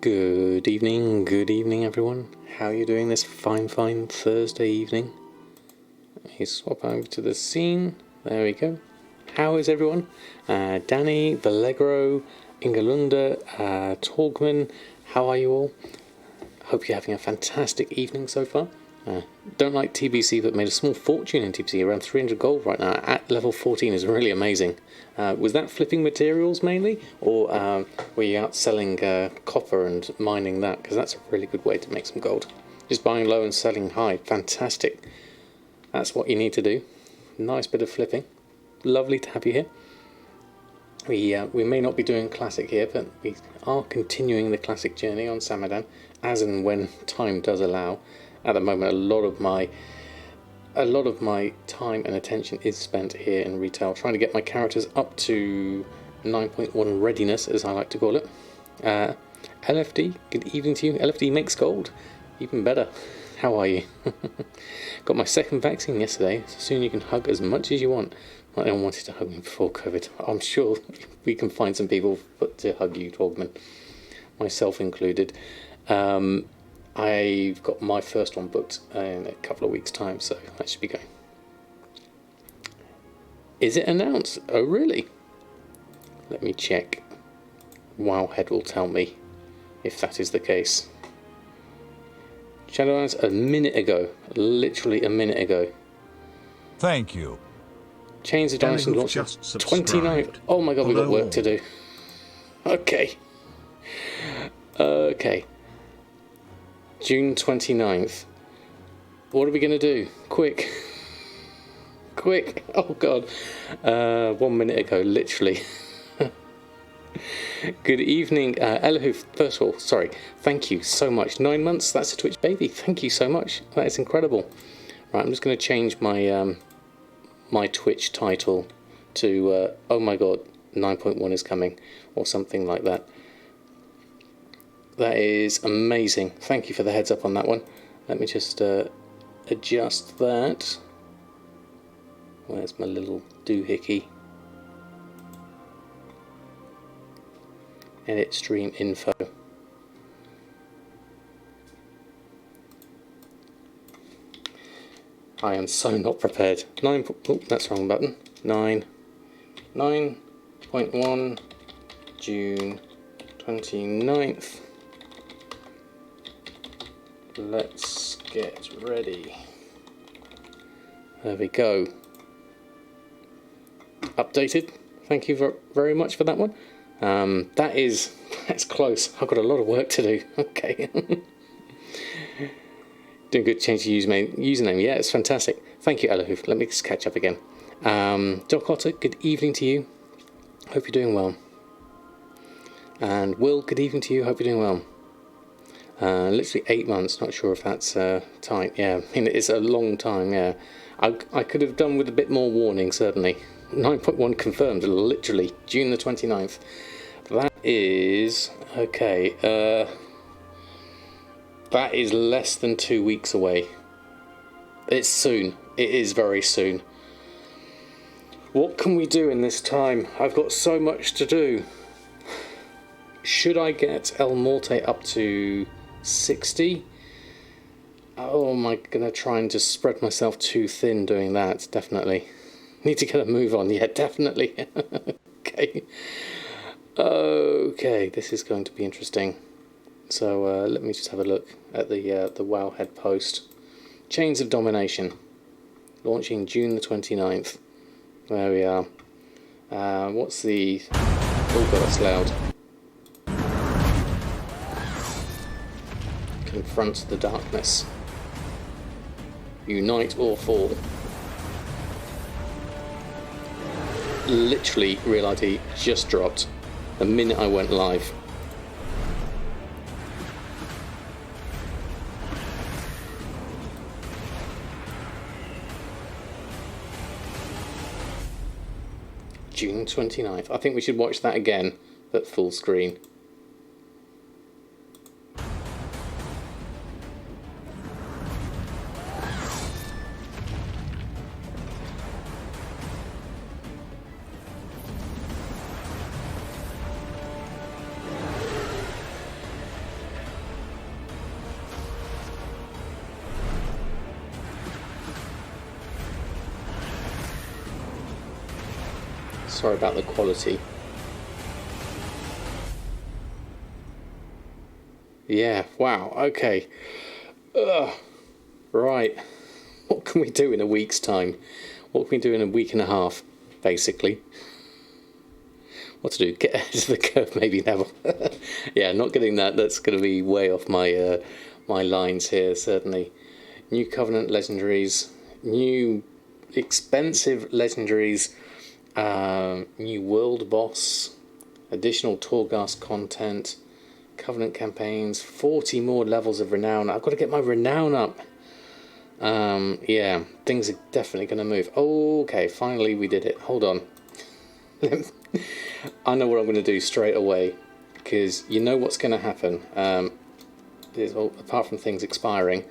Good evening everyone. How are you doing this fine Thursday evening? Let me swap over to the scene. There we go. How is everyone? Danny, Vallegro, Ingalunda, Torgman, how are you all? Hope you're having a fantastic evening so far. Don't like TBC, but made a small fortune in TBC, around 300 gold right now at level 14 is really amazing. Was that flipping materials mainly, or were you out selling copper and mining that? Because that's a really good way to make some gold. Just buying low and selling high, fantastic. That's what you need to do. Nice bit of flipping. Lovely to have you here. We may not be doing classic here, but we are continuing the classic journey on Samadan, as and when time does allow. At the moment, a lot of my time and attention is spent here in retail, trying to get my characters up to 9.1 readiness, as I like to call it. LFD, good evening to you. LFD makes gold, even better. How are you? Got my second vaccine yesterday, so soon you can hug as much as you want. I don't wanted to hug me before COVID. I'm sure we can find some people to hug you, Torgman, myself included. I've got my first one booked in a couple of weeks' time, so that should be going. Is it announced? Oh, really? Let me check. Wowhead will tell me if that is the case. Shadowlands a minute ago. Literally a minute ago. Thank you. Chains of Dimension launched 29. Oh my god, we've got work to do. Okay. June 29th. What are we going to do? Quick. Oh god. 1 minute ago, literally. Good evening, Elahoof. First of all, sorry. Thank you so much. 9 months, that's a Twitch baby. Thank you so much. That is incredible. Right, I'm just going to change my my Twitch title to oh my god, 9.1 is coming, or something like that. That is amazing. Thank you for the heads up on that one. Let me just adjust that. Where's my little doohickey? Edit stream info. I am so not prepared. That's the wrong button. 9.1 June 29th. Let's get ready. There we go. Updated. Thank you very much for that one. That's close. I've got a lot of work to do. Okay. Doing good. Change your username. Yeah, it's fantastic. Thank you, Elahoof. Let me just catch up again. Doc Otter, good evening to you. Hope you're doing well. And Will, good evening to you. Hope you're doing well. Literally 8 months. Not sure if that's tight. Yeah, I mean, it's a long time. Yeah, I could have done with a bit more warning. Certainly. 9.1 confirmed. Literally June the 29th. That is okay. That is less than 2 weeks away. It's soon. It is very soon. What can we do in this time? I've got so much to do. Should I get El Morte up to 60? Oh, am I going to try and just spread myself too thin doing that? Definitely. Need to get a move on. Yeah, definitely. Okay, this is going to be interesting. So let me just have a look at the Wowhead post. Chains of Domination. Launching June the 29th. There we are. What's the... Oh god, that's loud. Confront the darkness. Unite or fall. Literally, Real ID just dropped the minute I went live. June 29th. I think we should watch that again, but full screen. Sorry about the quality. Yeah, wow, okay. Right. What can we do in a week's time? What can we do in a week and a half, basically? What to do? Get ahead of the curve, maybe, Neville. Yeah, not getting that. That's going to be way off my my lines here, certainly. New Covenant legendaries, new expensive legendaries, new world boss, additional Torghast content, Covenant campaigns, 40 more levels of renown. I've got to get my renown up. Yeah, things are definitely going to move. Okay, finally we did it. Hold on. I know what I'm going to do straight away, because you know what's going to happen. Apart from things expiring,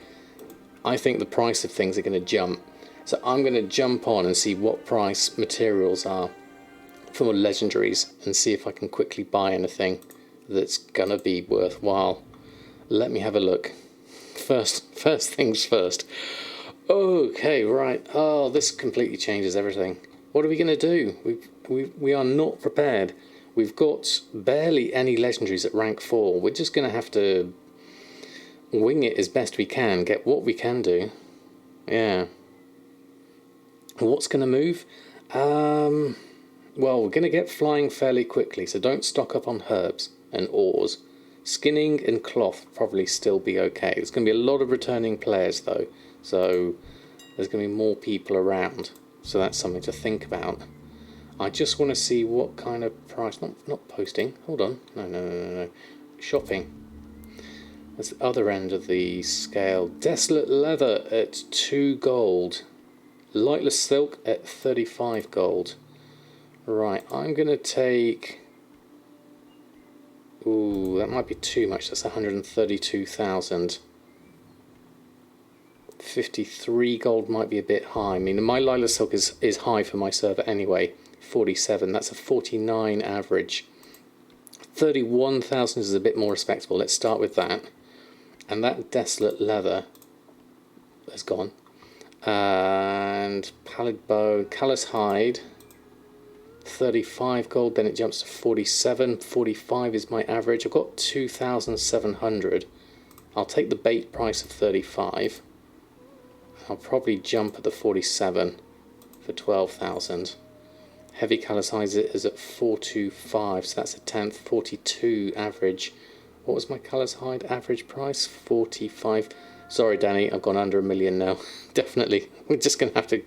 I think the price of things are going to jump. So I'm going to jump on and see what price materials are for legendaries and see if I can quickly buy anything that's going to be worthwhile. Let me have a look. First things first. Okay, right. Oh, this completely changes everything. What are we going to do? We are not prepared. We've got barely any legendaries at rank 4. We're just going to have to wing it as best we can, get what we can do. Yeah. What's going to move? Well, we're going to get flying fairly quickly, so don't stock up on herbs and ores. Skinning and cloth probably still be okay. There's going to be a lot of returning players, though, so there's going to be more people around. So that's something to think about. I just want to see what kind of price... Not posting. Hold on. No. Shopping. That's the other end of the scale. Desolate leather at 2 gold. Lightless silk at 35 gold. Right, I'm going to take... Ooh, that might be too much. That's 132,000. 53 gold might be a bit high. I mean, my lightless silk is high for my server anyway. 47. That's a 49 average. 31,000 is a bit more respectable. Let's start with that. And that desolate leather has gone. And pallid bone, callous hide, 35 gold, then it jumps to 47. 45 is my average. I've got 2,700. I'll take the bait price of 35. I'll probably jump at the 47 for 12,000. Heavy callous hide is at 425, so that's a tenth. 42 average. What was my callous hide average price? 45. Sorry, Danny, I've gone under 1 million now. Definitely. We're just going to have to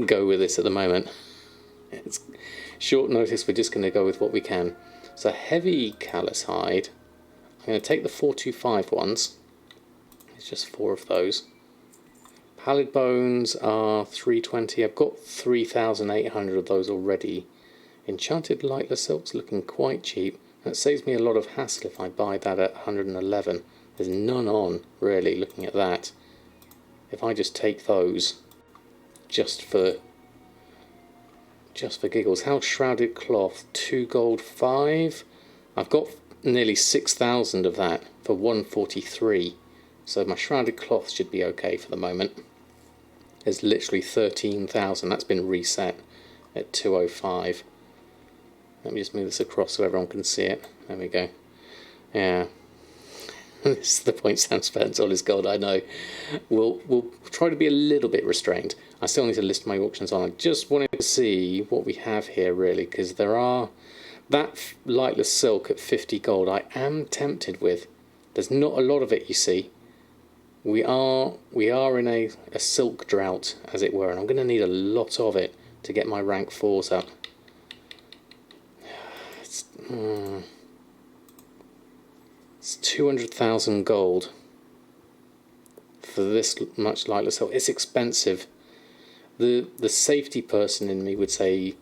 go with this at the moment. It's short notice, we're just going to go with what we can. So heavy callous hide. I'm going to take the 425 ones. It's just 4 of those. Pallid bones are 320. I've got 3,800 of those already. Enchanted lightless silk's looking quite cheap. That saves me a lot of hassle if I buy that at 111. There's none on, really, looking at that. If I just take those, just for giggles. How shrouded cloth? 2 gold, 5. I've got nearly 6,000 of that for 143. So my shrouded cloth should be okay for the moment. There's literally 13,000. That's been reset at 205. Let me just move this across so everyone can see it. There we go. Yeah. This is the point Sam spends all his gold, I know. We'll try to be a little bit restrained. I still need to list my auctions on. I just wanted to see what we have here, really, because there are... That lightless silk at 50 gold I am tempted with. There's not a lot of it, you see. We are in a silk drought, as it were, and I'm going to need a lot of it to get my rank 4s up. It's 200,000 gold for this much lightless silk. It's expensive. The safety person in me would say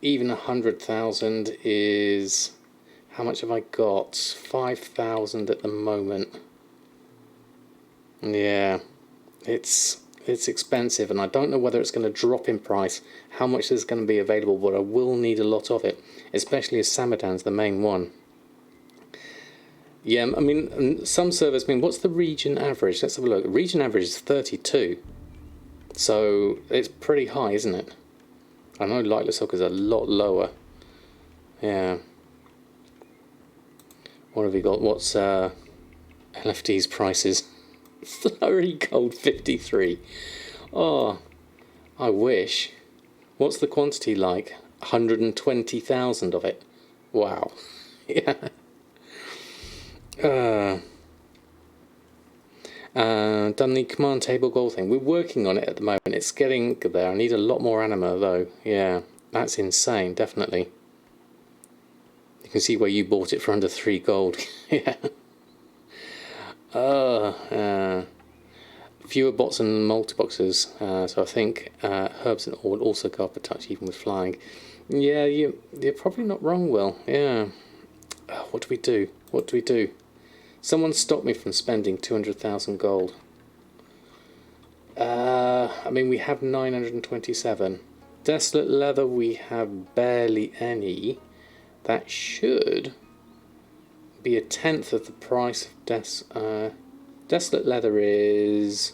even 100,000 is... How much have I got? 5,000 at the moment. Yeah, it's expensive, and I don't know whether it's going to drop in price, how much is going to be available, but I will need a lot of it, especially as Samadan's the main one. Yeah, I mean, some servers, I mean, what's the region average? Let's have a look. Region average is 32. So it's pretty high, isn't it? I know lightless silk is a lot lower. Yeah. What have we got? What's LFD's prices? Slurry gold 53. Oh, I wish. What's the quantity like? 120,000 of it. Wow. Yeah. Done the command table goal thing. We're working on it at the moment. It's getting there. I need a lot more anima though. Yeah, that's insane. Definitely. You can see where you bought it for under 3 gold. Yeah. Fewer bots and multi-boxes. So I think herbs and all will also go up a touch even with flying. Yeah, you're probably not wrong, Will. Yeah. What do we do? What do we do? Someone stopped me from spending 200,000 gold. I mean, we have 927. Desolate leather, we have barely any. That should be a tenth of the price of Desolate leather is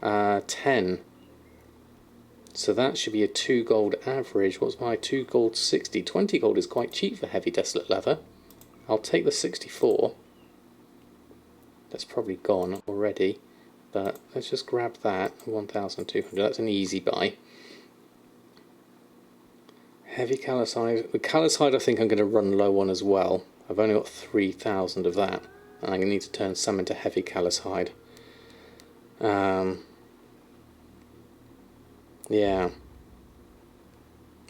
10. So that should be a 2 gold average. What's my 2 gold 60? 20 gold is quite cheap for heavy desolate leather. I'll take the 64. That's probably gone already. But let's just grab that. 1,200. That's an easy buy. Heavy callicide. The callicide I think I'm going to run low on as well. I've only got 3,000 of that. And I'm going to need to turn some into heavy callicide. Yeah.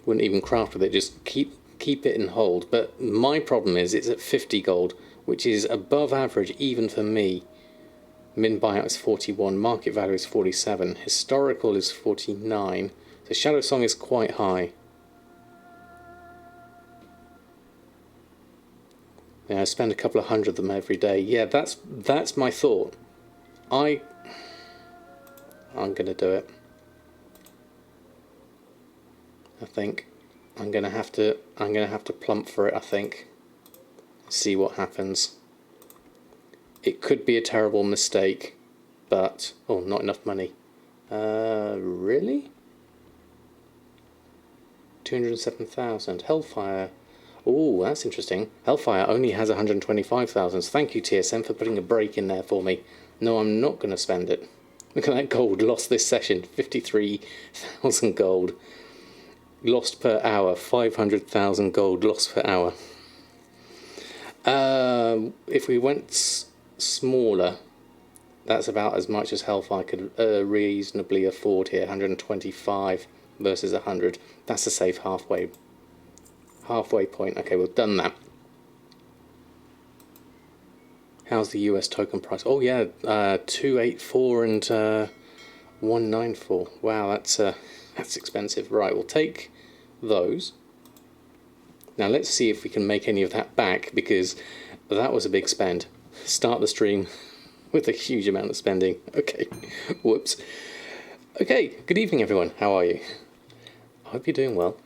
Wouldn't even craft with it, just keep it and hold. But my problem is it's at 50 gold, which is above average even for me. Min buyout is 41, market value is 47, historical is 49. So Shadow Song is quite high. Yeah, I spend a couple of hundred of them every day. Yeah, that's my thought. I'm gonna do it. I think I'm gonna have to plump for it, I think. See what happens. It could be a terrible mistake, but oh, not enough money. Really? 207,000. Hellfire. Oh, that's interesting. Hellfire only has 125,000. So thank you, TSM, for putting a break in there for me. No, I'm not going to spend it. Look at that gold lost this session. 53,000 gold. Lost per hour. 500,000 gold lost per hour. If we went smaller, that's about as much as Hellfire could reasonably afford here. 125 versus 100. That's a safe halfway point. Okay, we've done that. How's the US token price? Oh yeah, 284 and 194. Wow, that's expensive. Right, we'll take those. Now let's see if we can make any of that back, because that was a big spend. Start the stream with a huge amount of spending. Okay, whoops. Okay, good evening everyone. How are you? I hope you're doing well.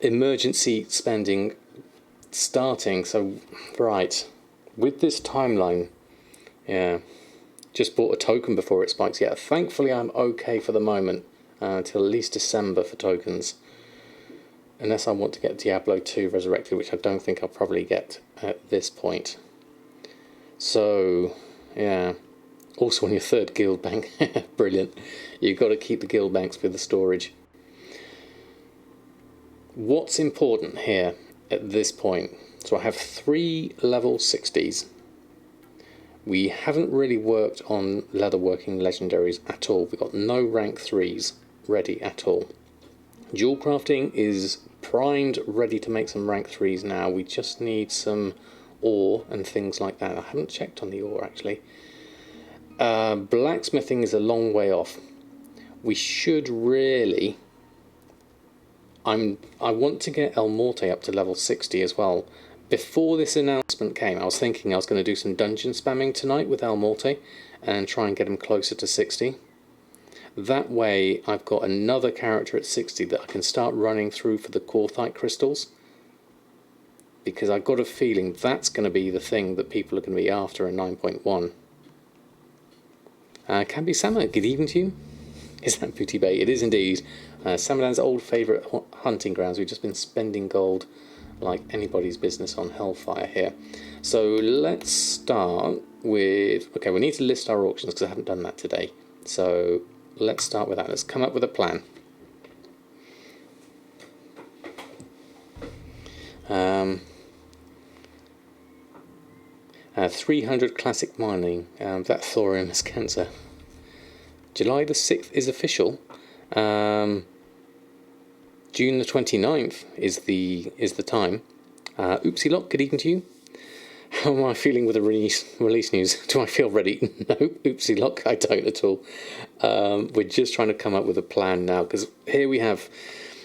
Emergency spending starting. So, right, with this timeline, yeah, just bought a token before it spikes. Yeah, thankfully I'm okay for the moment till at least December for tokens. Unless I want to get Diablo 2 resurrected, which I don't think I'll probably get at this point. So, yeah. Also on your 3rd guild bank. Brilliant. You've got to keep the guild banks with the storage. What's important here at this point? So I have 3 level 60s. We haven't really worked on leatherworking legendaries at all. We've got no rank 3s ready at all. Jewel crafting is primed, ready to make some rank 3s now. We just need some ore and things like that. I haven't checked on the ore actually. Blacksmithing is a long way off. We should really... I want to get El Morte up to level 60 as well. Before this announcement came, I was thinking I was going to do some dungeon spamming tonight with El Morte and try and get him closer to 60. That way I've got another character at 60 that I can start running through for the Quarthite crystals. Because I've got a feeling that's going to be the thing that people are going to be after in 9.1. Can be Sama, good evening to you. Is that Booty Bay? It is indeed. Samadan's old favourite hunting grounds. We've just been spending gold like anybody's business on Hellfire here. So let's start with... Okay, we need to list our auctions because I haven't done that today. So let's start with that. Let's come up with a plan. 300 classic mining. That thorium is cancer. July the 6th is official. June the 29th is the time. Oopsie Lock, good evening to you. How am I feeling with the release news? Do I feel ready? No, Oopsie Lock, I don't at all. We're just trying to come up with a plan now, because here we have...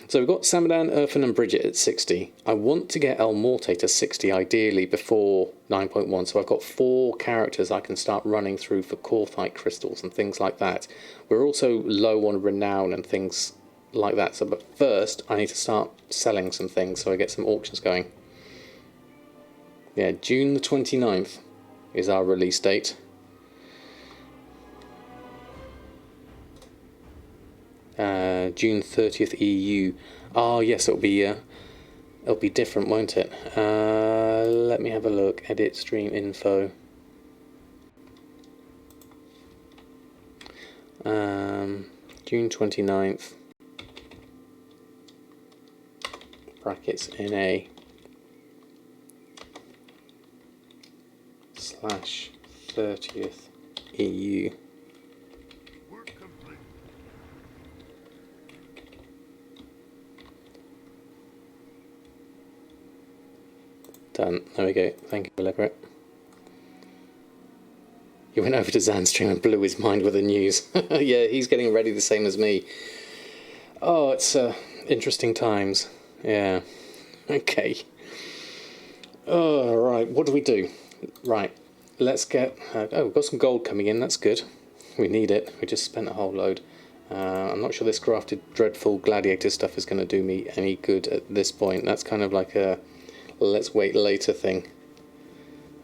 So we've got Samadan, Urfin and Bridget at 60. I want to get El Morte to 60, ideally, before 9.1. So I've got 4 characters I can start running through for Corthite crystals and things like that. We're also low on renown and things like that. So, but first, I need to start selling some things so I get some auctions going. Yeah, June the 29th is our release date. June 30th EU. Oh yes, it'll be different, won't it? Let me have a look. Edit stream info. June 29th. Brackets NA / 30th EU. Done. There we go. Thank you, Elaborate. He went over to Zanstream and blew his mind with the news. Yeah, he's getting ready the same as me. Oh, it's interesting times. Yeah. Okay. Oh, right. What do we do? Right. Let's get... oh, we've got some gold coming in. That's good. We need it. We just spent a whole load. I'm not sure this crafted dreadful gladiator stuff is going to do me any good at this point. That's kind of like a... let's wait later thing.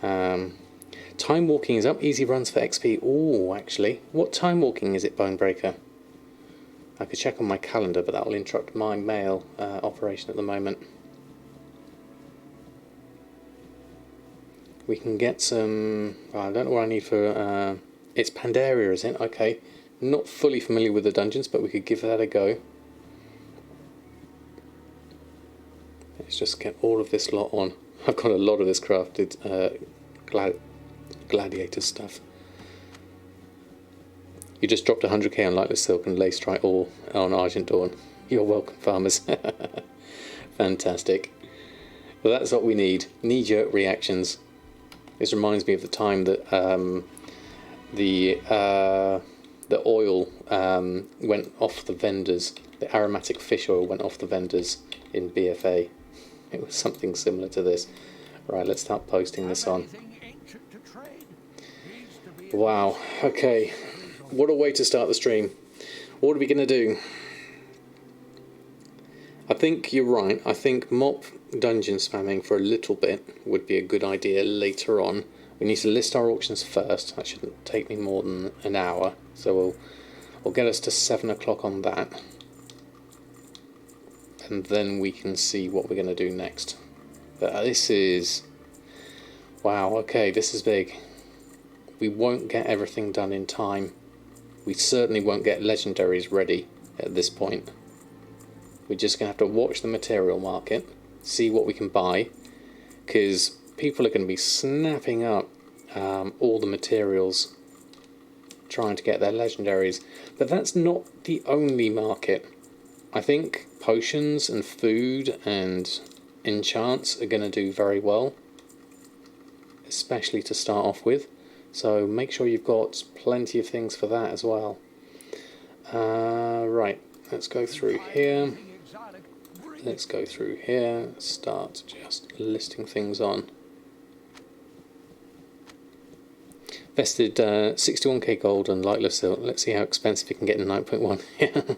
Time walking is up. Easy runs for XP. Oh, actually, what time walking is it, Bonebreaker? I could check on my calendar, but that will interrupt my mail operation at the moment. We can get some... I don't know what I need for... it's Pandaria, is it? Okay. Not fully familiar with the dungeons, but we could give that a go. Let's just get all of this lot on. I've got a lot of this crafted gladiator stuff. You just dropped 100k on Lightless Silk and Lacestrite ore on Argent Dawn. You're welcome, farmers. Fantastic. Well, that's what we need. Knee-jerk reactions. This reminds me of the time that the oil went off the vendors. The aromatic fish oil went off the vendors in BFA. It was something similar to this. Right, let's start posting this on. Wow, okay. What a way to start the stream. What are we going to do? I think you're right. I think mop dungeon spamming for a little bit would be a good idea later on. We need to list our auctions first. That shouldn't take me more than an hour. So we'll get us to 7 o'clock on that. And then we can see what we're going to do next. But this is... wow, okay, this is big. We won't get everything done in time. We certainly won't get legendaries ready at this point. We're just going to have to watch the material market, see what we can buy, because people are going to be snapping up all the materials trying to get their legendaries. But that's not the only market. I think potions and food and enchants are going to do very well, especially to start off with. So make sure you've got plenty of things for that as well. Right, let's go through here. Let's go through here. Start just listing things on. Vested 61k gold and lightless silk. Let's see how expensive you can get in 9.1.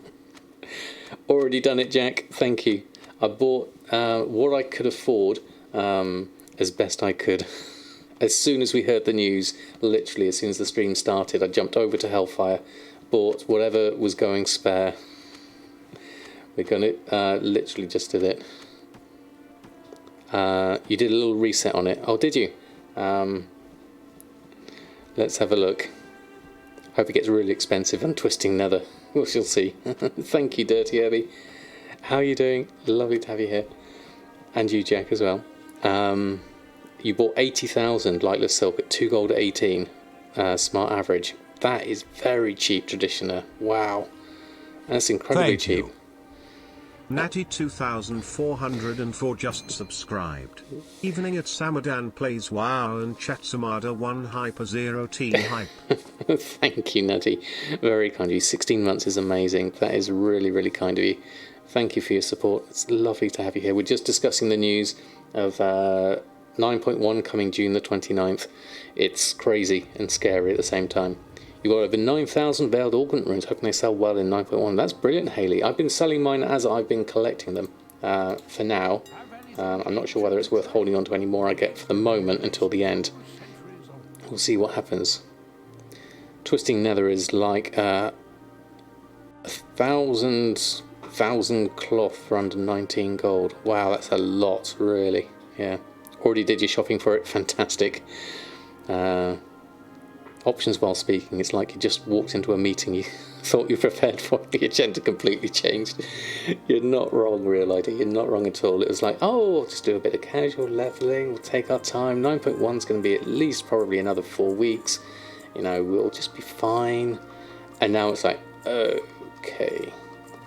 Already done it, Jack. Thank you. I bought what I could afford as best I could. As soon as we heard the news, literally as soon as the stream started, I jumped over to Hellfire, bought whatever was going spare. We're going to literally just did it. You did a little reset on it. Oh, did you? Let's have a look. Hope it gets really expensive on Twisting Nether. We shall see. Thank you, Dirty Herbie. How are you doing? Lovely to have you here. And you, Jack, as well. You bought 80,000 lightless silk at 2 gold at 18. Smart average. That is very cheap, Traditioner. Wow. That's incredibly cheap. Natty 2404 just subscribed. Evening at Samadan plays WoW and Chatsamada 1 hyper 0 T hype. Thank you, Natty. Very kind of you. 16 months is amazing. That is really, really kind of you. Thank you for your support. It's lovely to have you here. We're just discussing the news of 9.1 coming June the 29th. It's crazy and scary at the same time. You've got over 9,000 veiled augment runes. Hoping they sell well in 9.1. That's brilliant, Haley. I've been selling mine as I've been collecting them for now. I'm not sure whether it's worth holding on to any more I get for the moment until the end. We'll see what happens. Twisting Nether is like 1,000 cloth for under 19 gold. Wow, that's a lot, really. Yeah. Already did your shopping for it. Fantastic. Options while speaking, it's like you just walked into a meeting you thought you prepared for, the agenda completely changed. You're not wrong, real ID, you're not wrong at all. It was like, oh, we'll just do a bit of casual leveling, we'll take our time. 9.1 is going to be at least probably another 4 weeks, you know, we'll just be fine. And now it's like, okay.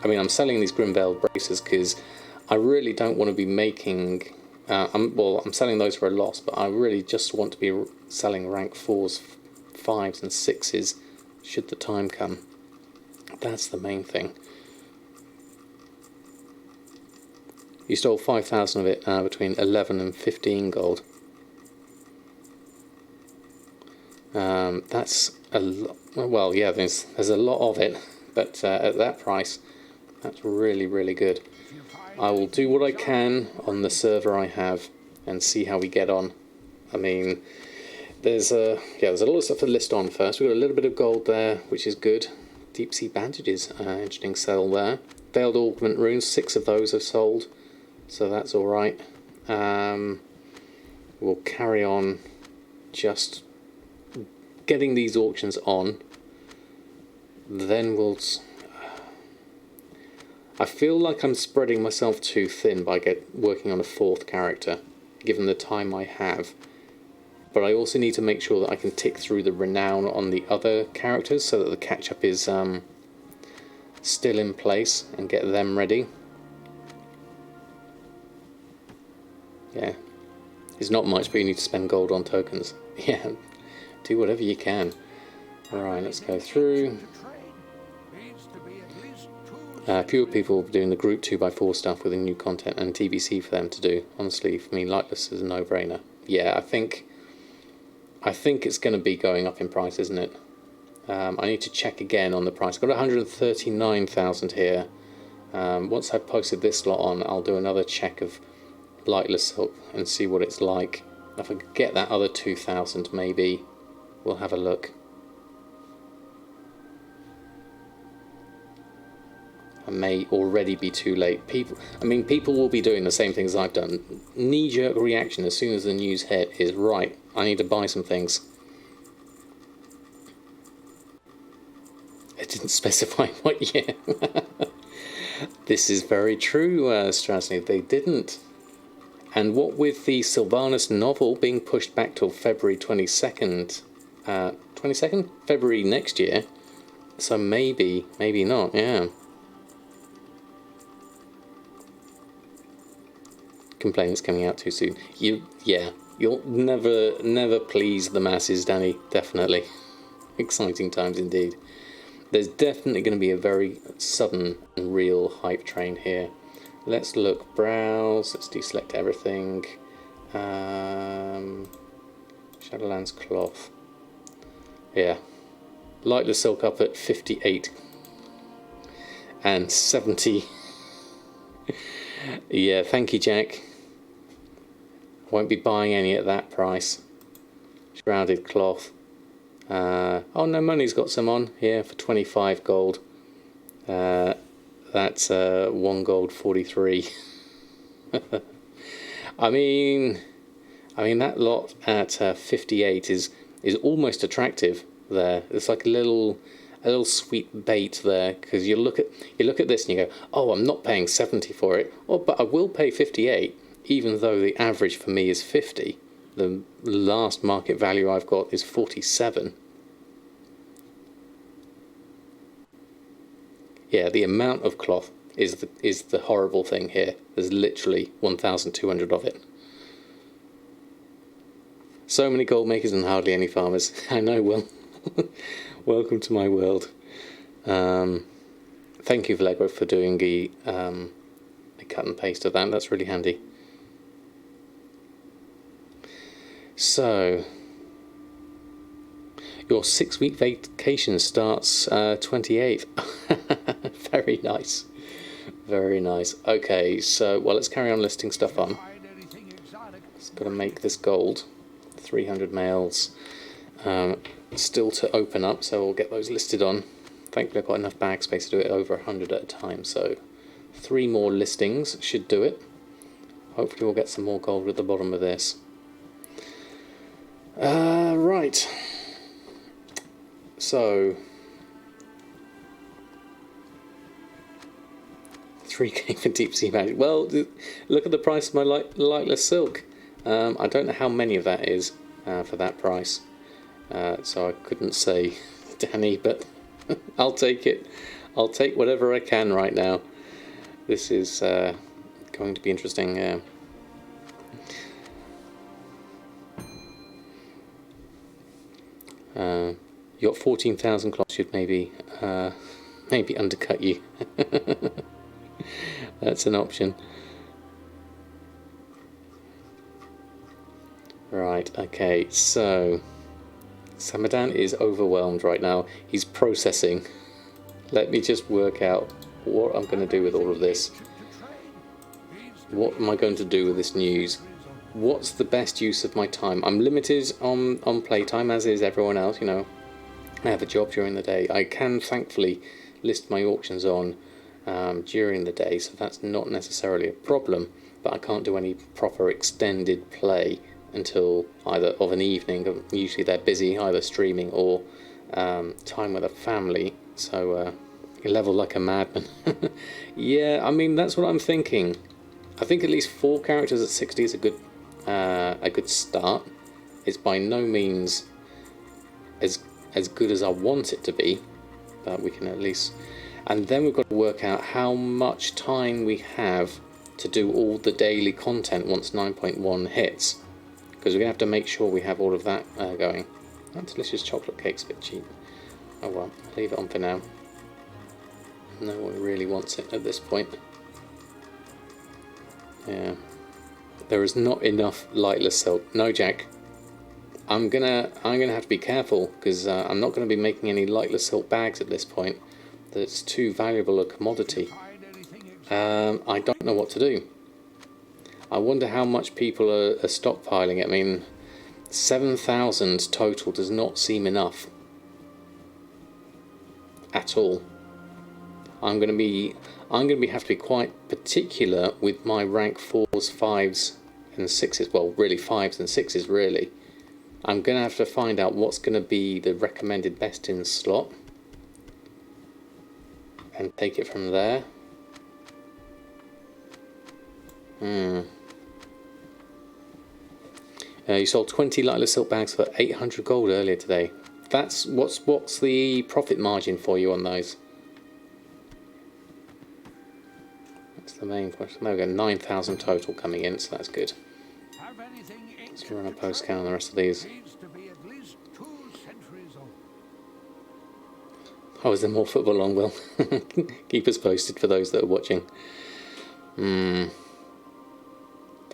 I mean, I'm selling these Grimvale braces because I really don't want to be making... I'm selling those for a loss, but I really just want to be selling rank 4s, 5s and 6s should the time come. That's the main thing. You stole 5,000 of it between 11 and 15 gold. That's a lot. Well, yeah, there's a lot of it, but at that price, that's really, really good. I will do what I can on the server I have and see how we get on. I mean, there's a lot of stuff to list on first. We've got a little bit of gold there, which is good. Deep sea bandages, interesting sell there. Veiled augment runes, 6 of those have sold, so that's all right. We'll carry on just getting these auctions on. Then we'll... I feel like I'm spreading myself too thin by working on a 4th character, given the time I have. But I also need to make sure that I can tick through the renown on the other characters so that the catch-up is still in place and get them ready. Yeah. It's not much, but you need to spend gold on tokens. Yeah. Do whatever you can. Alright, let's go through. Fewer people doing the group 2x4 stuff with the new content and TBC for them to do. Honestly, for me, Lightless is a no-brainer. Yeah, I think it's going to be going up in price, isn't it? I need to check again on the price. I've got 139,000 here. Once I've posted this lot on, I'll do another check of Lightless Silk and see what it's like. If I could get that other 2,000, maybe we'll have a look. I may already be too late. People will be doing the same things I've done. Knee-jerk reaction as soon as the news hit is, right, I need to buy some things. It didn't specify what year. This is very true, Strasny. They didn't. And what with the Sylvanas novel being pushed back till February 22nd, 22nd? February next year. So maybe not, yeah. Complain it's coming out too soon. You'll never please the masses, Danny. Definitely. Exciting times indeed. There's definitely going to be a very sudden and real hype train here. Let's look. Browse. Let's deselect everything. Shadowlands cloth. Yeah. Lightless silk up at 58 and 70. Yeah, thank you, Jack. Won't be buying any at that price. Shrouded cloth. Oh no, money's got some on here for 25 gold. That's 1 gold 43. I mean that lot at 58 is almost attractive. There, it's like a little sweet bait there, because you look at this and you go, oh, I'm not paying 70 for it. Oh, but I will pay 58, even though the average for me is 50. The last market value I've got is 47. Yeah, the amount of cloth is the horrible thing here. There's literally 1,200 of it. So many gold makers and hardly any farmers. I know, well, welcome to my world. Thank you, Lego, for doing the cut and paste of that. That's really handy. So, your 6-week vacation starts 28th. Very nice. Very nice. Okay, so, well, let's carry on listing stuff on. Just got to make this gold. 300 males still to open up, so we'll get those listed on. Thankfully, I've got enough bag space to do it over 100 at a time, so 3 more listings should do it. Hopefully, we'll get some more gold at the bottom of this. Right. So, 3k for deep sea magic. Well, look at the price of my lightless silk. I don't know how many of that is for that price, so I couldn't say, Danny, but I'll take it. I'll take whatever I can right now. This is going to be interesting. You got 14,000 cloth, should maybe undercut you. That's an option. Right, okay, so Samadan is overwhelmed right now. He's processing. Let me just work out what I'm going to do with all of this. What am I going to do with this news? What's the best use of my time? I'm limited on playtime, as is everyone else, you know. I have a job during the day. I can thankfully list my auctions on during the day, so that's not necessarily a problem, but I can't do any proper extended play until either of an evening. Usually they're busy either streaming or time with a family, so you level like a madman. Yeah, I mean, that's what I'm thinking. I think at least 4 characters at 60 is a good start. It's by no means as good as I want it to be, but we can at least. And then we've got to work out how much time we have to do all the daily content once 9.1 hits, because we're going to have to make sure we have all of that going. That delicious chocolate cake's a bit cheap. Oh well, I'll leave it on for now. No one really wants it at this point. Yeah, there is not enough lightless silk. No, Jack. I'm gonna have to be careful, because I'm not going to be making any lightless silk bags at this point. That's too valuable a commodity. I don't know what to do. I wonder how much people are stockpiling it. I mean, 7,000 total does not seem enough at all. I'm going to have to be quite particular with my rank 4s, 5s and 6s. Well, really 5s and 6s really. I'm going to have to find out what's going to be the recommended best in slot and take it from there. You sold 20 lightless silk bags for 800 gold earlier today. That's what's the profit margin for you on those? That's the main question. There we go, 9,000 total coming in, so that's good. Let's run a post count on the rest of these. Oh, is there more football on? Well, keep us posted for those that are watching.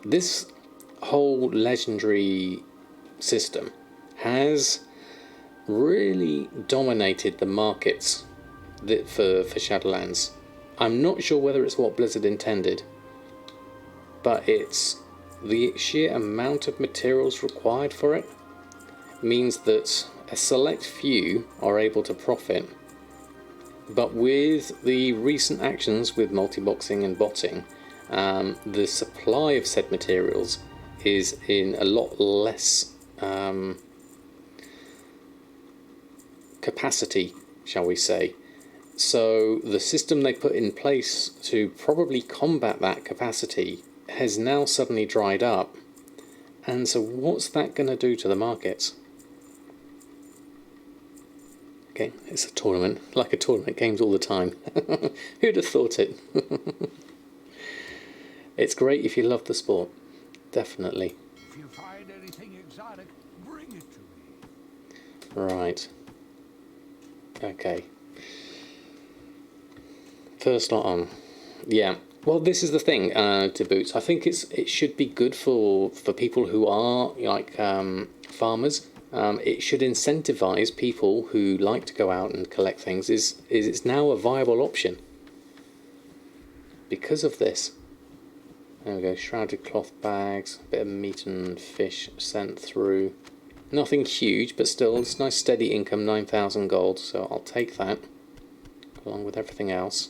This whole legendary system has really dominated the markets for Shadowlands. I'm not sure whether it's what Blizzard intended, but it's the sheer amount of materials required for it means that a select few are able to profit But with the recent actions with multi-boxing and botting, the supply of said materials is in a lot less capacity, shall we say. So the system they put in place to probably combat that capacity has now suddenly dried up. And so what's that going to do to the markets? Okay, it's a tournament, like a tournament, games all the time. Who'd have thought it? It's great if you love the sport, definitely. If you find anything exotic, bring it to me. Right. Okay. First lot on. Yeah. Well, this is the thing, to Boots. I think it should be good for people who are like farmers. It should incentivize people who like to go out and collect things. It's now a viable option because of this. There we go. Shrouded cloth bags, a bit of meat and fish sent through. Nothing huge, but still, it's nice steady income. 9,000 gold. So I'll take that along with everything else.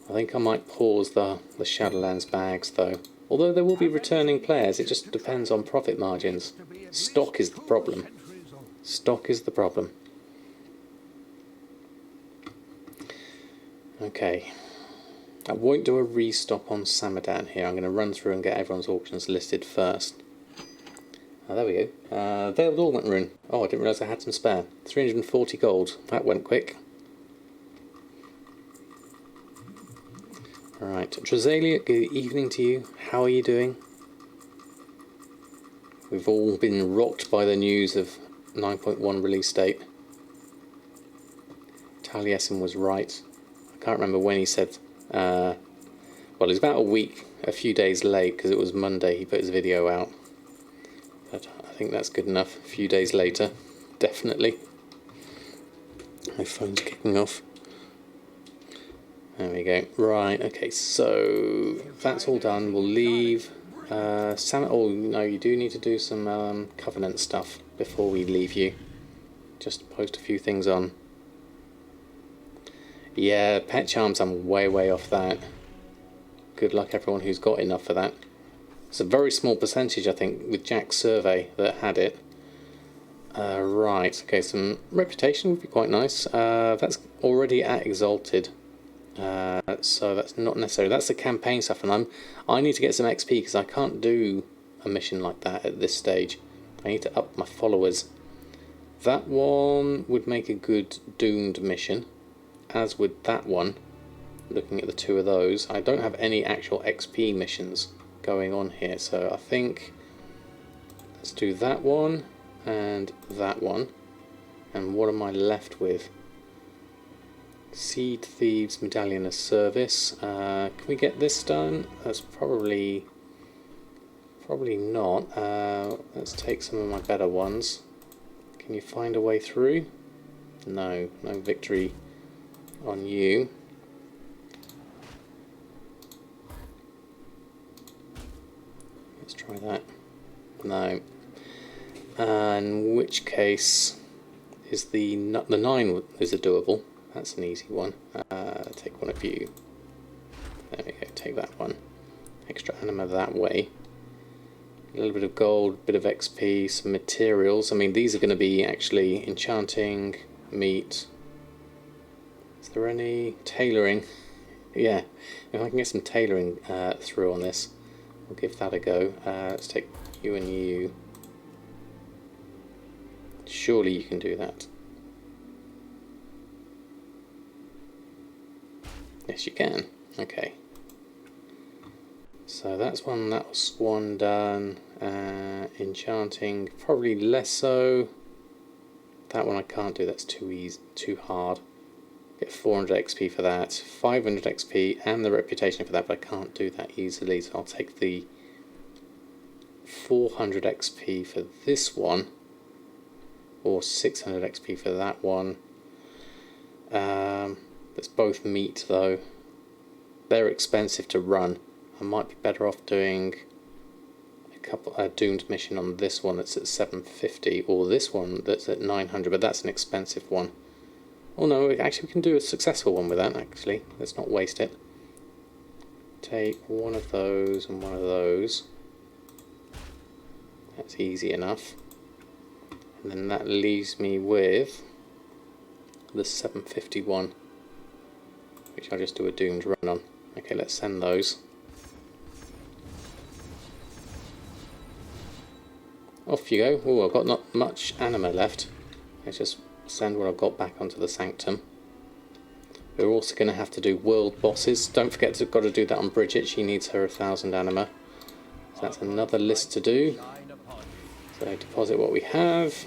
I think I might pause the Shadowlands bags though. Although there will be returning players, it just depends on profit margins. Stock is the problem. Stock is the problem. Okay. I won't do a restock on Samadan here. I'm going to run through and get everyone's auctions listed first. Oh, there we go. Veiled Augment Rune. Oh, I didn't realise I had some spare. 340 gold. That went quick. Alright, Tresalia, good evening to you. How are you doing? We've all been rocked by the news of 9.1 release date. Taliesin was right. I can't remember when he said... well, it's about a few days late, because it was Monday he put his video out. But I think that's good enough. A few days later, definitely. My phone's kicking off. There we go. Right, okay, so that's all done. We'll leave. Oh, no, you do need to do some Covenant stuff before we leave you. Just post a few things on. Yeah, Pet Charms, I'm way off that. Good luck everyone who's got enough for that. It's a very small percentage, I think, with Jack's survey that had it. Right, okay, some reputation would be quite nice. That's already at Exalted. So that's not necessary. That's the campaign stuff, and I need to get some XP because I can't do a mission like that at this stage. I need to up my followers. That one would make a good doomed mission, as would that one. Looking at the two of those, I don't have any actual XP missions going on here, so I think let's do that one and that one. And what am I left with? Seed Thieves Medallion of Service. Can we get this done? That's probably not. Let's take some of my better ones. Can you find a way through? No victory on you. Let's try that. No. In which case is the 9 is a doable. That's an easy one. Take one of you. There we go, take that one. Extra anima that way. A little bit of gold, bit of XP, some materials. I mean, these are going to be actually enchanting, meat. Is there any tailoring? Yeah, if I can get some tailoring through on this, I'll give that a go. Let's take you and you. Surely you can do that. Yes, you can. Okay. So that's one, that was one done. Enchanting, probably less so. That one I can't do, that's too easy, too hard. Get 400 XP for that, 500 XP and the reputation for that, but I can't do that easily, so I'll take the 400 XP for this one, or 600 XP for that one. It's both meat though. They're expensive to run. I might be better off doing a doomed mission on this one that's at 750, or this one that's at 900, but that's an expensive one. Oh no, actually we can do a successful one with that, actually. Let's not waste it. Take one of those and one of those. That's easy enough. And then that leaves me with the 751, which I'll just do a doomed run on. Okay, let's send those. Off you go. Oh, I've got not much anima left. Let's just send what I've got back onto the Sanctum. We're also going to have to do world bosses. Don't forget to got to do that on Bridget. She needs her 1,000 anima. So that's another list to do. So deposit what we have.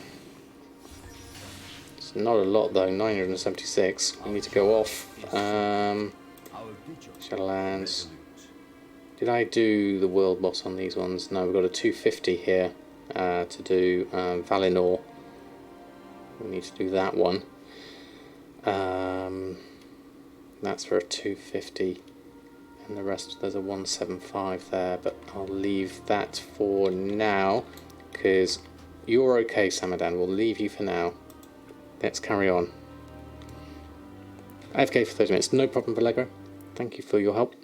It's not a lot though, 976. We need to go off. Shadowlands. Did I do the world boss on these ones? No, we've got a 250 here to do Valinor. We need to do that one. That's for a 250. And the rest, there's a 175 there, but I'll leave that for now. Because you're okay, Samadan. We'll leave you for now. Let's carry on. AFK for 30 minutes. No problem, Vallegro. Thank you for your help.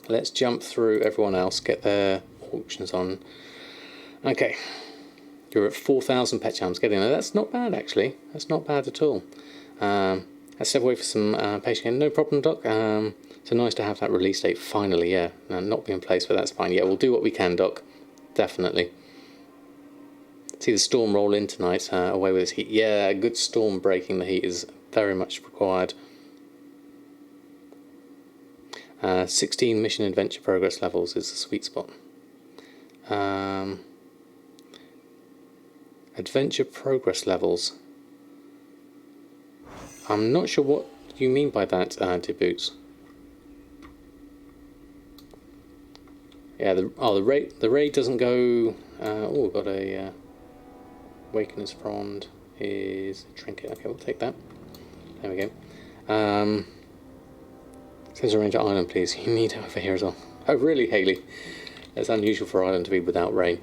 Let's jump through everyone else. Get their auctions on. Okay. You're at 4,000 pet charms. Getting there. That's not bad, actually. That's not bad at all. Let's step away for some patient. No problem, Doc. So nice to have that release date finally. Yeah. Not be in place, but that's fine. Yeah, we'll do what we can, Doc. Definitely. See the storm roll in tonight, away with this heat. Yeah, a good storm breaking the heat is very much required. 16 mission adventure progress levels is the sweet spot. Adventure progress levels. I'm not sure what you mean by that, Deboots. Yeah, the raid doesn't go. Oh, we've got a Awakener's Frond is a trinket. Okay, we'll take that. There we go. Says arrange Island, please. You need over here as well. Oh, really, Haley? It's unusual for Ireland to be without rain.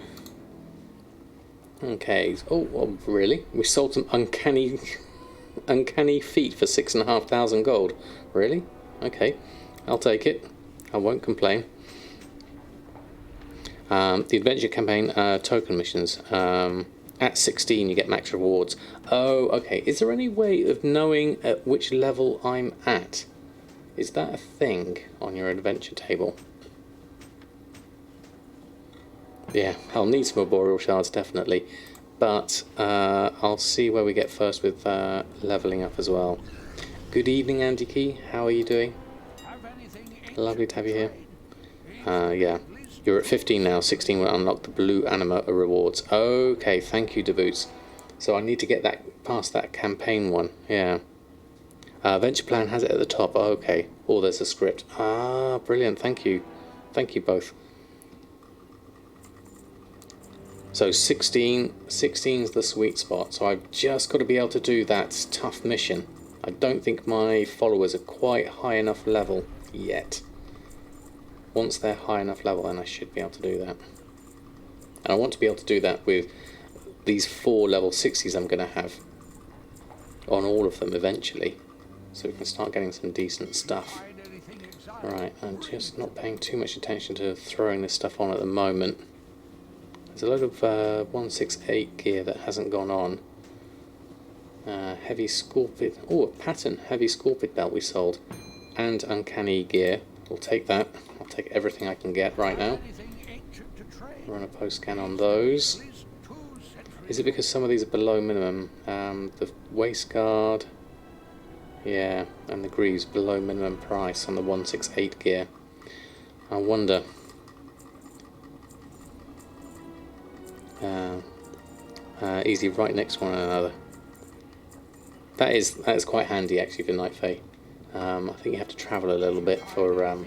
Okay. Oh, well, really? We sold some uncanny feet for 6,500 gold. Really? Okay. I'll take it. I won't complain. The adventure campaign token missions. At 16 you get max rewards. Oh, okay. Is there any way of knowing at which level I'm at? Is that a thing on your adventure table? Yeah, I'll need some arboreal shards, definitely. But I'll see where we get first with leveling up as well. Good evening, Andy Key. How are you doing? Lovely to have you here. Yeah. You're at 15 now. 16 will unlock the blue anima rewards. Okay, thank you, Deboots. So I need to get that past that campaign one. Yeah. Venture plan has it at the top. Oh, okay. Oh, there's a script. Ah, brilliant. Thank you. Thank you both. So 16's the sweet spot. So I've just got to be able to do that tough mission. I don't think my followers are quite high enough level yet. Once they're high enough level, then I should be able to do that. And I want to be able to do that with these 4 level 60s I'm going to have on all of them eventually. So we can start getting some decent stuff. Right, I'm just not paying too much attention to throwing this stuff on at the moment. There's a load of 168 gear that hasn't gone on. Heavy Scorpid. Oh, a pattern heavy Scorpid belt we sold. And uncanny gear. We'll take that. I'll take everything I can get right now. Run a post scan on those. Is it because some of these are below minimum? The waist guard, yeah, and the greaves below minimum price on the 168 gear. I wonder. Easy right next to one another. That is quite handy actually for Night Fae. I think you have to travel a little bit for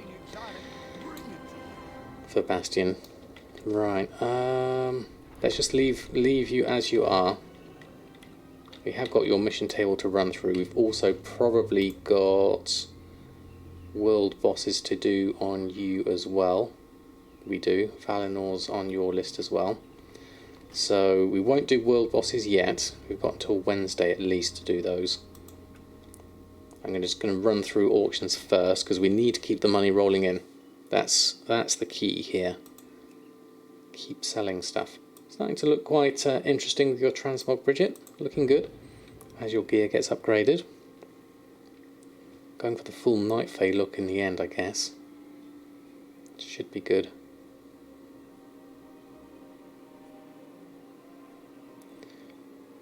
Bastion. Right. Let's just leave you as you are. We have got your mission table to run through. We've also probably got world bosses to do on you as well. We do. Valinor's on your list as well. So we won't do world bosses yet. We've got until Wednesday at least to do those. I'm just going to run through auctions first because we need to keep the money rolling in. That's the key here. Keep selling stuff. Starting to look quite interesting with your transmog, Bridget. Looking good as your gear gets upgraded. Going for the full Night Fae look in the end, I guess. Should be good.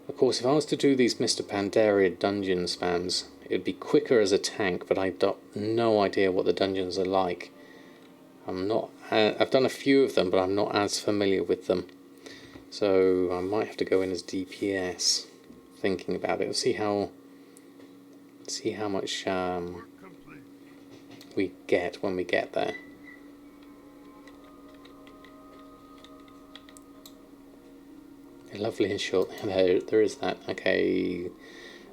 Of course, if I was to do these Mr. Pandaria dungeon spams, it would be quicker as a tank, but I've got no idea what the dungeons are like. I've done a few of them, but I'm not as familiar with them. So I might have to go in as DPS, thinking about it. We'll see how much we get when we get there. Lovely and short. There is that. Okay,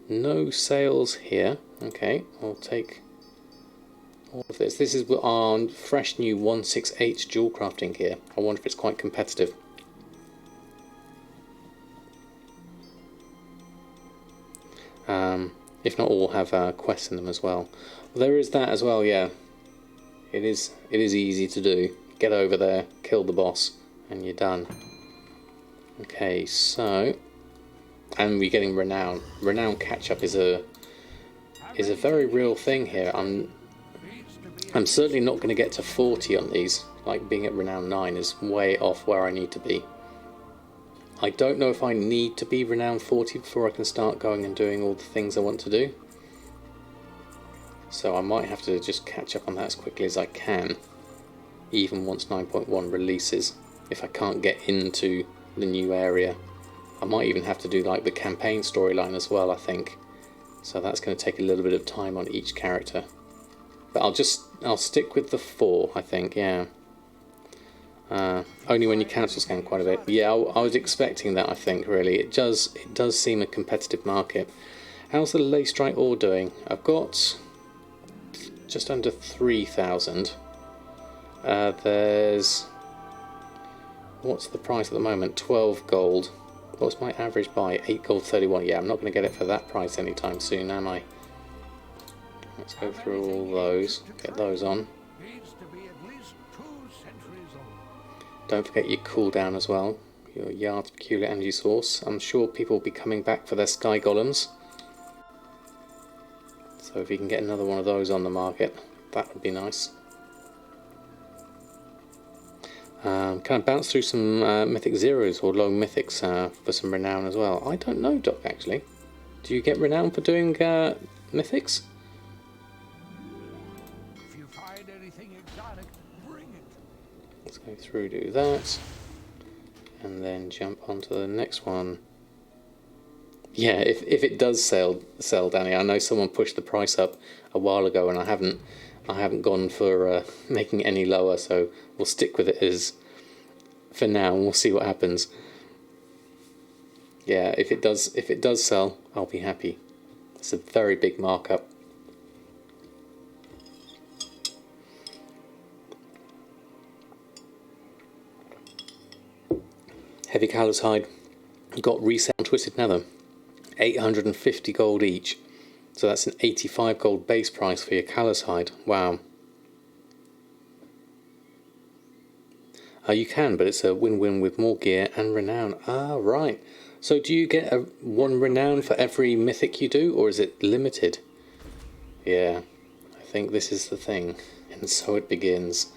no sales here. Okay, I'll take all of this. This is our fresh new 168 dual crafting gear. I wonder if it's quite competitive. If not all have quests in them as well. There is that as well. Yeah, it is easy to do. Get over there, kill the boss, and you're done. Okay, so, and we're getting renown. Renown catch-up is a very real thing here. I'm certainly not going to get to 40 on these. Like, being at renown 9 is way off where I need to be. I don't know if I need to be renown 40 before I can start going and doing all the things I want to do. So I might have to just catch up on that as quickly as I can, even once 9.1 releases, if I can't get into the new area. I might even have to do like the campaign storyline as well, I think. So that's going to take a little bit of time on each character. But I'll stick with the 4, I think, yeah. Only when you cancel scan quite a bit. Yeah, I was expecting that, I think, really. It does seem a competitive market. How's the Leystrite ore doing? I've got just under 3,000. There's... What's the price at the moment? 12 gold. What's my average buy? 8 gold 31. Yeah, I'm not going to get it for that price anytime soon, am I? Let's go through all those. Get those on. Don't forget your cooldown as well. Your Yard's peculiar energy source. I'm sure people will be coming back for their sky golems. So if you can get another one of those on the market, that would be nice. Can I bounce through some mythic zeros or low mythics for some renown as well? I don't know, Doc, actually. Do you get renown for doing mythics? If you find anything exotic, bring it. Let's go through, do that, and then jump onto the next one. Yeah, if it does sell, Danny. I know someone pushed the price up a while ago, and I haven't gone for making it any lower, so we'll stick with it as for now, and we'll see what happens. Yeah, if it does sell, I'll be happy. It's a very big markup. Heavy Callous Hide got resale on Twisted Nether, 850 gold each. So that's an 85 gold base price for your Callous Hide. Wow. You can, but it's a win-win with more gear and renown. Ah, right. So do you get one renown for every mythic you do, or is it limited? Yeah, I think this is the thing. And so it begins.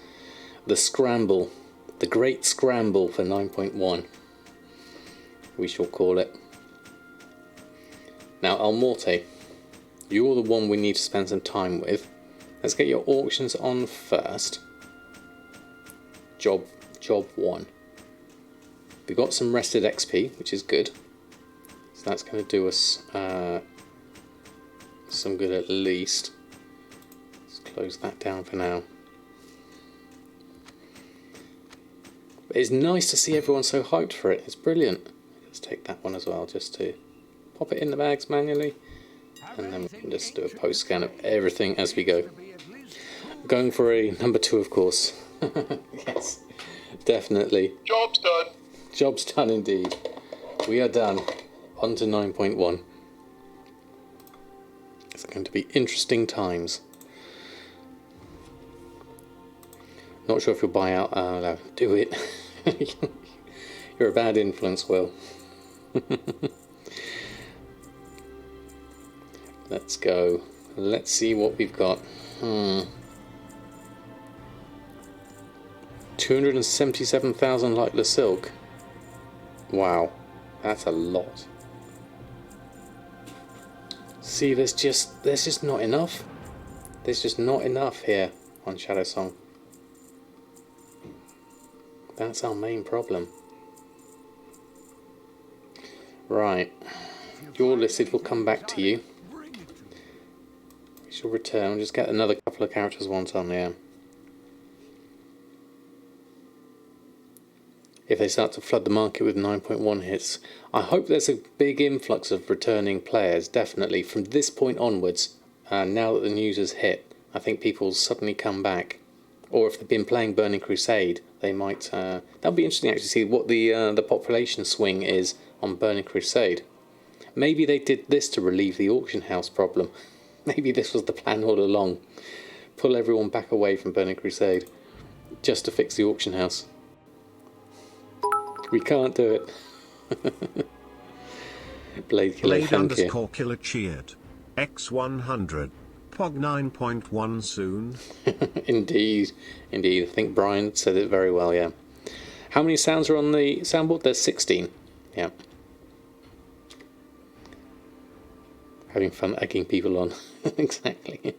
The scramble. The great scramble for 9.1. We shall call it. Now, Almorte, you're the one we need to spend some time with. Let's get your auctions on first. Job 1. We've got some rested XP, which is good. So that's going to do us some good at least. Let's close that down for now. But it's nice to see everyone so hyped for it. It's brilliant. Let's take that one as well, just to pop it in the bags manually. And then we can just do a post scan of everything as we go. Going for a number 2, of course. Yes, definitely. Job's done. Job's done indeed. We are done. On to 9.1. It's going to be interesting times. Not sure if you'll buy out. No, do it. You're a bad influence, Will. Let's go. Let's see what we've got. 277,000 lightless silk. Wow, that's a lot. See, there's just not enough. There's just not enough here on Shadow Song. That's our main problem. Right, you're listed. We'll come back to you. We shall return. We'll just get another couple of characters once on there. If they start to flood the market with 9.1 hits, I hope there's a big influx of returning players, definitely, from this point onwards. Now that the news has hit, I think people will suddenly come back. Or if they've been playing Burning Crusade, they might... that'll be interesting actually to see what the population swing is on Burning Crusade. Maybe they did this to relieve the auction house problem. Maybe this was the plan all along. Pull everyone back away from Burning Crusade, just to fix the auction house. We can't do it. Blade Killer, Blade thank you. _ Killer cheered. X100. Pog 9.1 soon. Indeed, indeed. I think Brian said it very well, yeah. How many sounds are on the soundboard? There's 16. Yeah. Having fun egging people on. Exactly.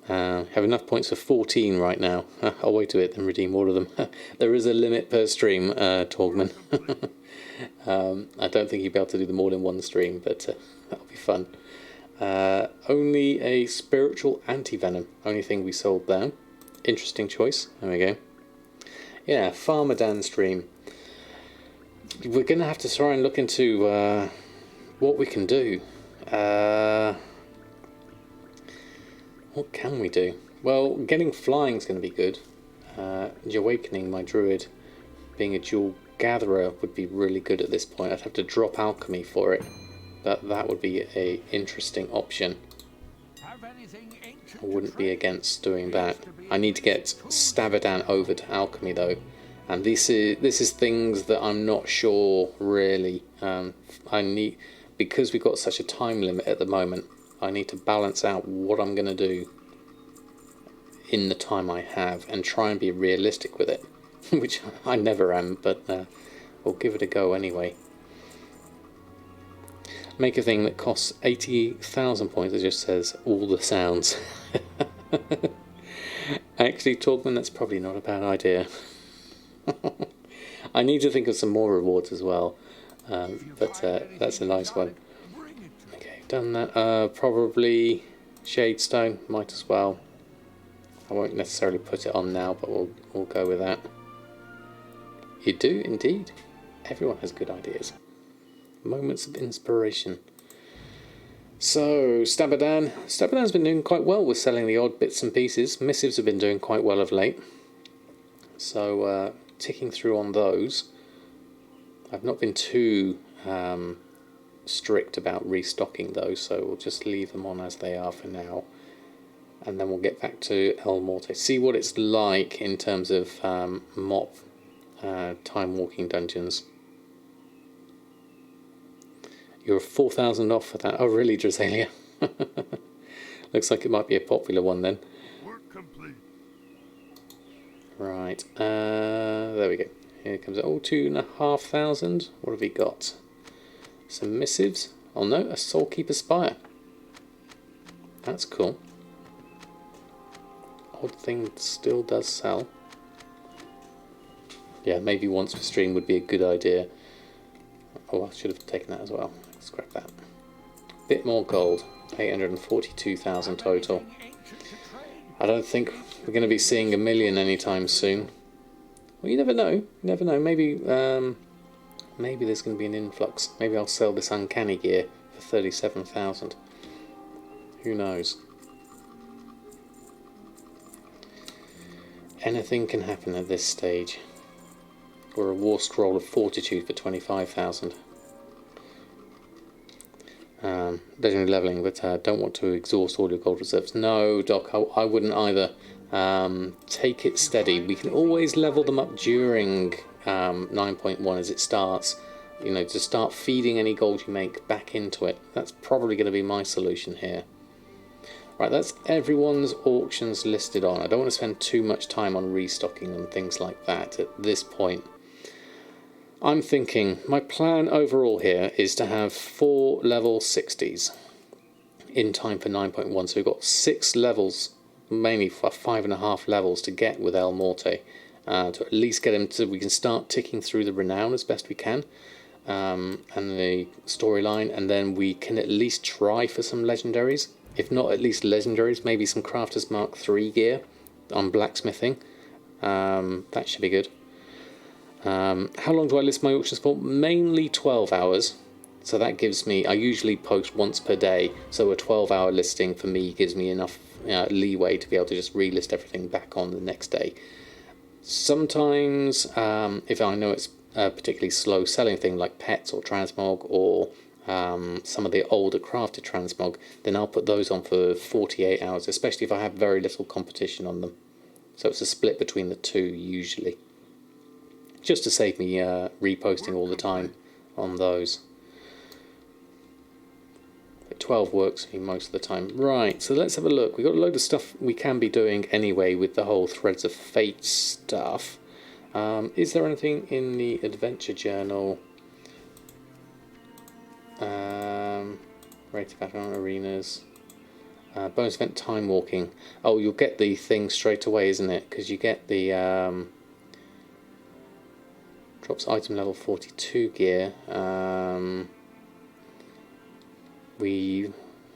Have enough points for 14 right now. I'll wait a bit and redeem all of them. There is a limit per stream, Torgman. I don't think you'll be able to do them all in one stream, but that'll be fun. Only a spiritual anti-venom. Only thing we sold there. Interesting choice. There we go. Yeah, Farmer Dan stream. We're going to have to try and look into what we can do. What can we do? Well, getting flying is going to be good. Awakening my druid, being a dual gatherer, would be really good at this point. I'd have to drop alchemy for it. That would be a interesting option. I wouldn't be against doing that. I need to get Stabadan over to alchemy though, and this is things that I'm not sure really. I need, because we've got such a time limit at the moment. I need to balance out what I'm going to do in the time I have and try and be realistic with it, which I never am, but we'll give it a go anyway. Make a thing that costs 80,000 points that just says all the sounds. Actually, Torgman, that's probably not a bad idea. I need to think of some more rewards as well, but that's a nice one. Okay, done that. Probably Shadestone, might as well. I won't necessarily put it on now, but we'll go with that. You do indeed. Everyone has good ideas. Moments of inspiration. So, Stabadan. Stabadan's been doing quite well with selling the odd bits and pieces. Missives have been doing quite well of late. So, ticking through on those. I've not been too strict about restocking those, so we'll just leave them on as they are for now. And then we'll get back to El Morte. See what it's like in terms of mop time walking dungeons. You're 4,000 off for that. Oh, really, Drasilia? Looks like it might be a popular one then. Work complete. Right. There we go. Here comes it. Oh, 2,500. What have we got? Some missives. Oh no, a Soulkeeper Spire. That's cool. Odd thing still does sell. Yeah, maybe once per stream would be a good idea. Oh, I should have taken that as well. Scrap that. Bit more gold. 842,000 total. I don't think we're going to be seeing 1 million anytime soon. Well, you never know. You never know. Maybe maybe there's going to be an influx. Maybe I'll sell this uncanny gear for 37,000. Who knows? Anything can happen at this stage. Or a war scroll of fortitude for 25,000. legendary leveling, but don't want to exhaust all your gold reserves. No, Doc, I wouldn't either. Take it steady. We can always level them up during 9.1 as it starts. You know, to start feeding any gold you make back into it. That's probably going to be my solution here. Right, that's everyone's auctions listed on. I don't want to spend too much time on restocking and things like that at this point. I'm thinking my plan overall here is to have 4 level 60s in time for 9.1. So we've got 6 levels, mainly for 5.5 levels to get with El Morte. To at least get him to, we can start ticking through the renown as best we can. And the storyline, and then we can at least try for some legendaries. If not at least legendaries, maybe some Crafter's Mark 3 gear on blacksmithing. That should be good. How long do I list my auctions for? Mainly 12 hours. So that gives me, I usually post once per day, so a 12-hour listing for me gives me enough leeway to be able to just relist everything back on the next day. Sometimes, if I know it's a particularly slow selling thing like pets or transmog or some of the older crafted transmog, then I'll put those on for 48 hours, especially if I have very little competition on them. So it's a split between the two usually, just to save me reposting all the time on those. But 12 works for me most of the time. Right, so let's have a look. We've got a load of stuff we can be doing anyway with the whole Threads of Fate stuff. Is there anything in the adventure journal? Rate of battle on arenas. Bonus event time walking. Oh, you'll get the thing straight away, isn't it? Because you get the drops item level 42 gear.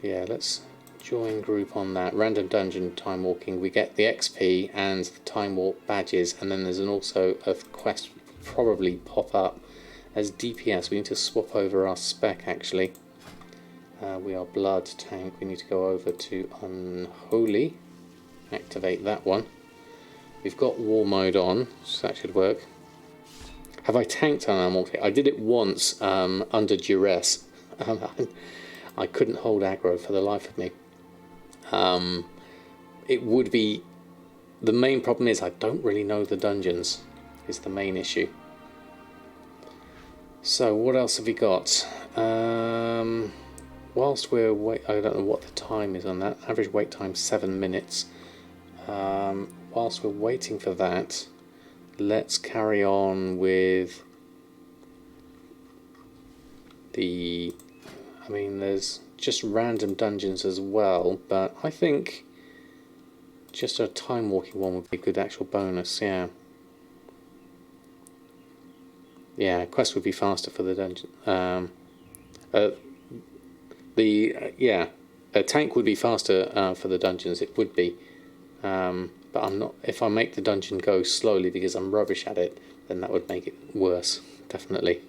Let's join group on that. Random dungeon time walking. We get the XP and the time walk badges, and then there's also a quest probably pop up as DPS. We need to swap over our spec actually. We are blood tank. We need to go over to unholy. Activate that one. We've got war mode on, so that should work. Have I tanked on Animal? I did it once under duress. I couldn't hold aggro for the life of me. It would be... The main problem is I don't really know the dungeons, is the main issue. So what else have we got? Whilst we're I don't know what the time is on that. Average wait time 7 minutes. Whilst we're waiting for that, let's carry on with the... I mean, there's just random dungeons as well, but I think just a time walking one would be a good actual bonus, yeah. Yeah, quest would be faster for the dungeon. A tank would be faster for the dungeons, it would be. But I'm not. If I make the dungeon go slowly because I'm rubbish at it, then that would make it worse, definitely.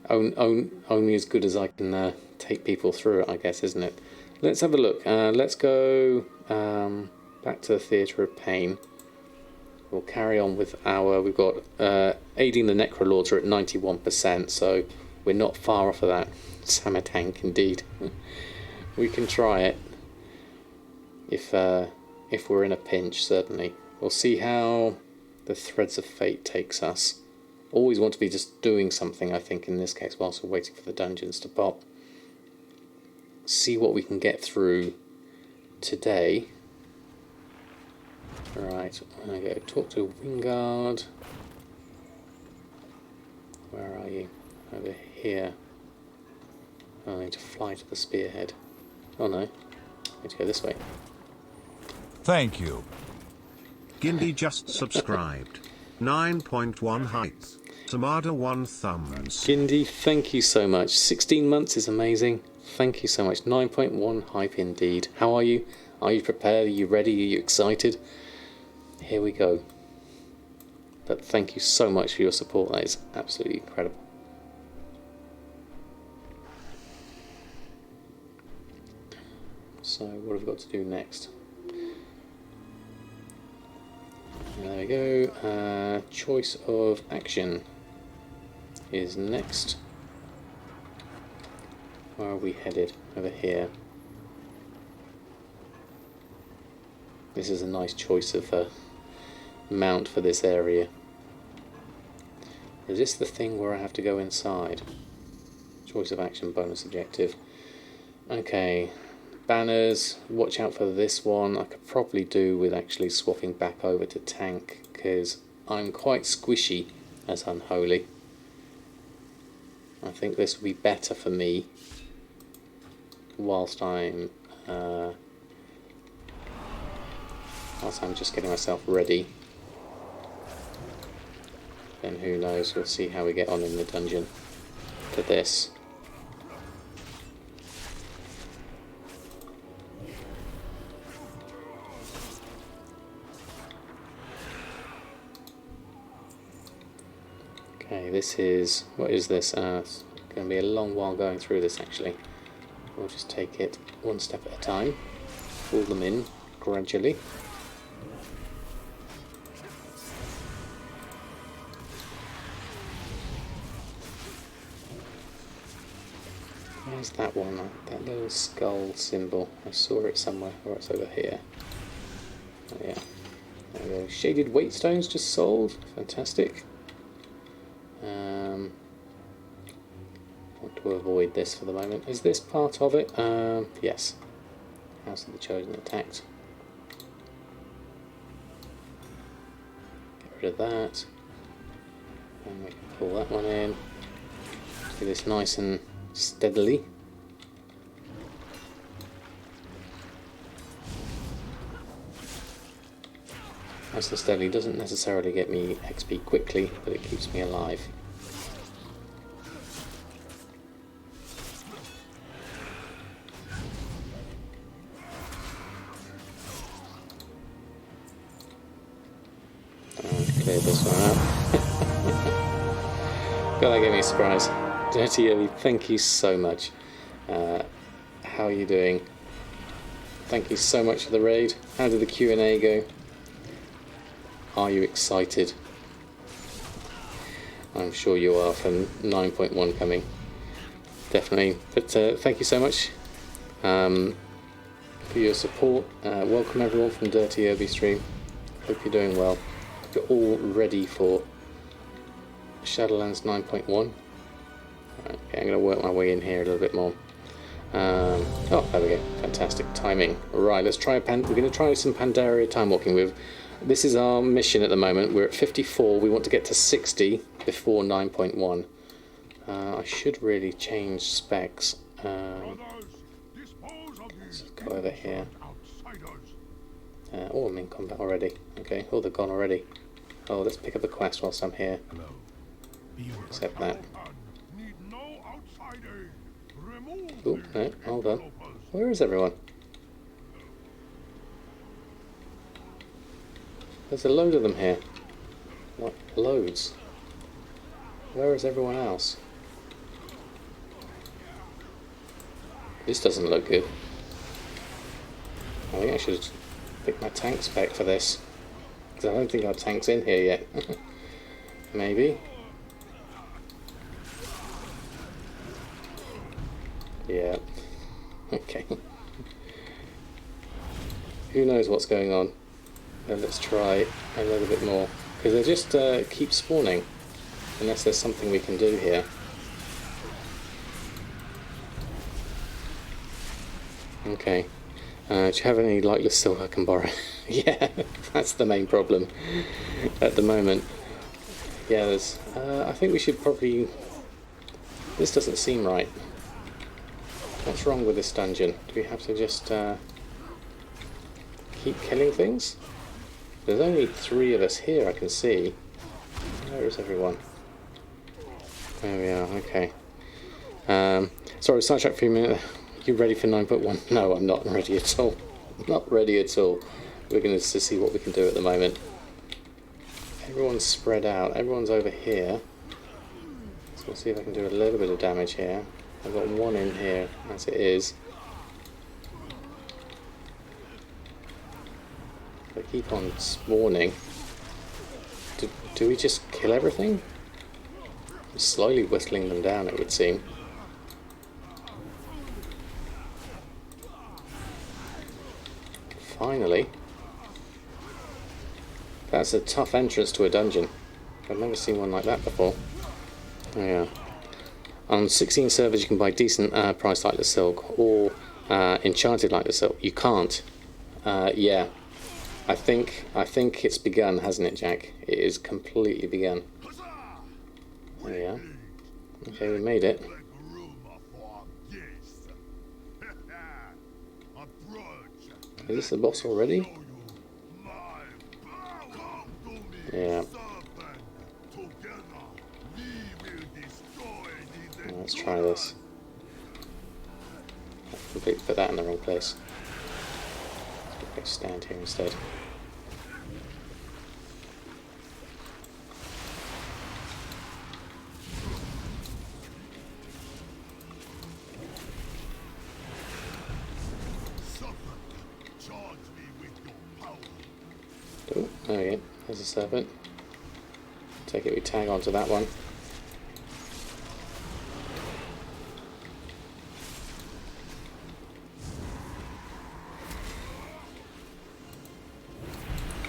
Only as good as I can take people through it, I guess, isn't it? Let's have a look. Let's go back to the Theatre of Pain. We'll carry on with our... We've got aiding the Necrolords are at 91%, so we're not far off of that. Samatank, indeed. We can try it if we're in a pinch, certainly. We'll see how the Threads of Fate takes us. Always want to be just doing something, I think, in this case, whilst we're waiting for the dungeons to pop. See what we can get through today. Right, I'm going to go talk to Wingard. Where are you? Over here. Oh, I need to fly to the spearhead. Oh no, I need to go this way. Thank you. Gindi just subscribed. 9.1 height. Samada 1 thumbs. Gindi, thank you so much. 16 months is amazing. Thank you so much. 9.1 hype indeed. How are you? Are you prepared? Are you ready? Are you excited? Here we go. But thank you so much for your support. That is absolutely incredible. So what have we got to do next? There we go. Choice of action. is next. Where are we headed? Over here. This is a nice choice of mount for this area. Is this the thing where I have to go inside? Choice of action, bonus objective. Okay, banners, watch out for this one. I could probably do with actually swapping back over to tank, because I'm quite squishy as unholy. I think this would be better for me whilst I'm just getting myself ready. Then who knows, we'll see how we get on in the dungeon for this. Okay, this is, what is this? It's going to be a long while going through this actually. We'll just take it one step at a time, pull them in gradually. Where's that one? That little skull symbol. I saw it somewhere. Oh, it's over here. Oh yeah. There we go. Shaded weight stones just sold. Fantastic. Want to avoid this for the moment. Is this part of it? Yes. House of the Chosen attacked. Get rid of that. And we can pull that one in. Do this nice and steadily. Nice and steadily doesn't necessarily get me XP quickly, but it keeps me alive. Clear this one out. God, that gave me a surprise. Dirty Early, thank you so much. How are you doing? Thank you so much for the raid. How did the Q&A go? Are you excited? I'm sure you are for 9.1 coming. Definitely. But thank you so much for your support. Welcome everyone from Dirty Irby Stream. Hope you're doing well. You're all ready for Shadowlands 9.1. Okay, I'm going to work my way in here a little bit more. Oh, there we go. Fantastic timing. Right, let's try we're going to try some Pandaria time walking. This is our mission at the moment. We're at 54. We want to get to 60 before 9.1. I should really change specs. Let's go over here. Oh, I'm in combat already. Okay, oh, they're gone already. Oh, let's pick up a quest whilst I'm here. Accept that. Oh, no, hold on. Where is everyone? There's a load of them here. What? Loads. Where is everyone else? This doesn't look good. I think I should pick my tanks back for this. Because I don't think our tank's in here yet. Maybe. Yeah. Okay. Who knows what's going on? Let's try a little bit more. Because they just keep spawning. Unless there's something we can do here. Okay. Do you have any lightless silver I can borrow? Yeah, that's the main problem at the moment. Yeah, there's... I think we should probably... This doesn't seem right. What's wrong with this dungeon? Do we have to just keep killing things? There's only 3 of us here, I can see. Where is everyone? There we are, okay. Sorry, sidetrack for a minute. You ready for 9.1? No, I'm not ready at all. Not ready at all. We're going to see what we can do at the moment. Everyone's spread out. Everyone's over here. So we'll see if I can do a little bit of damage here. I've got 1 in here, as it is. They keep on spawning. Do we just kill everything? slowly whittling them down, it would seem. Finally. That's a tough entrance to a dungeon. I've never seen one like that before. Oh, yeah. On 16 servers you can buy decent priced Lightless Silk or enchanted Lightless Silk. You can't. Yeah. I think it's begun, hasn't it, Jack? It is completely begun. There we are. Okay, we made it. Is this the boss already? Yeah. Let's try this. I completely put that in the wrong place. Let's go stand here instead. Oh, there we go. There's a serpent. Take it we tag onto that one.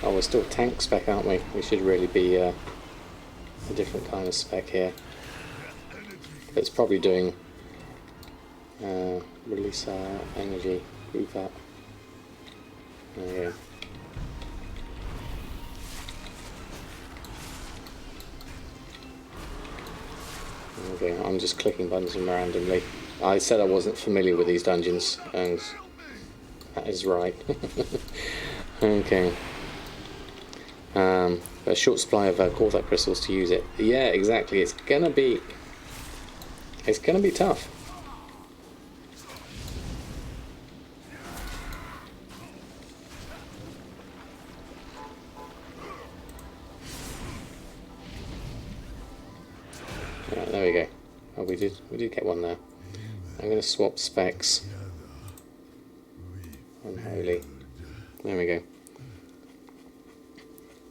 Oh, we're still tank spec, aren't we? We should really be a different kind of spec here. It's probably doing release energy, group up. There we go. Okay, I'm just clicking buttons randomly. I said I wasn't familiar with these dungeons, and that is right. Okay. A short supply of quartzite crystals to use it. Yeah, exactly. It's gonna be tough. Right, there we go. Oh, we did get one there. I'm gonna swap specs. Unholy. There we go.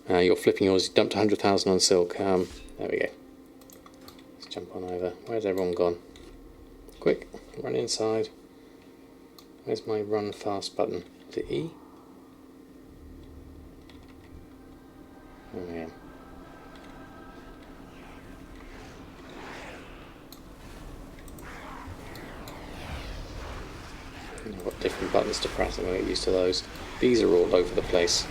You're flipping yours. You dumped 100,000 on silk. There we go. Let's jump on over. Where's everyone gone? Quick, run inside. Where's my run fast button? Is it E? Oh yeah. I've got different buttons to press. I'm going to get used to those. These are all over the place.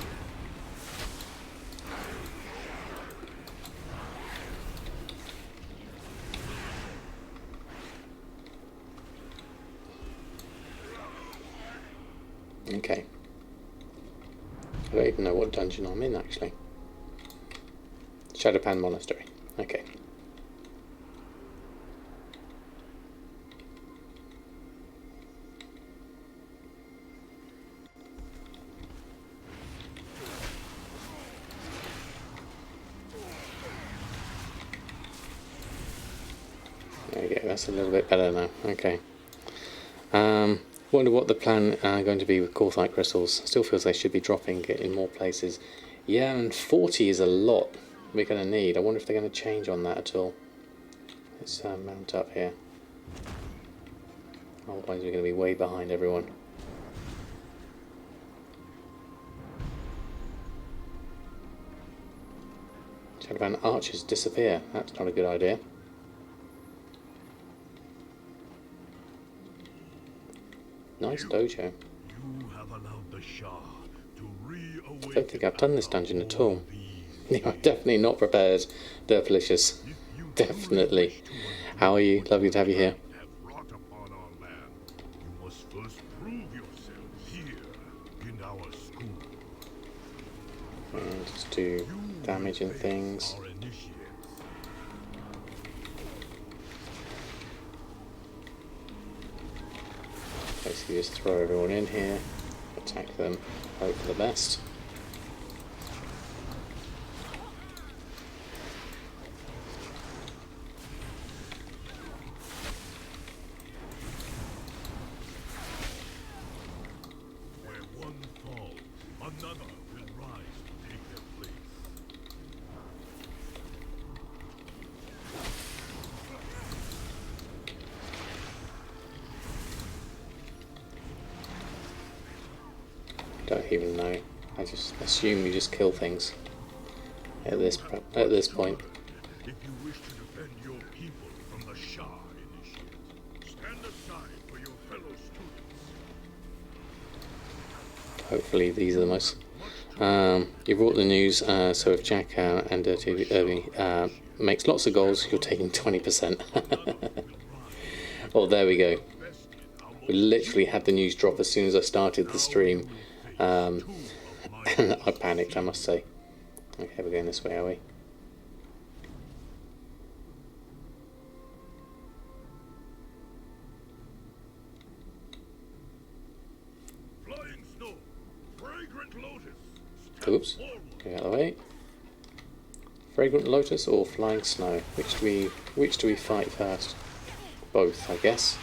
Okay. I don't even know what dungeon I'm in actually. Shadowpan Monastery. Okay. There we go, that's a little bit better now. Okay. Wonder what the plan going to be with quartzite crystals. Still feels they should be dropping in more places. Yeah, and 40 is a lot we're going to need. I wonder if they're going to change on that at all. Let's mount up here. Otherwise we're going to be way behind everyone. Shadowban archers disappear. That's not a good idea. Nice dojo. I don't think I've done this dungeon at all. You're definitely not prepared, Derpalicious. Definitely. How are you? Lovely to have you here. And just do damage and things. Basically just throw everyone in here, attack them, hope for the best. Where one falls, another will rise to take their place. Don't even know. I just assume you just kill things at this point. If you wish to defend your people from the Shah initiates, stand aside for your fellow students. Hopefully these are the most. You brought the news, so if Jack and Dirty Irving makes lots of goals, you're taking 20%. Well, there we go. We literally had the news drop as soon as I started the stream. And I panicked, I must say. Okay, we're going this way, are we? Flying snow, fragrant lotus. Oops, get out of the way. Fragrant lotus or flying snow? Which do we fight first? Both, I guess.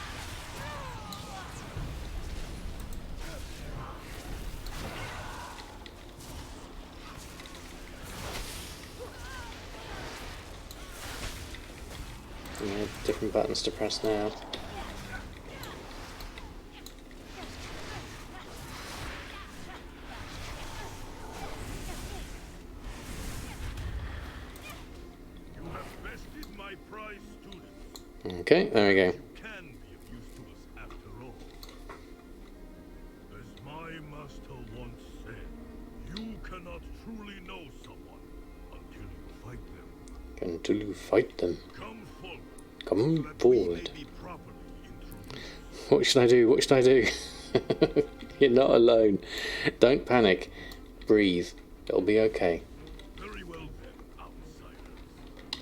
Yeah, different buttons to press now. You have bested my prize students. Okay, there we go. You can be of use to us after all. As my master once said, you cannot truly know someone until you fight them. Until you fight them. Come forward. Come so that we forward. may be properly introduced. What should I do? What should I do? You're not alone. Don't panic. Breathe. It'll be okay. Very well then, outsiders.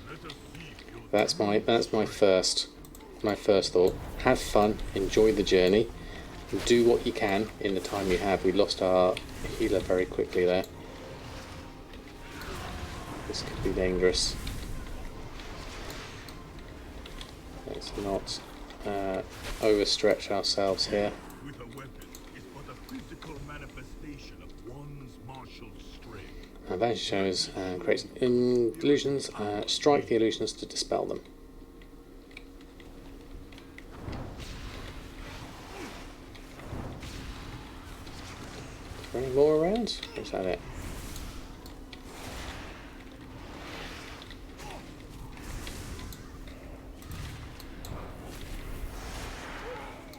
Let us see if your That's my first thought. Have fun, enjoy the journey, and do what you can in the time you have. We lost our healer very quickly there. This could be dangerous. Let's not overstretch ourselves here. with a weapon is but a physical manifestation of one's martial strength. That shows creates illusions. Strike the illusions to dispel them. Is there any more around? Or is that it?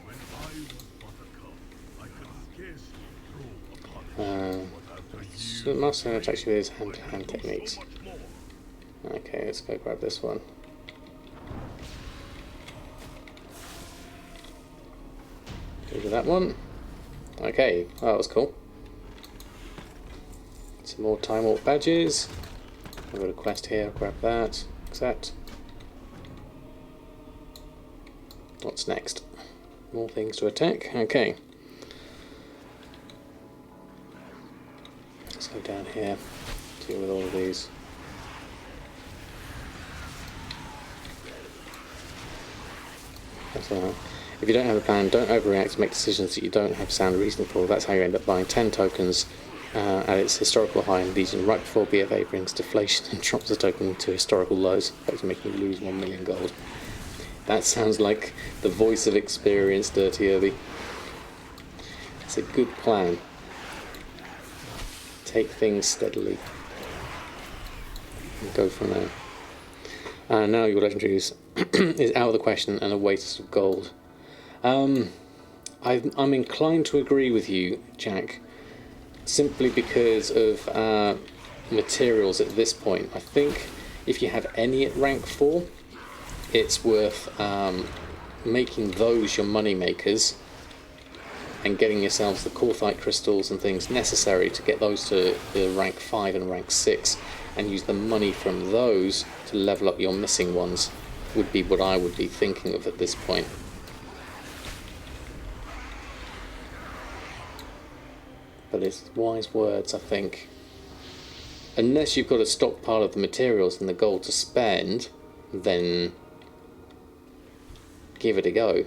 When I was but a cub, I could scarcely throw upon it. But after So years, Master attacks you with his I hand-to-hand can do techniques. so much more. Okay, let's go grab this one. Do that one. Okay, well, that was cool. Some more Time Warp badges. I've got a quest here, grab that. Accept. What's next? More things to attack. Okay. Let's go down here. Deal with all of these. So, if you don't have a plan, don't overreact, make decisions that you don't have sound reason for. That's how you end up buying 10 tokens at its historical high in Legion right before BFA brings deflation and drops the token to historical lows, effectively making you lose 1 million gold. That sounds like the voice of experience, Dirty Irby. It's a good plan. Take things steadily and go from there. Now your legendaries is out of the question and awaits of gold. I'm inclined to agree with you, Jack, simply because of materials at this point. I think if you have any at rank 4, it's worth making those your money makers and getting yourselves the Corthite crystals and things necessary to get those to the rank 5 and rank 6, and use the money from those to level up your missing ones, would be what I would be thinking of at this point. But it's wise words, I think. Unless you've got a stockpile of the materials and the gold to spend, then give it a go.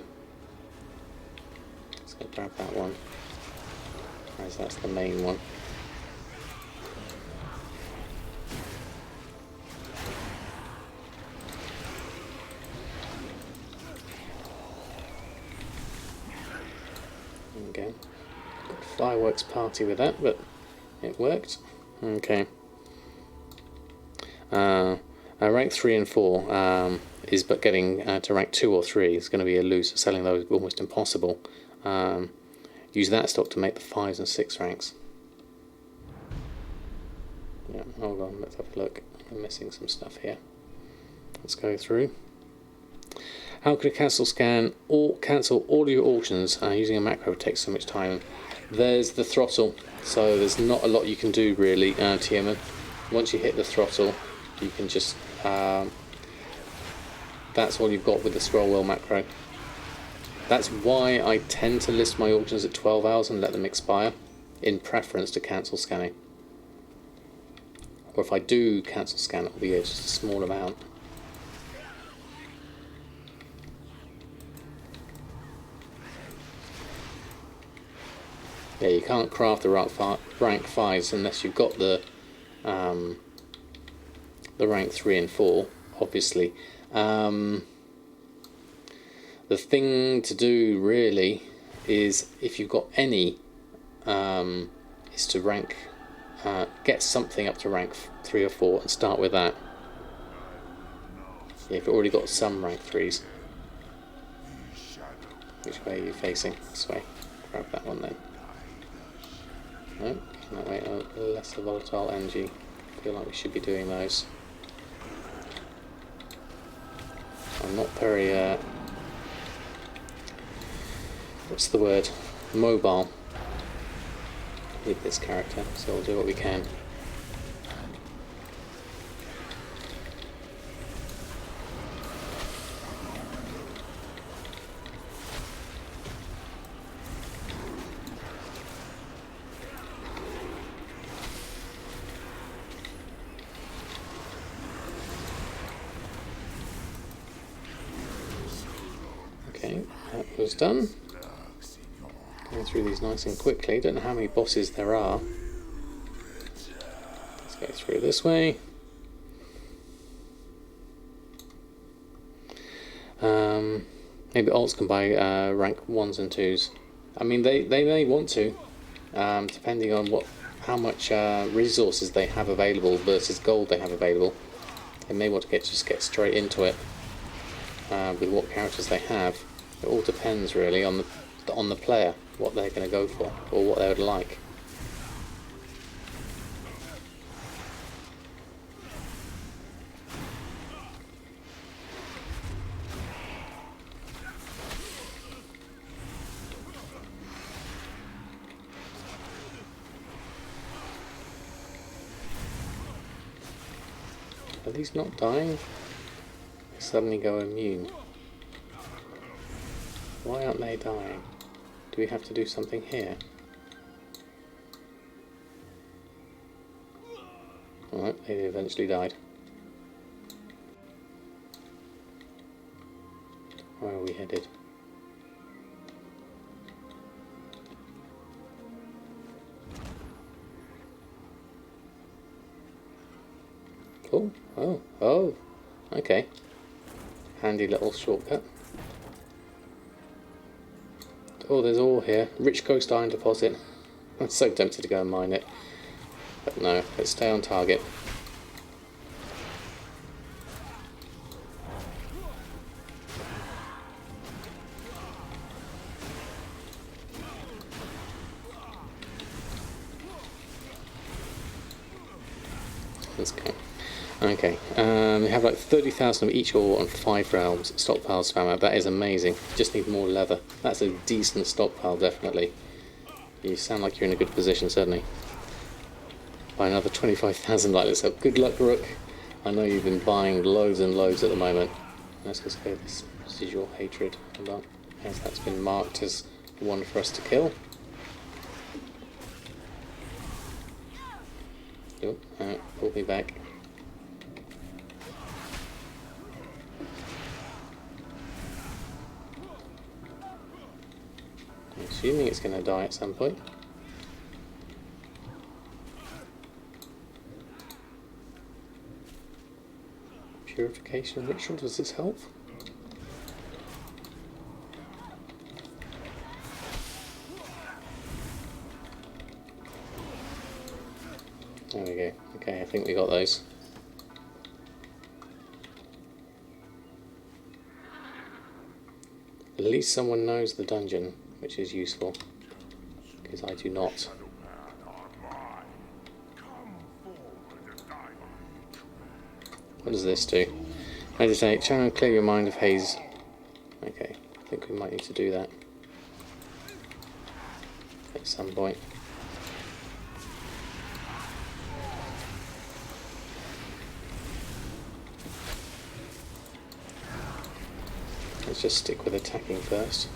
Let's go grab that one, as that's the main one. There we go. Got fireworks party with that, but it worked. Okay. Rank 3 and 4 is but getting to rank 2 or 3 is going to be a lose. Selling those is almost impossible. Use that stock to make the 5s and 6 ranks. Yeah, hold on, let's have a look. I'm missing some stuff here. Let's go through. How could a cancel scan or cancel all your auctions using a macro takes so much time? There's the throttle, so there's not a lot you can do really, Tiamat. Once you hit the throttle, you can just that's all you've got with the scroll wheel macro. That's why I tend to list my auctions at 12 hours and let them expire, in preference to cancel scanning. Or if I do cancel scan, it'll be just a small amount. Yeah, you can't craft the rank 5s unless you've got the rank 3 and 4, obviously. The thing to do really is, if you've got any, is to rank, get something up to rank 3 or 4 and start with that. Yeah, if you've already got some rank 3s. Which way are you facing? This way. Grab that one then. No, that way, lesser volatile energy. I feel like we should be doing those. I'm not very, what's the word? Mobile with this character, so we'll do what we can. Okay, that was done. Going through these nice and quickly. Don't know how many bosses there are. Let's go through this way. Maybe alts can buy rank 1s and 2s. I mean, they may want to, depending on how much resources they have available versus gold they have available. They may want to just get straight into it with what characters they have. It all depends really on the player, what they're going to go for or what they would like. Are these not dying? They suddenly go immune. Why aren't they dying? Do we have to do something here? Alright, they eventually died. Where are we headed? Oh, okay. Handy little shortcut. Oh, there's ore here. Rich Coast Iron Deposit. I'm so tempted to go and mine it. But no, let's stay on target. Let's go. Okay, we have like 30,000 of each ore on 5 realms. Stockpiles found out. That is amazing. Just need more leather. That's a decent stockpile, definitely. You sound like you're in a good position, certainly. Buy another 25,000 like this. So good luck, Rook. I know you've been buying loads and loads at the moment. Let's just go this is your hatred. Hold on. As that's been marked as one for us to kill. Oh, pull me back. I'm assuming it's going to die at some point. Purification ritual, does this help? There we go. Okay, I think we got those. At least someone knows the dungeon, which is useful, because I do not. What does this do? Meditate, try and clear your mind of haze. Okay, I think we might need to do that at some point. Let's just stick with attacking first.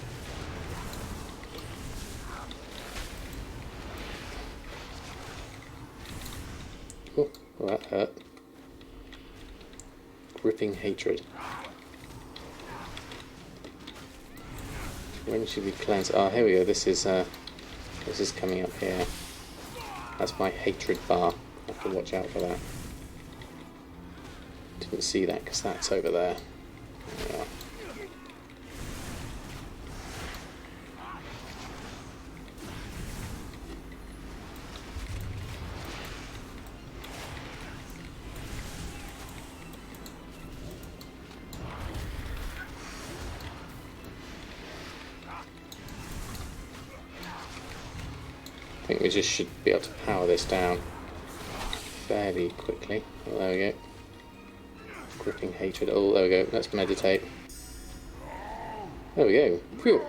Oh, well, that hurt. Gripping hatred. When should we cleanse? Oh, here we go. This is coming up here. That's my hatred bar. I have to watch out for that. Didn't see that because that's over there. Yeah. I think we just should be able to power this down fairly quickly. Oh, there we go. Gripping hatred. Oh, there we go. Let's meditate. There we go. Phew.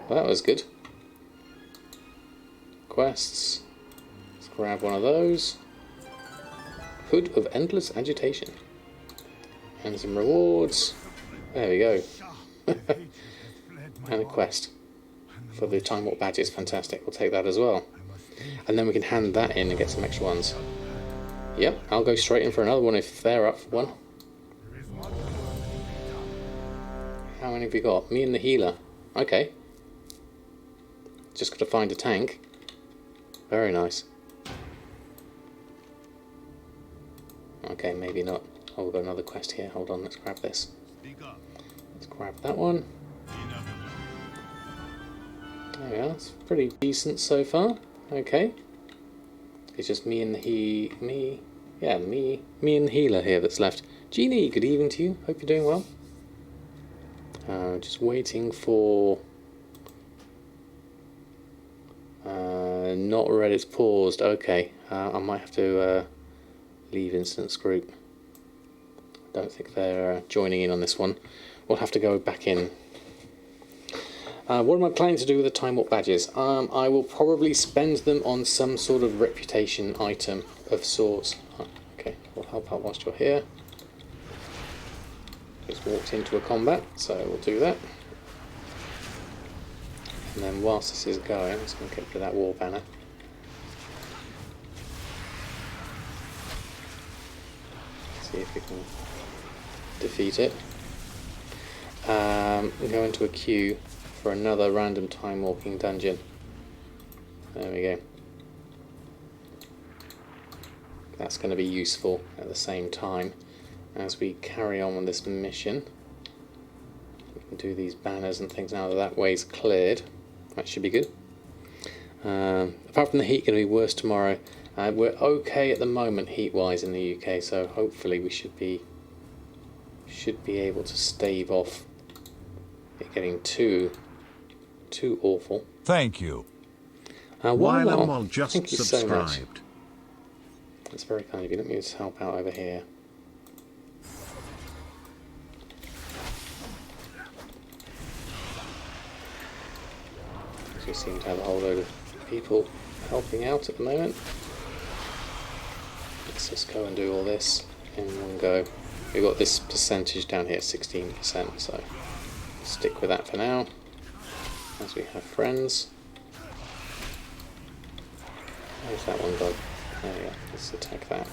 Well, that was good. Quests. Let's grab one of those. Hood of Endless Agitation. And some rewards. There we go. And a quest for the Time Warp badges. Fantastic. We'll take that as well. And then we can hand that in and get some extra ones. Yep, I'll go straight in for another one if they're up for one. How many have we got? Me and the healer. Okay. Just got to find a tank. Very nice. Okay, maybe not. Oh, we've got another quest here. Hold on, let's grab this. Let's grab that one. There we are. It's pretty decent so far. Okay. It's just me and me and the healer here that's left. Jeannie, good evening to you. Hope you're doing well. Just waiting for... not Reddit's paused. Okay. I might have to leave Instance Group. Don't think they're joining in on this one. We'll have to go back in. What am I planning to do with the Time Warp badges? I will probably spend them on some sort of reputation item of sorts. Oh, okay, we'll help out whilst you're here. Just walked into a combat, so we'll do that. And then whilst this is going, I'm just going to get rid of that war banner. See if we can defeat it. We'll go into a queue for another random time walking dungeon. There we go. That's going to be useful at the same time as we carry on with this mission. We can do these banners and things now that that way's cleared. That should be good. Apart from the heat going to be worse tomorrow, we're okay at the moment heat-wise in the UK, so hopefully we should be able to stave off it getting too awful. Thank you. While just thank you so much. subscribed. That's very kind of you. Let me just help out over here. We seem to have a whole load of people helping out at the moment. Let's just go and do all this in one go. We've got this percentage down here, 16%, so stick with that for now, as we have friends. Where's that one gone? There we go, let's attack that.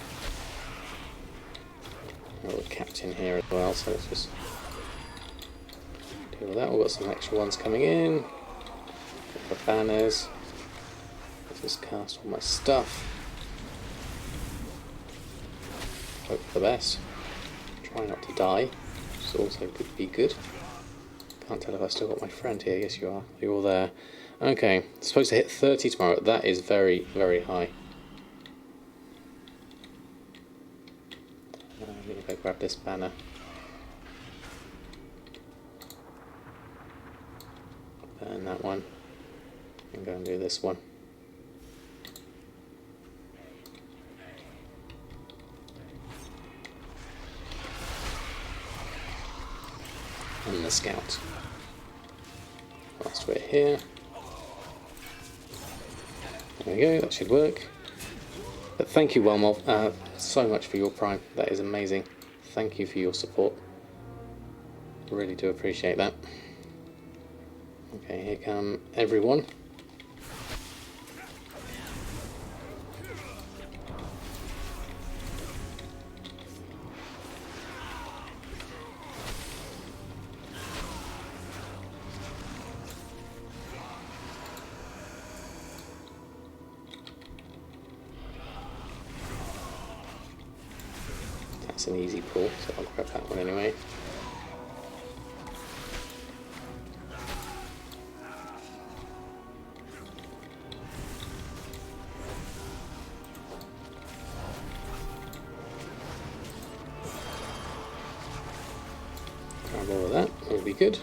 We've got a captain here as well, so let's just deal with that. We've got some extra ones coming in. The banners. Let's just cast all my stuff. Hope for the best. Try not to die, which is also could be good. Can't tell if I still got my friend here. Yes, you are. You're all there. Okay, supposed to hit 30 tomorrow. That is very, very high. go grab this banner. Burn that one. And go and do this one. And the scout. Whilst we're here. There we go, that should work. But thank you, Wellmob, so much for your Prime. That is amazing. Thank you for your support. Really do appreciate that. Okay, here come everyone. That's an easy pull, so I'll grab that one anyway. Grab all of that, that'll be good.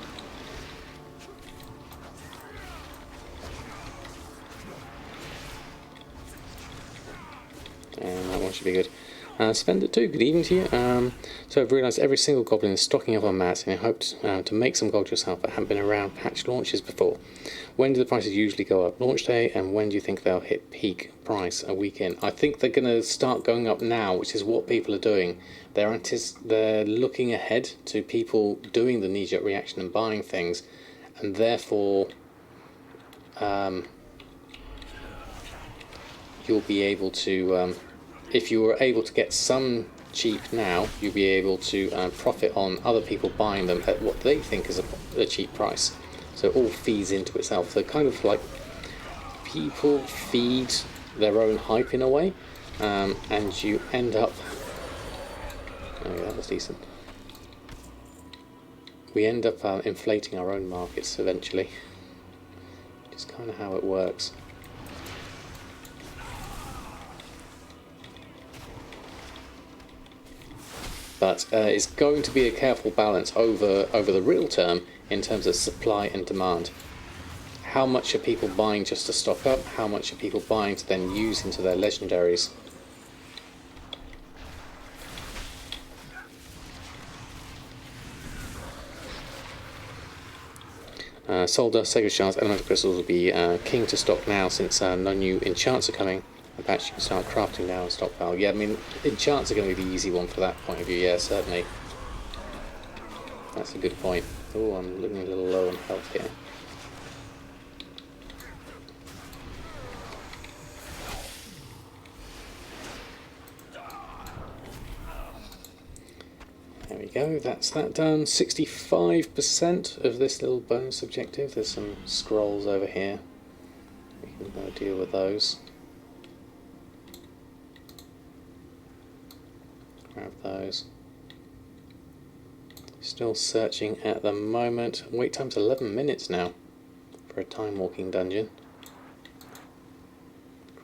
And that one should be good. Spender 2, good evening to you. So I've realised every single goblin is stocking up on mats, and I hoped to make some gold yourself that haven't been around patch launches before. When do the prices usually go up? Launch day, and when do you think they'll hit peak price a week in? I think they're going to start going up now, which is what people are doing. They're looking ahead to people doing the knee-jerk reaction and buying things, and therefore you'll be able to... if you were able to get some cheap now, you'll be able to profit on other people buying them at what they think is a cheap price. So it all feeds into itself. So kind of like people feed their own hype in a way, and you end up... Oh, that was decent. We end up inflating our own markets eventually. It's kind of how it works. But it's going to be a careful balance over the real term in terms of supply and demand. How much are people buying just to stock up? How much are people buying to then use into their legendaries? Solder, Sacred Shards, Elemental Crystals will be king to stock now, since no new enchants are coming. Perhaps you can start crafting now and stockpile. Yeah, I mean, enchants are going to be the easy one for that point of view, yeah, certainly. That's a good point. Oh, I'm looking a little low on health here. There we go, that's that done. 65% of this little bonus objective. There's some scrolls over here. We can go deal with those. Grab those. Still searching at the moment. Wait time's 11 minutes now for a time walking dungeon.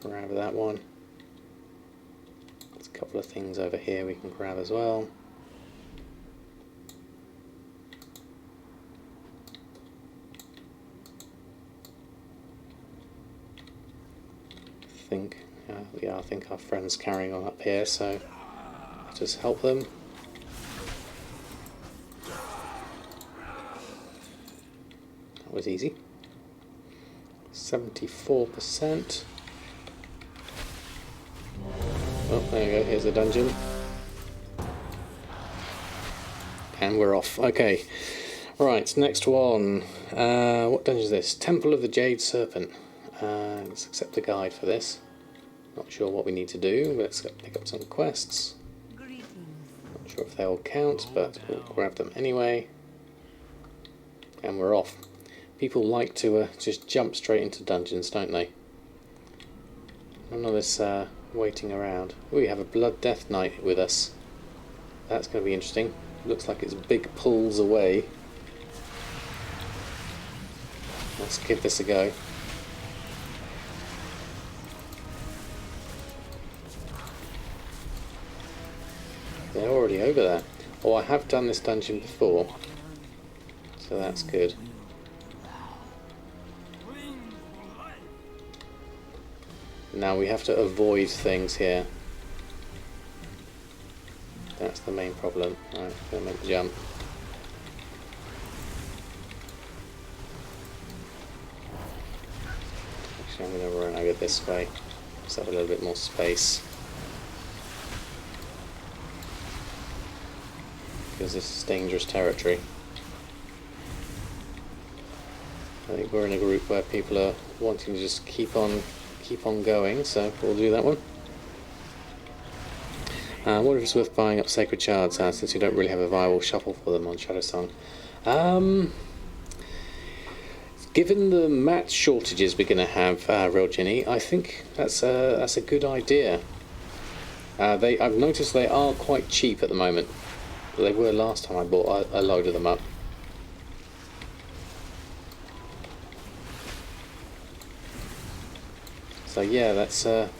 Grab that one. There's a couple of things over here we can grab as well. I think our friend's carrying on up here, so just help them. That was easy. 74%. Oh, there you go, here's the dungeon. And we're off. Okay. Right, next one. What dungeon is this? Temple of the Jade Serpent. Let's accept a guide for this. Not sure what we need to do. Let's pick up some quests. Not sure if they all count, but we'll grab them anyway. And we're off. People like to just jump straight into dungeons, don't they? None of this waiting around. We have a Blood Death Knight with us. That's going to be interesting. Looks like it's big pulls away. Let's give this a go. They're already over there. Oh, I have done this dungeon before, so that's good. Now we have to avoid things here. That's the main problem. Right, gonna make the jump. Actually, I'm gonna run over this way. Just have a little bit more space. Because this is dangerous territory. I think we're in a group where people are wanting to just keep on going, so we'll do that one. I wonder if it's worth buying up Sacred Shards since we don't really have a viable shuffle for them on Shadow Song. Given the mat shortages we're going to have, Real Ginny, I think that's a good idea. I've noticed they are quite cheap at the moment. They were last time I bought a load of them up. So yeah, that's a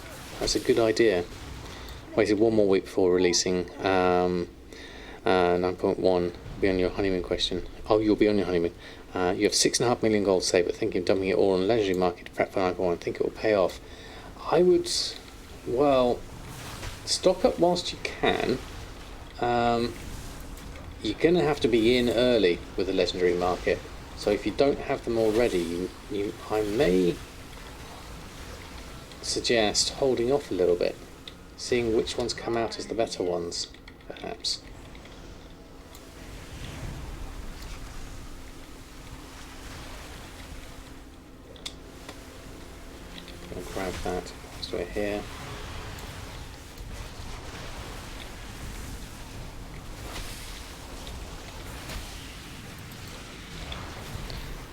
good idea. Waited one more week before releasing 9.1. Be on your honeymoon question. Oh, you'll be on your honeymoon. You have 6.5 million gold saved, but thinking of dumping it all on the legendary market to prep for 9.1. Think it will pay off. I would, well, stock up whilst you can. You're going to have to be in early with the legendary market. So if you don't have them already, I may suggest holding off a little bit, seeing which ones come out as the better ones, perhaps. I'll grab that whilst we're here.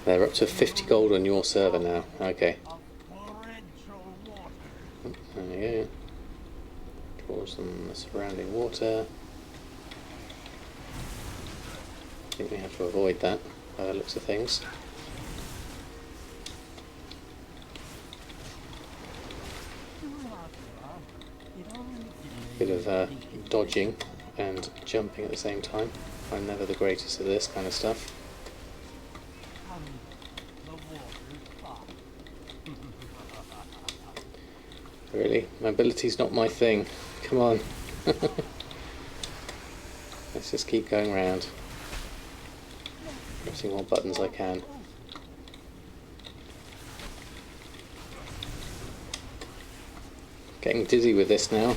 They're up to 50 gold on your server now. Okay. There we go. Draw some surrounding water. I think we have to avoid that by the looks of things. Bit of dodging and jumping at the same time. I'm never the greatest at this kind of stuff. Really? Mobility's not my thing. Come on. Let's just keep going round. Pressing more buttons I can. Getting dizzy with this now.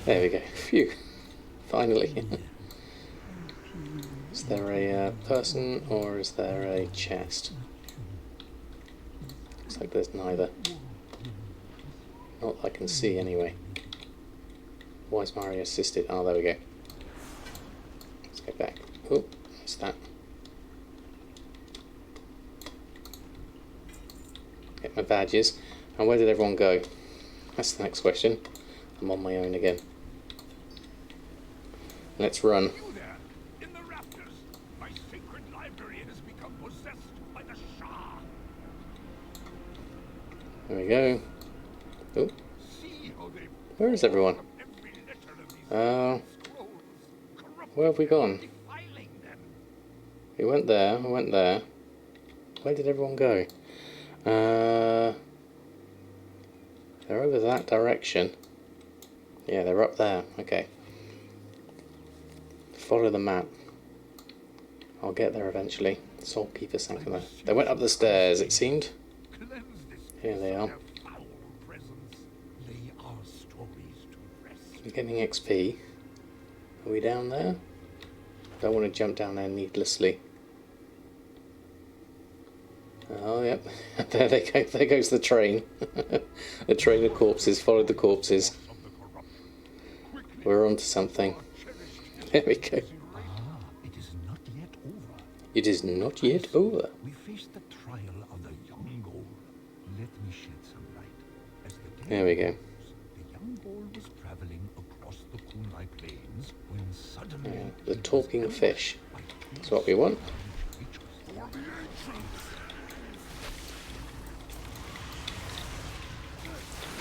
There we go. Phew. Finally. Is there a person or is there a chest? Looks like there's neither. Not that I can see anyway. Why is Mario assisted? Oh, there we go. Let's go back. Oh, what's that? Get my badges. And where did everyone go? That's the next question. I'm on my own again. Let's run. You there, in the rafters, my sacred library has become possessed by the Shah. There we go. Oh, where is everyone? Where have we gone? We went there, we went there. Where did everyone go? They're over that direction. Yeah, they're up there. Okay. Follow the map. I'll get there eventually. Soulkeeper Sanctuary. They went up the stairs, it seemed. Here they are. We're getting XP. Are we down there? Don't want to jump down there needlessly. Oh, yep. There they go. There goes the train. The train of corpses. Followed the corpses. We're onto something. There we go. It is not yet over. It is not yet over. We faced the trial of the young Gold. Let me shed some light. As the day There we go. the young Gold was traveling across the Kunai plains when suddenly Yeah, the talking fish. That's what we want.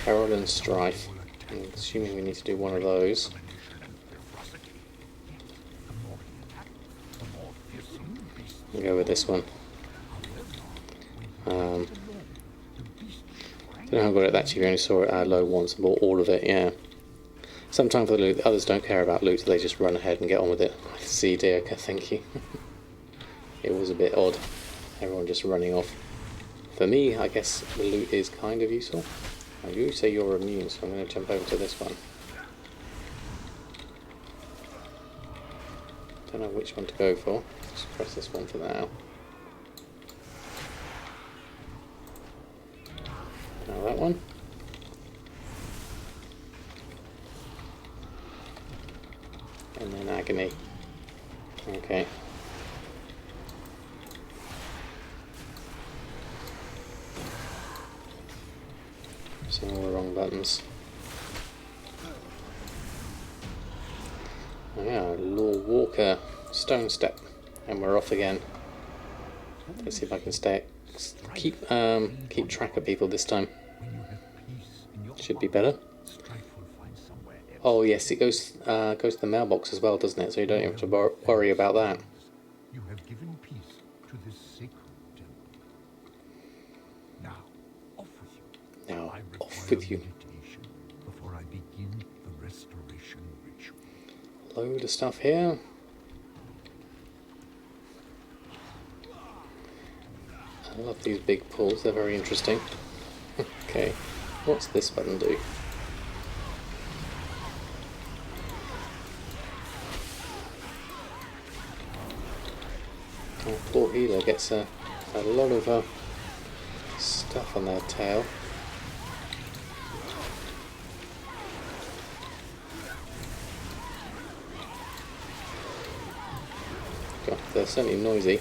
Peril and strife. I'm assuming we need to do one of those. We'll go with this one. I don't know how I got it actually, we only saw it low once and bought all of it, yeah. Sometimes for the loot, others don't care about loot, so they just run ahead and get on with it. See, dear, thank you. It was a bit odd, everyone just running off. For me, I guess the loot is kind of useful. I do say you're immune, so I'm going to jump over to this one. Don't know which one to go for. Just press this one for now. Now that one. And then agony. Okay. Pressing all the wrong buttons. Oh yeah, Law Walker Stone Step, and we're off again. Let's see if I can keep track of people this time. Should be better. Oh yes, it goes to the mailbox as well, doesn't it? So you don't have to worry about that. You have given peace to this sacred temple. Now, off with you. Now, I off with you. meditation before I begin the restoration ritual. Load of stuff here. I love these big pulls, they're very interesting. Okay, what's this button do? Oh, poor healer gets a lot of stuff on their tail. God, they're certainly noisy.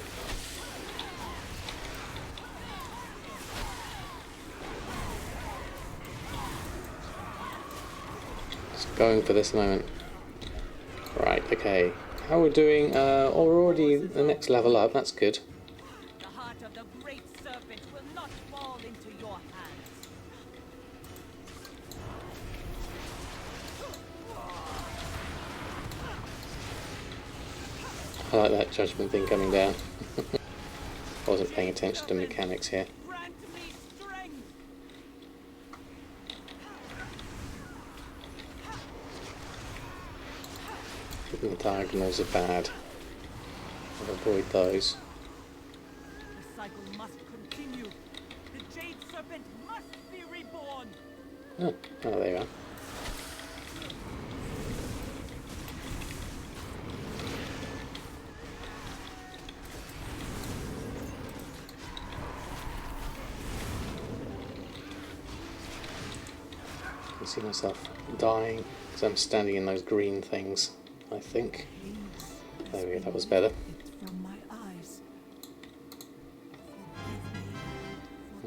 Just going for this moment. Right, okay. How we're doing? Oh, we're already the next level up, that's good. The heart of the great serpent will not fall into your hands. I like that judgment thing coming down. I wasn't paying attention to mechanics here. Grant me strength. Even the diagonals are bad. I'll avoid those. The cycle must continue. The Jade Serpent must be reborn. Oh, there you are. I can see myself dying because I'm standing in those green things, I think. There we go, that was better. From my eyes.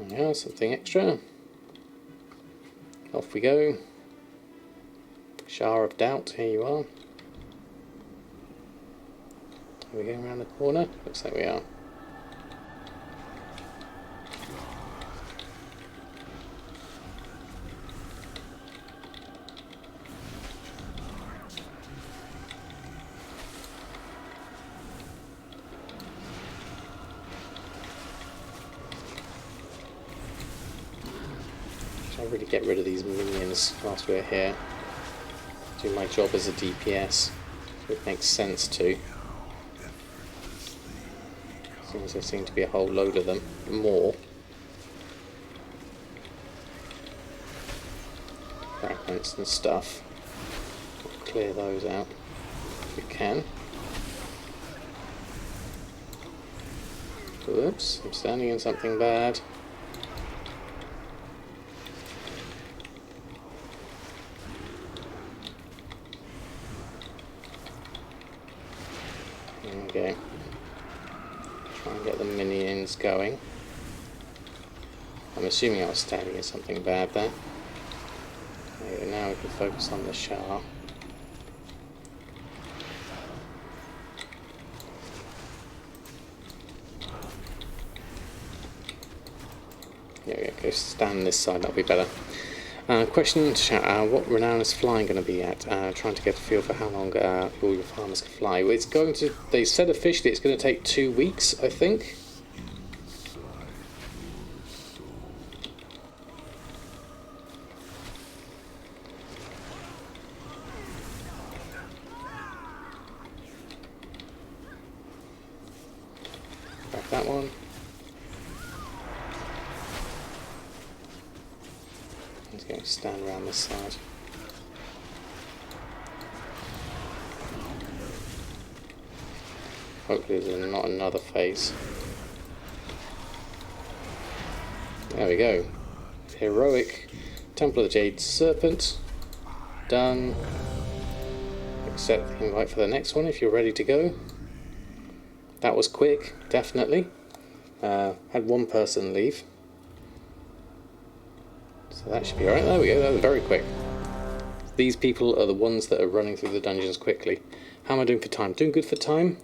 Yeah, something extra. Off we go. Shower of Doubt, here you are. Are we going around the corner? Looks like we are. I'll really get rid of these minions whilst we're here. Do my job as a DPS. So it makes sense to. As long as there seem to be a whole load of them. More. Fragments and stuff. We'll clear those out if we can. Oops, I'm standing in something bad. There we go. Try and get the minions going. I'm assuming I was standing in something bad there. Okay, now we can focus on the Shah. There we go, stand this side, that'll be better. Question in the chat, what renown is flying going to be at? Trying to get a feel for how long all your farmers can fly. Well, it's going to, they said officially it's going to take 2 weeks, I think. Grab that one. He's going to stand around this side. Hopefully there's not another phase. There we go. Heroic Temple of the Jade Serpent. Done. Accept the invite for the next one if you're ready to go. That was quick, definitely. Had one person leave. So that should be alright. There we go, that was very quick. These people are the ones that are running through the dungeons quickly. How am I doing for time? Doing good for time.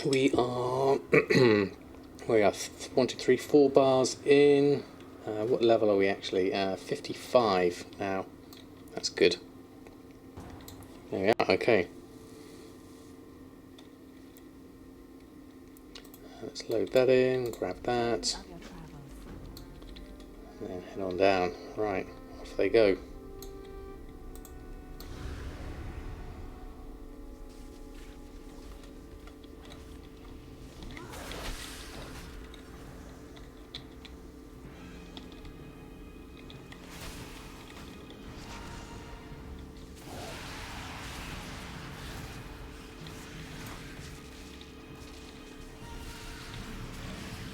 We are... we are 1, 2, 3, 4 bars in. What level are we actually? 55 now. That's good. There we are, okay. Let's load that in, grab that. And then head on down. Right, off they go.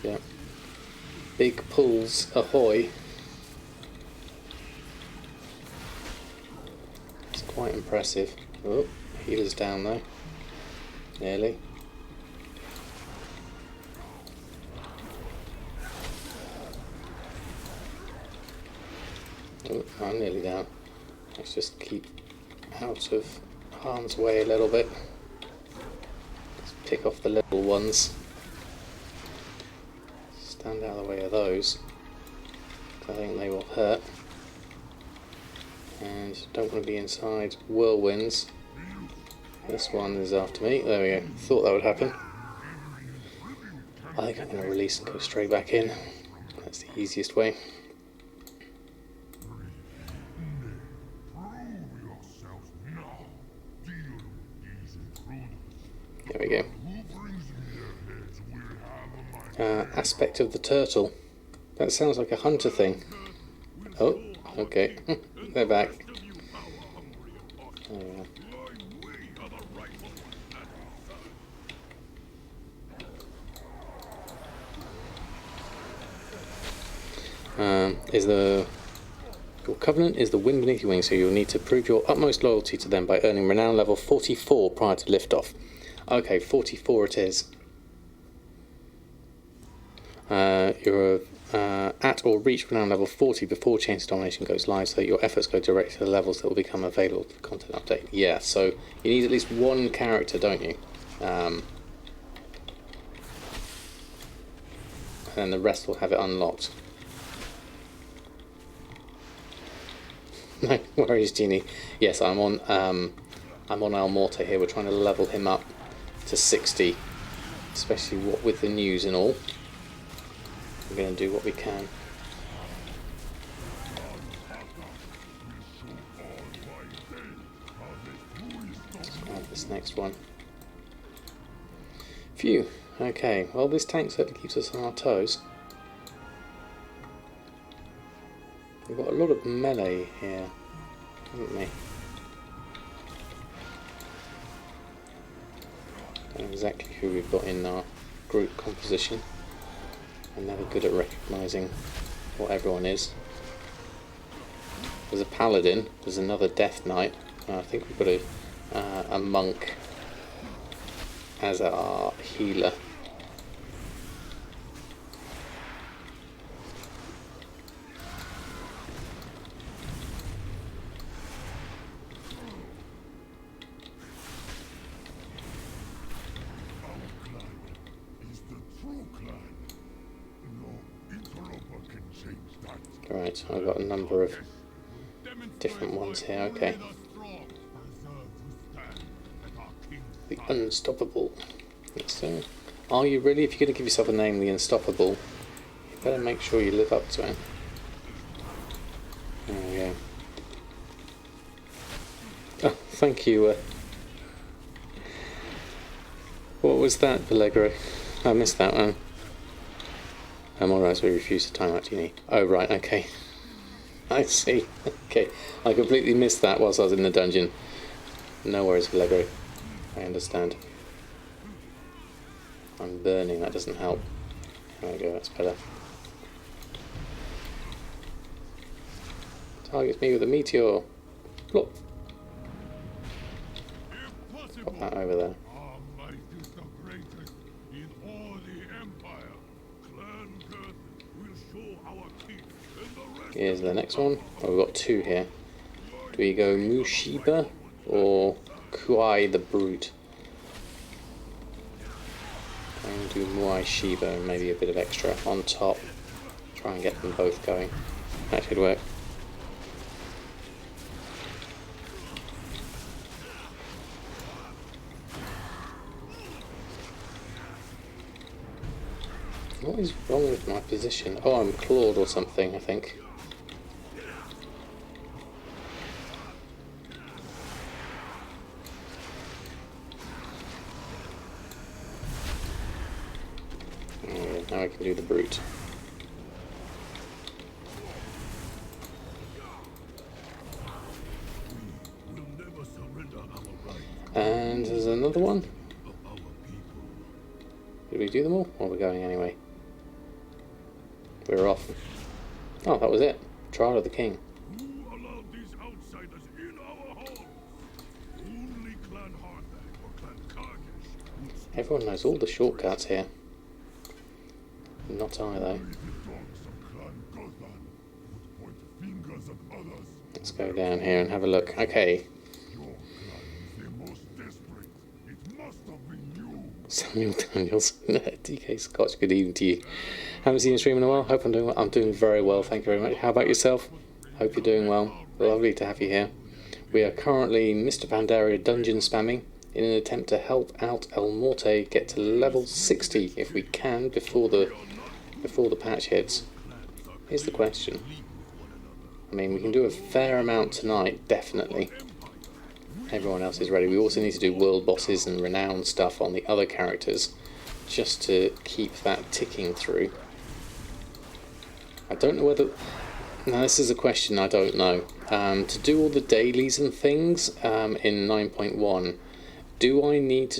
Yep. Big pulls ahoy. It's quite impressive. Oh, healer's down though. Nearly. Oh, I'm nearly down. Let's just keep out of harm's way a little bit. Let's pick off the little ones. Stand out of the way of those. I think they will hurt. And don't want to be inside whirlwinds. This one is after me. There we go. Thought that would happen. I think I'm going to release and go straight back in. That's the easiest way. There we go. Aspect of the turtle. That sounds like a hunter thing. Oh, okay. They're back. Your covenant is the wind beneath your wings, so you'll need to prove your utmost loyalty to them by earning renown level 44 prior to liftoff. Okay, 44 it is. You're at or reach renown level 40 before Chains of Domination goes live, so your efforts go directly to the levels that will become available for content update. Yeah, so you need at least one character, don't you? And then the rest will have it unlocked. No worries, Genie. Yes, I'm on El Morte here. We're trying to level him up to 60, especially what with the news and all. We're going to do what we can. Let's grab this next one. Phew. Okay. Well, this tank certainly keeps us on our toes. We've got a lot of melee here, haven't we? Don't know exactly who we've got in our group composition. I'm never good at recognising what everyone is. There's a paladin, there's another death knight, I think we've got a monk as our healer. Right, I've got a number of different ones here. Okay. The Unstoppable. So, are you really? If you're going to give yourself a name, the Unstoppable, you better make sure you live up to it. There we go. Oh, thank you. What was that, Pellegro? I missed that one. Alright, so we refuse to time out Genie. Oh, right, okay. I see. Okay, I completely missed that whilst I was in the dungeon. No worries, Pellegro. I understand. I'm burning, that doesn't help. There we go, that's better. Targets me with a meteor. Plop. Pop that over there. Here's the next one. Oh, we've got two here. Do we go Mushiba or Kuai the Brute? I'm going to do Muai Shiba and maybe a bit of extra on top. Try and get them both going. That should work. What is wrong with my position? Oh, I'm clawed or something, I think. Now I can do the brute. And there's another one. Did we do them all? Or are we going anyway? We're off. Oh, that was it. Trial of the King. Who allowed these outsiders in our halls? Only Clan Hardback or Clan Kargish. Everyone knows all the shortcuts here. Not I, though. Let's go down here and have a look. Okay. Samuel Daniels, DK Scotch, good evening to you. Haven't seen you stream in a while. Hope I'm doing well. I'm doing very well, thank you very much. How about yourself? Hope you're doing well. Lovely to have you here. We are currently Mr. Pandaria dungeon spamming in an attempt to help out El Morte get to level 60 if we can before the patch hits. Here's the question. I mean, we can do a fair amount tonight, definitely. Everyone else is ready. We also need to do world bosses and renown stuff on the other characters just to keep that ticking through. I don't know whether... Now this is a question I don't know. To do all the dailies and things in 9.1, do I need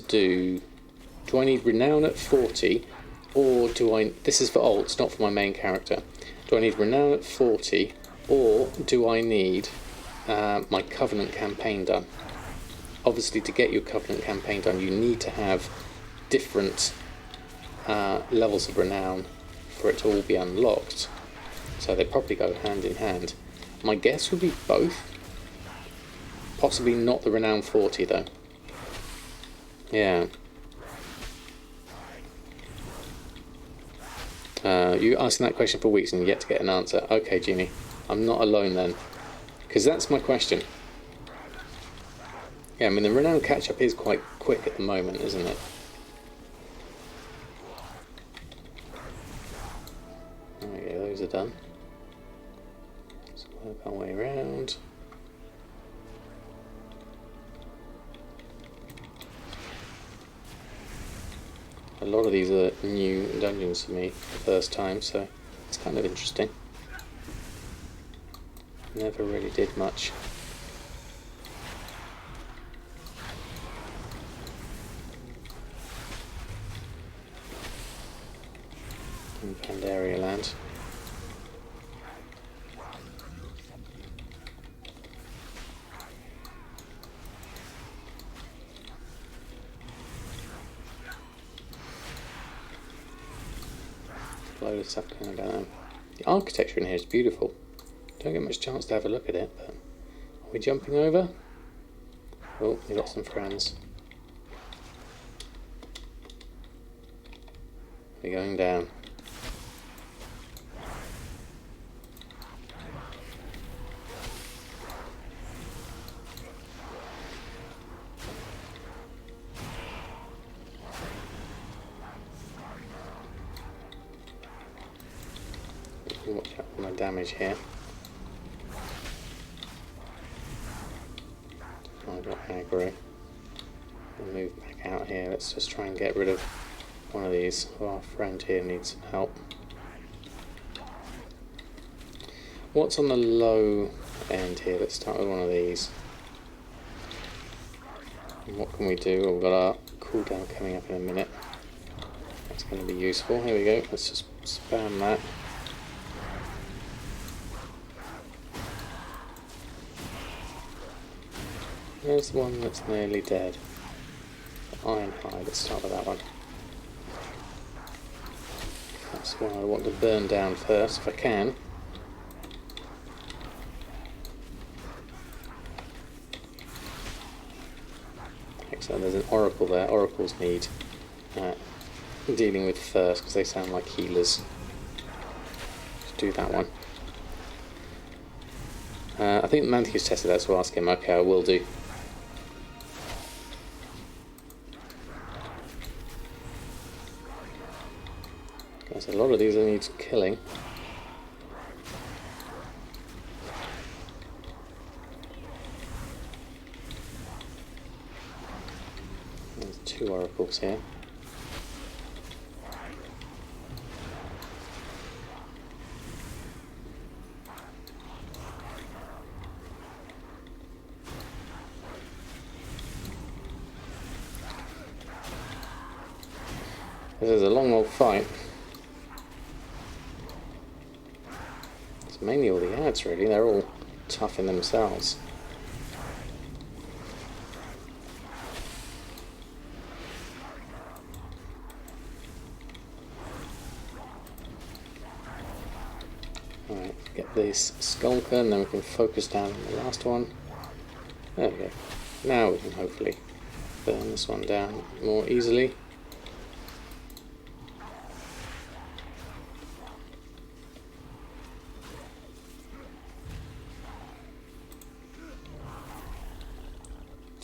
renown at 40, or do I... This is for alts, not for my main character. Do I need renown at 40, or do I need my Covenant campaign done? Obviously, to get your Covenant campaign done, you need to have different levels of renown for it to all be unlocked. So they probably go hand in hand. My guess would be both. Possibly not the renown 40 though. Yeah. You asking that question for weeks and yet to get an answer. Okay, Jimmy. I'm not alone then. Because that's my question. Yeah, I mean the renown catch-up is quite quick at the moment, isn't it? Okay, those are done. Let's work our way around. A lot of these are new dungeons for me for the first time, so it's kind of interesting. Never really did much. In Pandaria land. Load of stuff going down. The architecture in here is beautiful. Don't get much chance to have a look at it, but are we jumping over? Oh, we got some friends. We're going down. Watch out for my damage here. I got aggro. I'll move back out here. Let's just try and get rid of one of these. Oh, our friend here needs some help. What's on the low end here? Let's start with one of these. And what can we do? Well, we've got our cooldown coming up in a minute. That's going to be useful. Here we go. Let's just spam that. There's one that's nearly dead. Ironhide. Let's start with that one. That's the one I want to burn down first, if I can. Excellent, there's an oracle there. Oracles need dealing with first because they sound like healers. Let's do that one. I think Manticus tested that, so ask him. Okay, I will do. There's a lot of these that need killing. There's 2 oracles here. This is a long old fight. It's mainly all the ads really, they're all tough in themselves. Alright, get this skulker and then we can focus down on the last one. There we go. Now we can hopefully burn this one down more easily.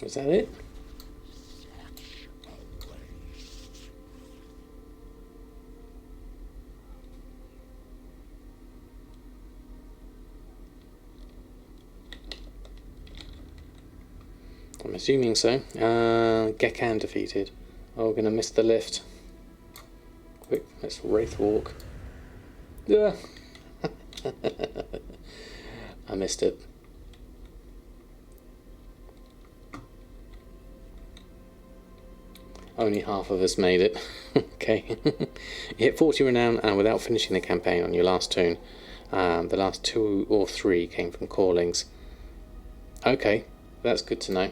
Is that it? I'm assuming so. Gekkan defeated. Oh, we're going to miss the lift. Quick, let's Wraith Walk. Yeah. I missed it. Only half of us made it. Okay. You hit 40 renown without finishing the campaign on your last tune. The last 2 or 3 came from callings. Okay, that's good to know.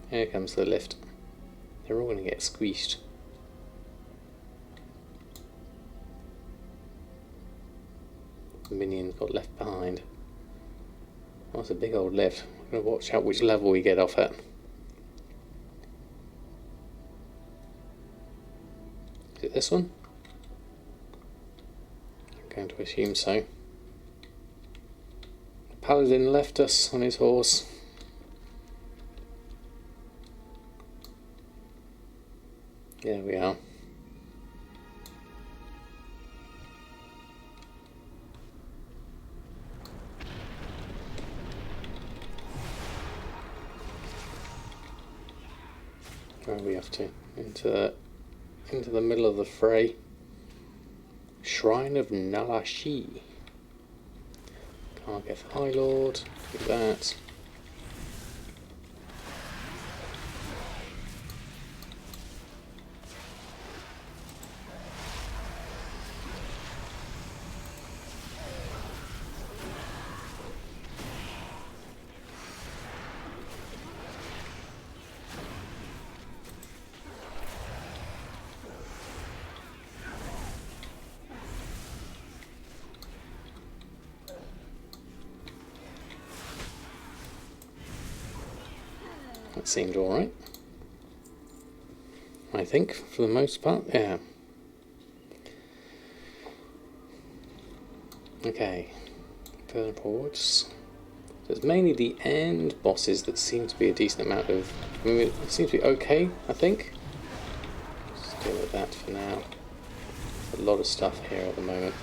Here comes the lift. They're all going to get squeezed. The minions got left behind. Oh, that's a big old lift. We're going to watch out which level we get off at. Is it this one? I'm going to assume so. The paladin left us on his horse. There we are. Where are we off to? Into the middle of the fray. Shrine of Nalashi. Kargeth High Lord. Do that. That seemed alright. I think, for the most part, yeah. Okay, further forwards. So it's mainly the end bosses that seem to be a decent amount of... I mean, it seems to be okay, I think. Just deal with that for now. There's a lot of stuff here at the moment.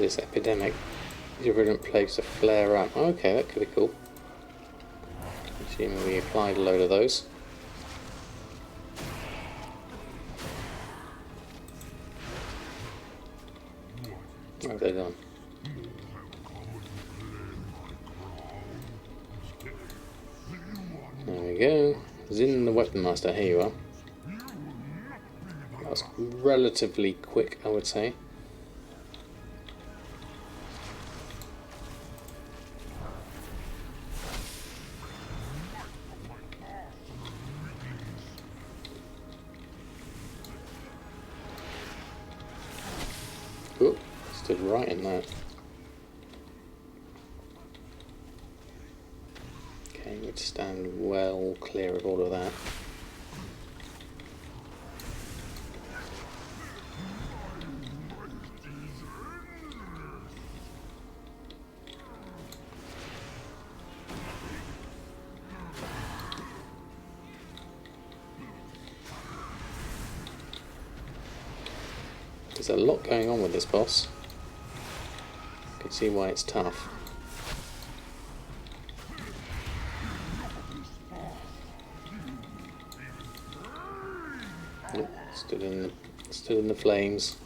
is this? Epidemic. These virulent plagues to flare up. Okay, that could be cool. Assuming we applied a load of those. Where have they gone? There we go. Zin the Weapon Master. Here you are. That was relatively quick, I would say. Oop, stood right in there. Okay, we'd stand well clear of all of that. There's a lot going on with this boss. You can see why it's tough. Oh, stood in the flames.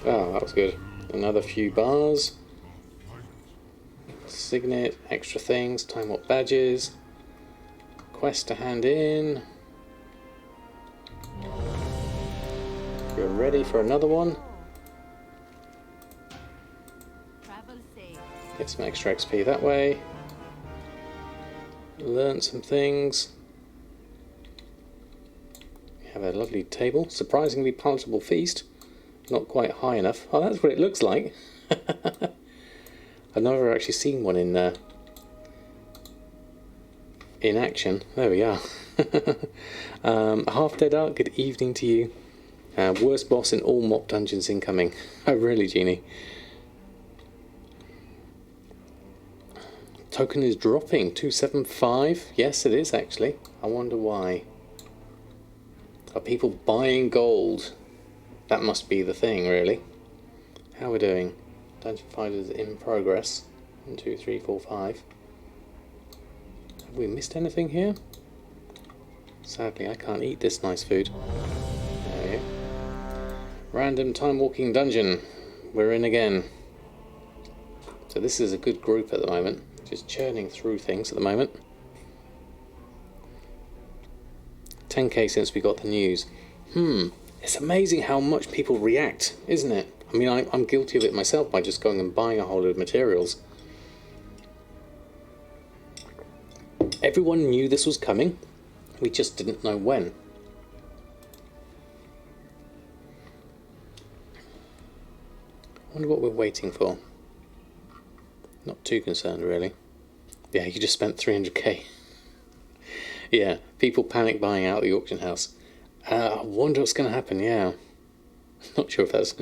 Oh, that was good. Another few bars. Signet, extra things, time warp badges, quest to hand in. You're ready for another one. Travel safe. Get some extra XP that way. Learn some things. We have a lovely table, surprisingly palatable feast. Not quite high enough. Oh, that's what it looks like. I've never actually seen one in action. There we are. Half Dead Art, good evening to you. Worst boss in all mock dungeons incoming. Oh really, Genie? Token is dropping, 275. Yes it is actually. I wonder why. Are people buying gold? That must be the thing, really. How are we doing? Dungeon fighters in progress. 1, 2, 3, 4, 5. Have we missed anything here? Sadly, I can't eat this nice food. There we go. Random time walking dungeon. We're in again. So this is a good group at the moment. Just churning through things at the moment. 10k since we got the news. It's amazing how much people react, isn't it? I mean, I'm guilty of it myself by just going and buying a whole load of materials. Everyone knew this was coming. We just didn't know when. I wonder what we're waiting for. Not too concerned, really. Yeah, you just spent 300k. Yeah, people panic buying out the auction house. I wonder what's going to happen, yeah. Not sure if that's...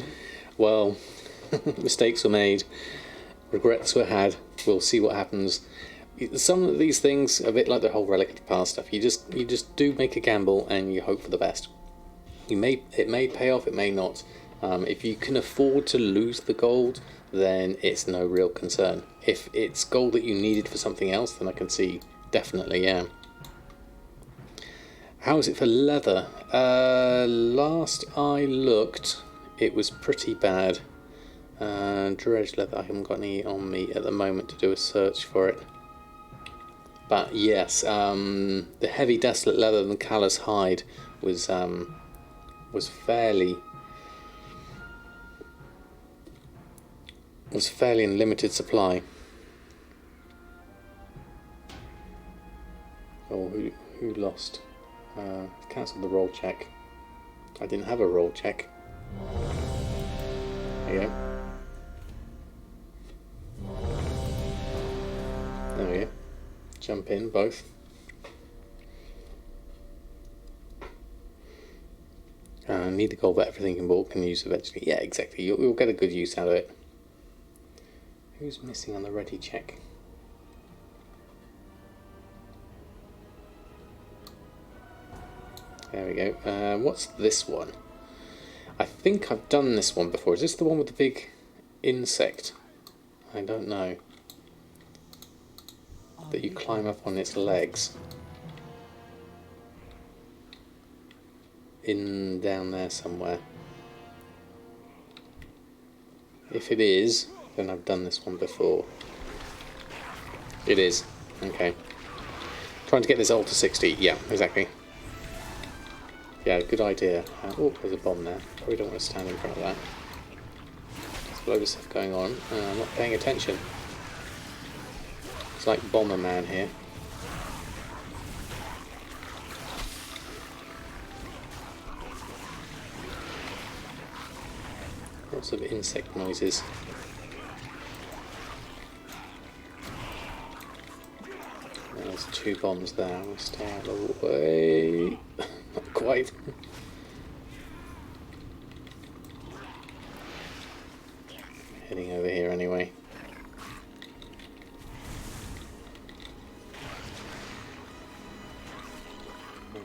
Well, mistakes were made, regrets were had, we'll see what happens. Some of these things, a bit like the whole Relic of the Past stuff, you just do make a gamble and you hope for the best. It may pay off, it may not. If you can afford to lose the gold, then it's no real concern. If it's gold that you needed for something else, then I can see definitely, yeah. How is it for leather? Last I looked, it was pretty bad. Dredge leather, I haven't got any on me at the moment to do a search for it. But yes, the heavy desolate leather and callous hide was fairly in limited supply. Oh, who lost? Cancelled the roll check. I didn't have a roll check. There you go. There we go. Jump in, both. Need the gold, but everything in bulk can use eventually. Yeah, exactly. You'll get a good use out of it. Who's missing on the ready check? There we go. What's this one? I think I've done this one before. Is this the one with the big insect? I don't know. That you climb up on its legs. Down there somewhere. If it is, then I've done this one before. It is. Okay. Trying to get this all to 60. Yeah, exactly. Yeah, good idea. Oh, there's a bomb there. Probably don't want to stand in front of that. There's a load of stuff going on. I'm not paying attention. It's like Bomberman here. Lots of insect noises. There's 2 bombs there. I'm going to stay out of the way. Not quite. Heading over here anyway.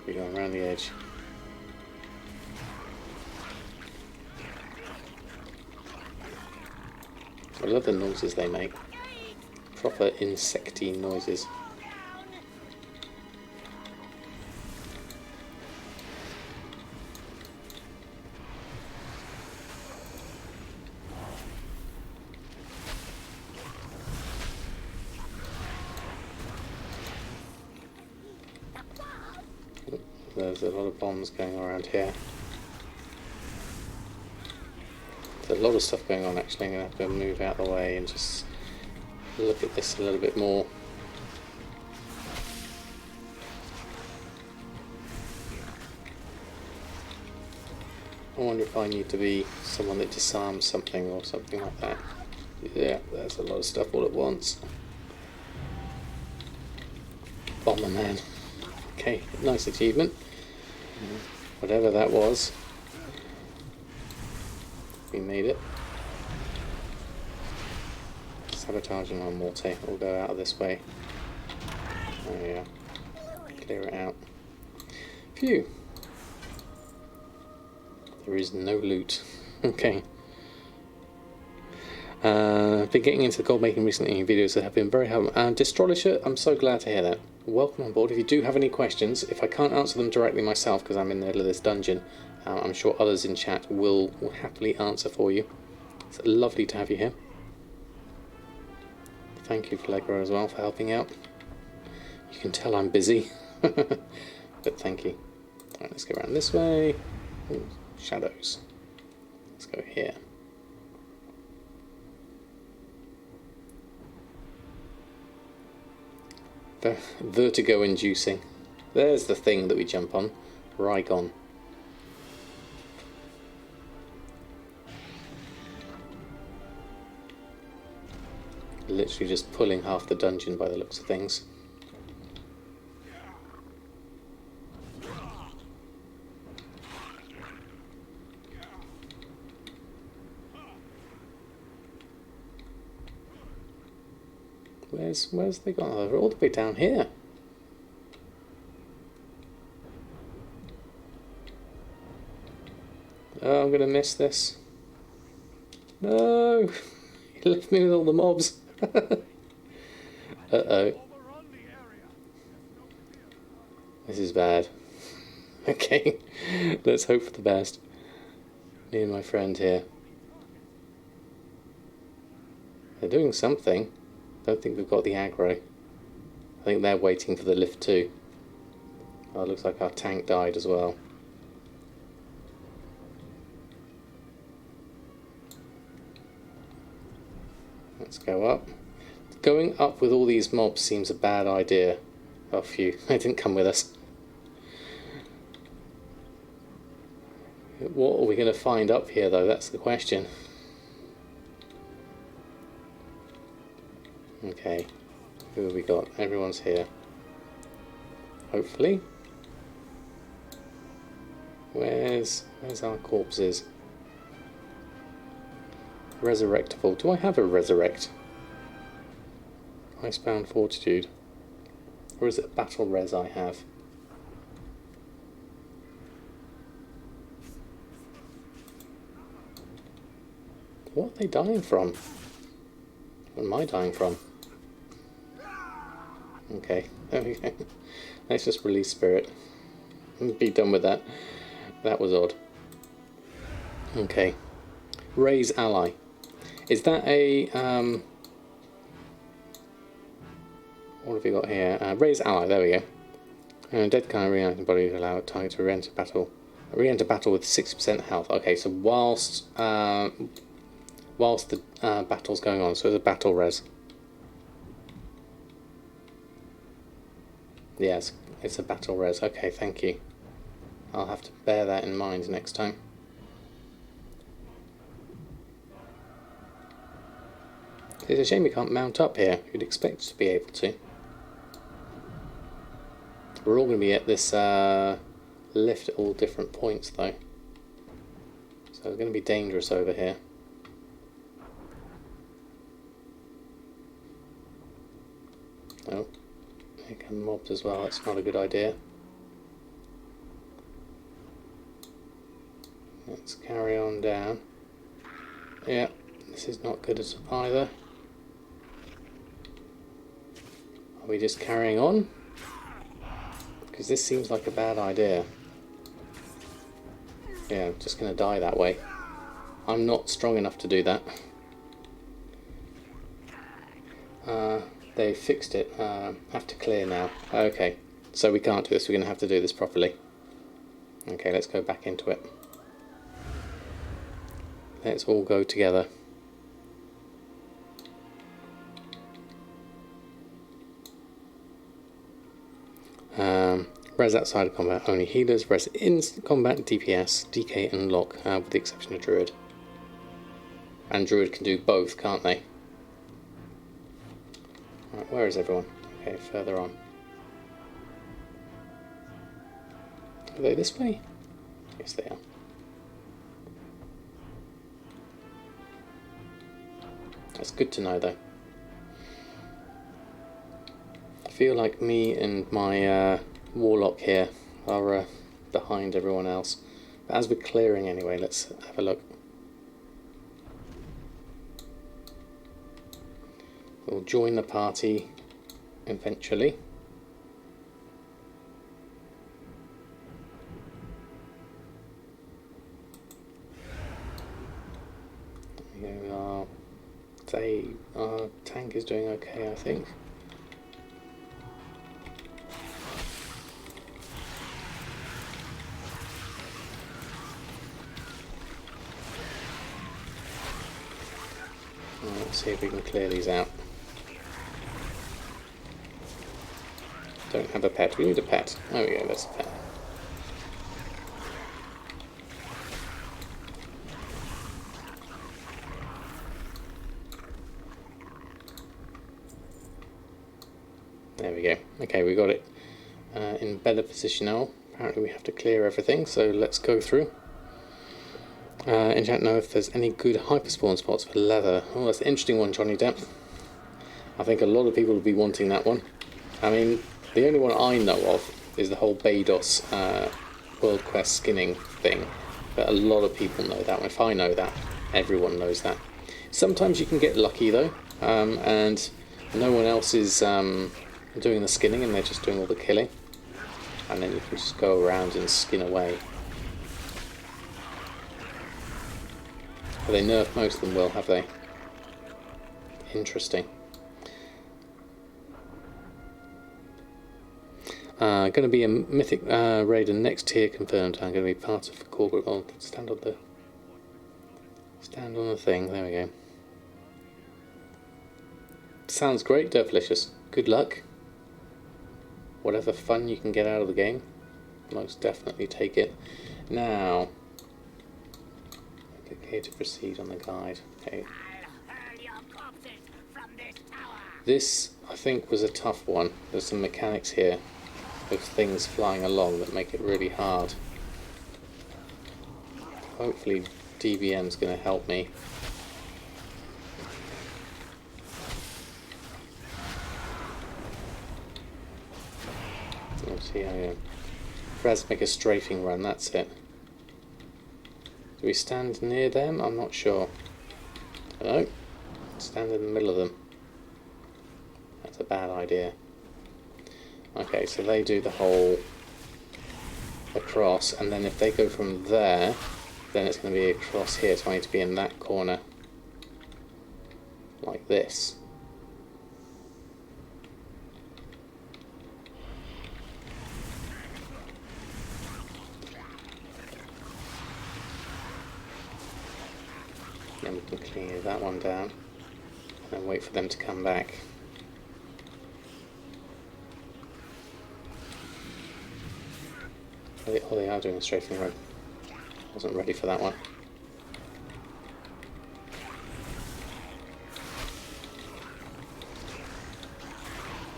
We're going around the edge. I love the noises they make. Proper insecty noises. There's a lot of bombs going around here. There's a lot of stuff going on actually. I'm going to have to move out of the way and just look at this a little bit more. I wonder if I need to be someone that disarms something or something like that. Yeah, there's a lot of stuff all at once. Bomberman. Okay, nice achievement. Whatever that was. We made it. Sabotaging our mortar. We'll go out of this way. Oh yeah. Clear it out. Phew. There is no loot. Okay. I've been getting into the gold making recently. Videos that have been very helpful. Distrollisher, I'm so glad to hear that. Welcome on board. If you do have any questions, if I can't answer them directly myself because I'm in the middle of this dungeon, I'm sure others in chat will happily answer for you. It's lovely to have you here. Thank you, Flegra, as well, for helping out. You can tell I'm busy, but thank you. Alright, let's go around this way. Ooh, shadows. Let's go here. Vertigo inducing. There's the thing that we jump on. Rygon. Literally just pulling half the dungeon by the looks of things. Where's they gone? Oh, they're all the way down here. Oh, I'm gonna miss this. No! He left me with all the mobs. Uh-oh. This is bad. Okay, let's hope for the best. Me and my friend here. They're doing something. Don't think we've got the aggro. I think they're waiting for the lift too. Oh, it looks like our tank died as well. Let's go up. Going up with all these mobs seems a bad idea. Oh, phew, they didn't come with us. What are we going to find up here though? That's the question. Okay, who have we got? Everyone's here. Hopefully. Where's our corpses? Resurrectable. Do I have a resurrect? Icebound Fortitude. Or is it a battle res I have? What are they dying from? What am I dying from? Okay, there we go. Let's just release Spirit. Be done with that. That was odd. Okay. Raise ally. Is that a what have we got here? Raise ally, there we go. Dead kind of reanimating body to allow a target to re-enter battle. Re-enter battle with 60% health. Okay, so whilst the battle's going on, so it's a battle res. Yes, it's a battle res. Okay, thank you. I'll have to bear that in mind next time. It's a shame we can't mount up here. You'd expect to be able to. We're all going to be at this lift at all different points though. So it's going to be dangerous over here. Oh, here come mobs as well. That's not a good idea. Let's carry on down. Yeah, this is not good either. Are we just carrying on? Because this seems like a bad idea. Yeah, I'm just going to die that way. I'm not strong enough to do that. They fixed it. Have to clear now. Okay, so we can't do this. We're going to have to do this properly. Okay, let's go back into it. Let's all go together. Res outside of combat, only healers. Res in combat, DPS, DK and lock, with the exception of Druid. And Druid can do both, can't they? Right, where is everyone? Okay, further on. Are they this way? Yes, they are. That's good to know, though. I feel like me and my warlock here are behind everyone else. But as we're clearing anyway, let's have a look. We'll join the party eventually. Our tank is doing okay, I think. Let's see if we can clear these out. Don't have a pet. We need a pet. There we go, that's a pet. There we go. Okay, we got it in better position now. Apparently we have to clear everything, so let's go through. In chat, know if there's any good hyperspawn spots for leather. Oh, that's an interesting one, Johnny Depp. I think a lot of people will be wanting that one. I mean, the only one I know of is the whole Baidos World Quest skinning thing. But a lot of people know that one. If I know that, everyone knows that. Sometimes you can get lucky though, and no one else is doing the skinning and they're just doing all the killing. And then you can just go around and skin away. But they nerfed most of them well, have they? Interesting. Going to be a mythic raider next tier confirmed. I'm going to be part of the core group. I'll stand on the thing. There we go. Sounds great, Derflicious. Good luck. Whatever fun you can get out of the game, most definitely take it. Now, click here to proceed on the guide. Okay. This, I think, was a tough one. There's some mechanics here of things flying along that make it really hard. Hopefully DBM's going to help me. Let's see how you make a strafing run, that's it. Do we stand near them? I'm not sure. No, stand in the middle of them. That's a bad idea. Okay, so they do the whole across, and then if they go from there, then it's going to be across here, so I need to be in that corner. Like this. Then we can clear that one down, and then wait for them to come back. Oh, they are doing a strafing run. Wasn't ready for that one.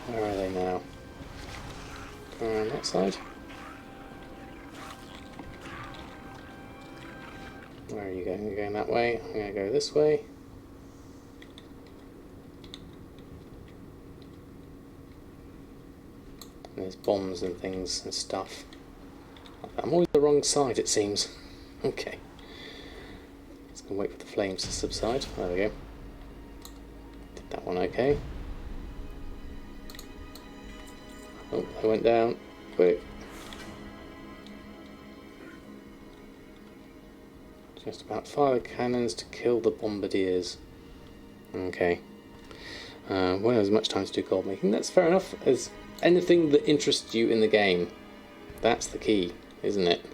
Where are they now? Around that side? Where are you going? You're going that way. I'm going to go this way. And there's bombs and things and stuff. I'm always the wrong side, it seems. Okay. Just going to wait for the flames to subside. There we go. Did that one okay. Oh, they went down. Quick. Just about fire the cannons to kill the bombardiers. Okay. Won't have as much time to do gold making. That's fair enough. As anything that interests you in the game, that's the key, isn't it?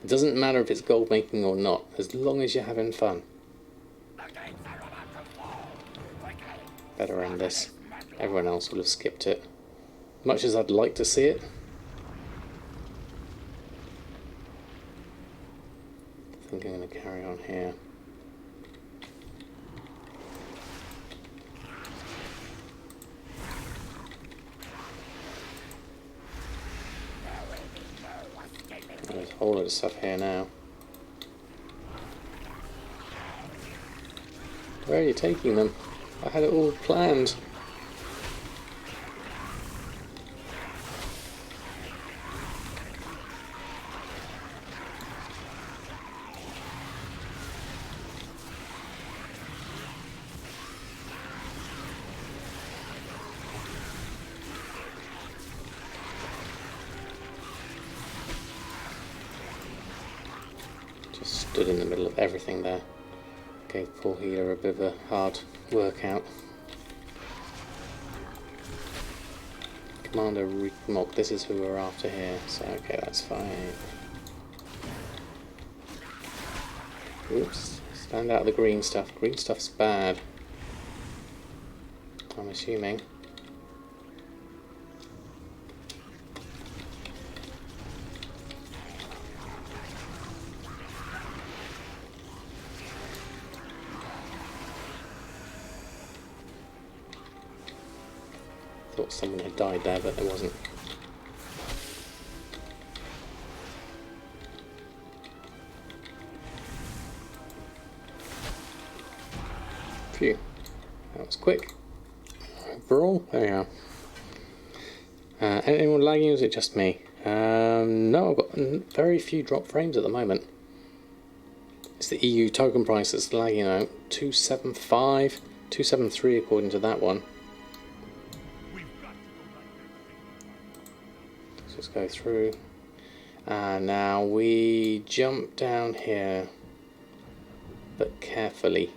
It doesn't matter if it's gold making or not, as long as you're having fun. Better end this. Everyone else will have skipped it. Much as I'd like to see it. I think I'm going to carry on here. There's a whole lot of stuff here now. Where are you taking them? I had it all planned. Just stood in the middle of everything there. Gave poor healer a bit of a hard workout. Commander Mock, this is who we're after here, so okay, that's fine. Oops, stand out of the green stuff. Green stuff's bad, I'm assuming. Thought someone had died there, but there wasn't. Phew, that was quick. Overall, there you are. Anyone lagging, or is it just me? No, I've got very few drop frames at the moment. It's the EU token price that's lagging out. 275, 273 according to that one. Let's just go through. And now we jump down here, but carefully,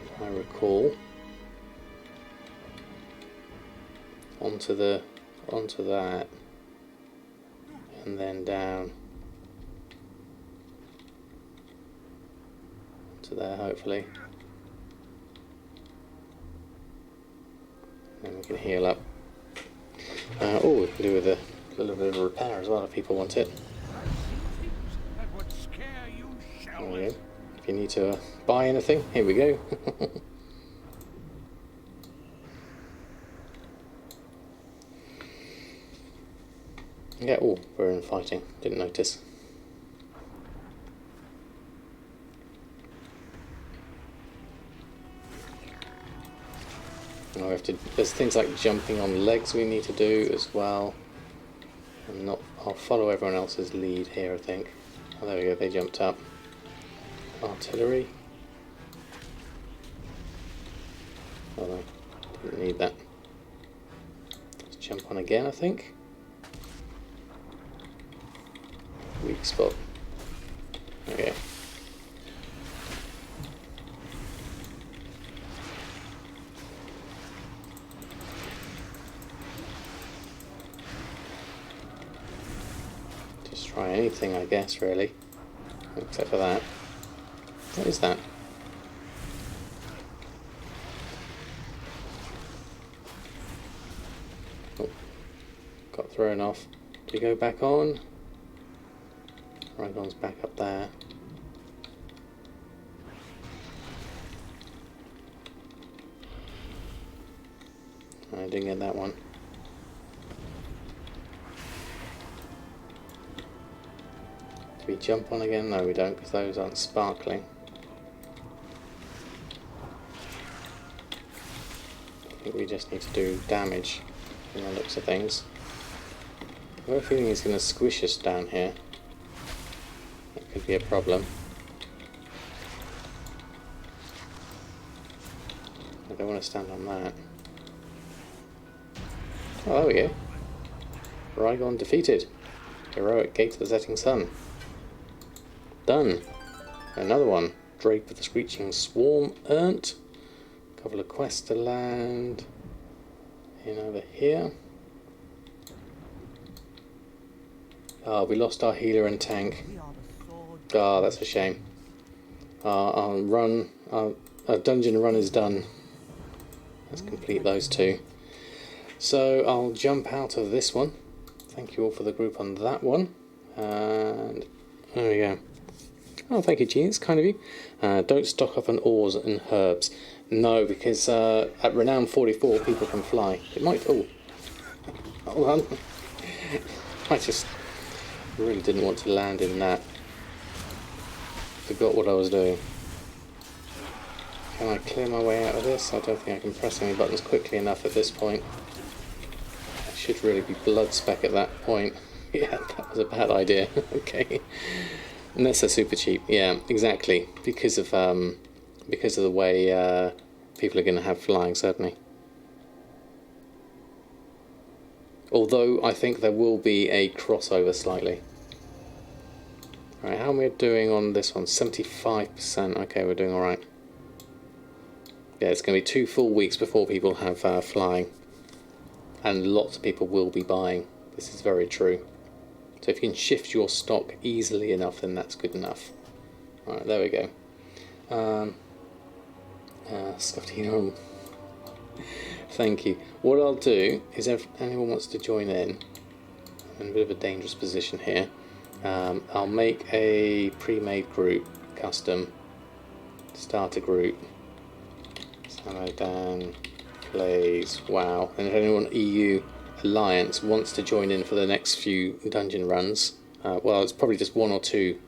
if I recall. Onto that, and then down to there, hopefully. Then we can heal up. Oh, we can do with a little bit of a repair as well if people want it. There we go. If you need to buy anything, here we go. Yeah, oh, we're in fighting. Didn't notice. Oh, we have to. There's things like jumping on legs we need to do as well. I'll follow everyone else's lead here, I think. Oh, there we go. They jumped up. artillery. Oh no, didn't need that. Let's jump on again, I think. Weak spot. Okay. Just try anything, I guess, really. Except for that. What is that? Oh, got thrown off. Do we go back on? Rygon's back up there. I didn't get that one. Do we jump on again? No, we don't, because those aren't sparkling. I think we just need to do damage from the looks of things. I have a feeling he's going to squish us down here. That could be a problem. I don't want to stand on that. Oh, there we go. Rygon defeated. Heroic Gate of the Setting Sun. Done. Another one. Drake with the Screeching Swarm earned. A couple of quests to land in over here. Ah, we lost our healer and tank. Ah, that's a shame. Our dungeon run is done. Let's complete those two. So I'll jump out of this one. Thank you all for the group on that one. And there we go. Oh, thank you, Gene. It's kind of you. Don't stock up on ores and herbs. No, because at Renown 44, people can fly. It might... Oh. Hold on. I just really didn't want to land in that. Forgot what I was doing. Can I clear my way out of this? I don't think I can press any buttons quickly enough at this point. I should really be blood spec at that point. Yeah, that was a bad idea. Okay. Unless they're super cheap. Yeah, exactly. Because of the way people are going to have flying, certainly. Although I think there will be a crossover slightly. Right, how am I doing on this one? 75%. Okay, we're doing alright. Yeah, it's going to be 2 full weeks before people have flying. And lots of people will be buying. This is very true. So if you can shift your stock easily enough, then that's good enough. Alright, there we go. Scuffed healer. Thank you. What I'll do is if anyone wants to join in, I'm in a bit of a dangerous position here. I'll make a pre-made group, custom, start a group. Dan plays WoW, and if anyone EU Alliance wants to join in for the next few dungeon runs, well, it's probably just 1 or 2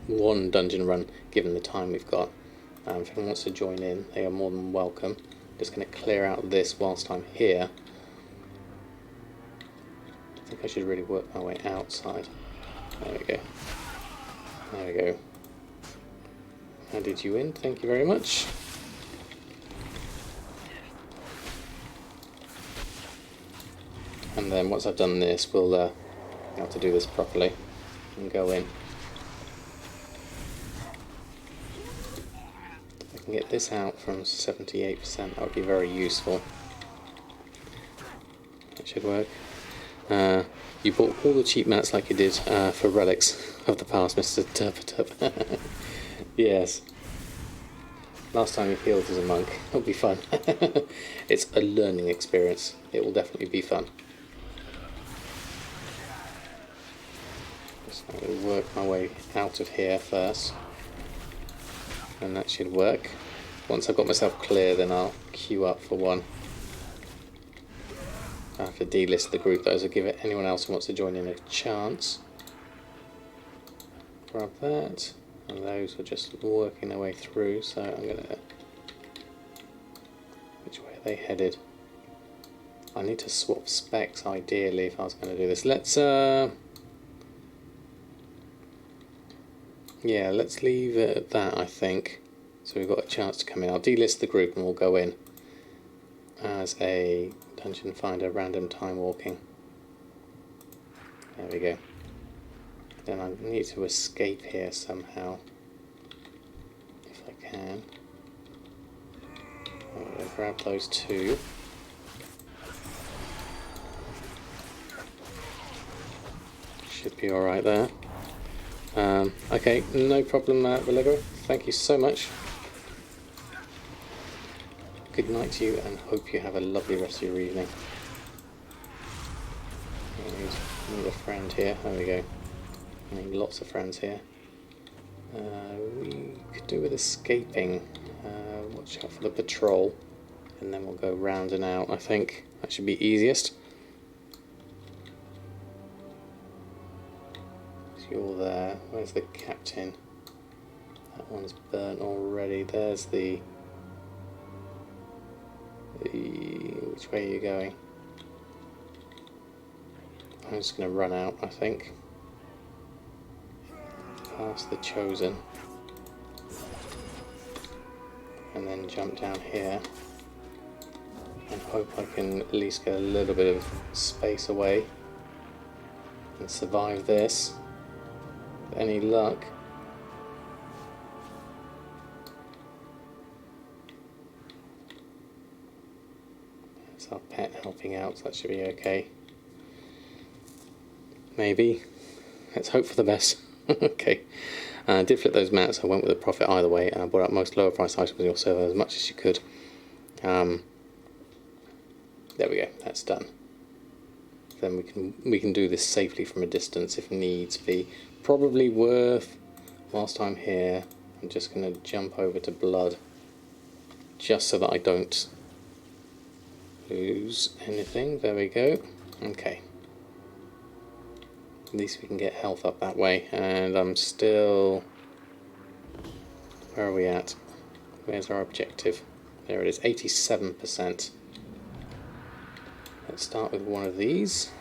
one dungeon run given the time we've got. If anyone wants to join in, they are more than welcome. Just going to clear out this whilst I'm here. I think I should really work my way outside. There we go. There we go. Added you in, thank you very much. And then once I've done this, we'll have to do this properly and go in. If I can get this out from 78%, that would be very useful. That should work. You bought all the cheap mats like you did for relics of the past, Mr. Turpitup. Yes. Last time you healed as a monk. It'll be fun. It's a learning experience. It will definitely be fun. Just going to work my way out of here first. And that should work. Once I've got myself clear, then I'll queue up for one. I have to delist the group, though, so give it anyone else who wants to join in a chance. Grab that. And those are just working their way through, so I'm going to... Which way are they headed? I need to swap specs, ideally, if I was going to do this. Let's Yeah, let's leave it at that, I think. So we've got a chance to come in. I'll delist the group and we'll go in as a dungeon finder, random time walking. There we go. Then I need to escape here somehow, if I can. I'm going to grab those two. Should be alright there. Okay, no problem, Valego. Thank you so much. Good night to you, and hope you have a lovely rest of your evening. I need a friend here. There we go. I need lots of friends here. We could do with escaping. Watch out for the patrol, and then we'll go round and out. I think that should be easiest. So you're there. Where's the captain? That one's burnt already. There's the... Which way are you going? I'm just going to run out, I think. Past the Chosen. And then jump down here. And hope I can at least get a little bit of space away. And survive this. With any luck. That's our pet helping out, so that should be okay. Maybe. Let's hope for the best. Okay. Did flip those mats. I went with a profit either way. I bought up most lower price items in your server as much as you could. There we go. That's done. Then we can do this safely from a distance if needs be. Probably worth, whilst I'm here, I'm just going to jump over to blood, just so that I don't lose anything. There we go. Okay. At least we can get health up that way. And I'm still... Where are we at? Where's our objective? There it is, 87%. Let's start with one of these.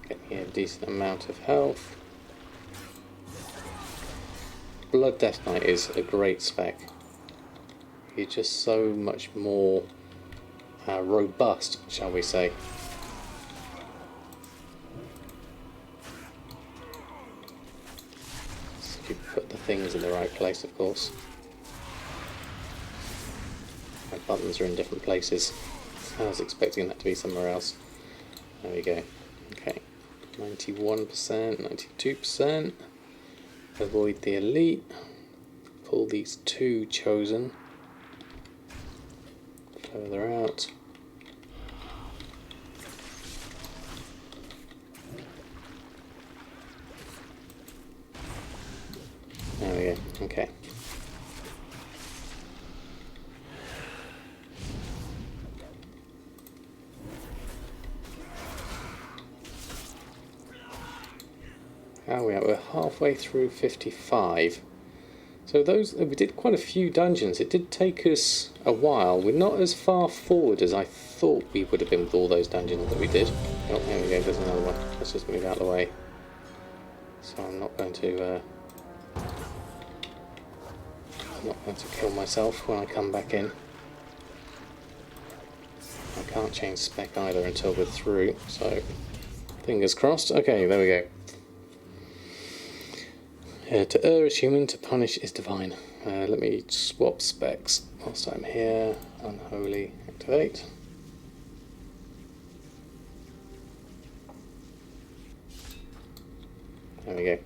Get me a decent amount of health. Blood Death Knight is a great spec. You're just so much more robust, shall we say. So if you put the things in the right place, of course. My buttons are in different places. I was expecting that to be somewhere else. There we go. Okay. 91%, 92%. Avoid the elite. Pull these two chosen. Further out. There we go. Okay. How are we at? We're halfway through 55. So we did quite a few dungeons. It did take us a while. We're not as far forward as I thought we would have been with all those dungeons that we did. Oh, there we go. There's another one. Let's just move out of the way. So I'm not going to kill myself when I come back in. I can't change spec either until we're through. So fingers crossed. Okay, there we go. To err is human, to punish is divine. Let me swap specs whilst I'm here. Unholy, activate. There we go.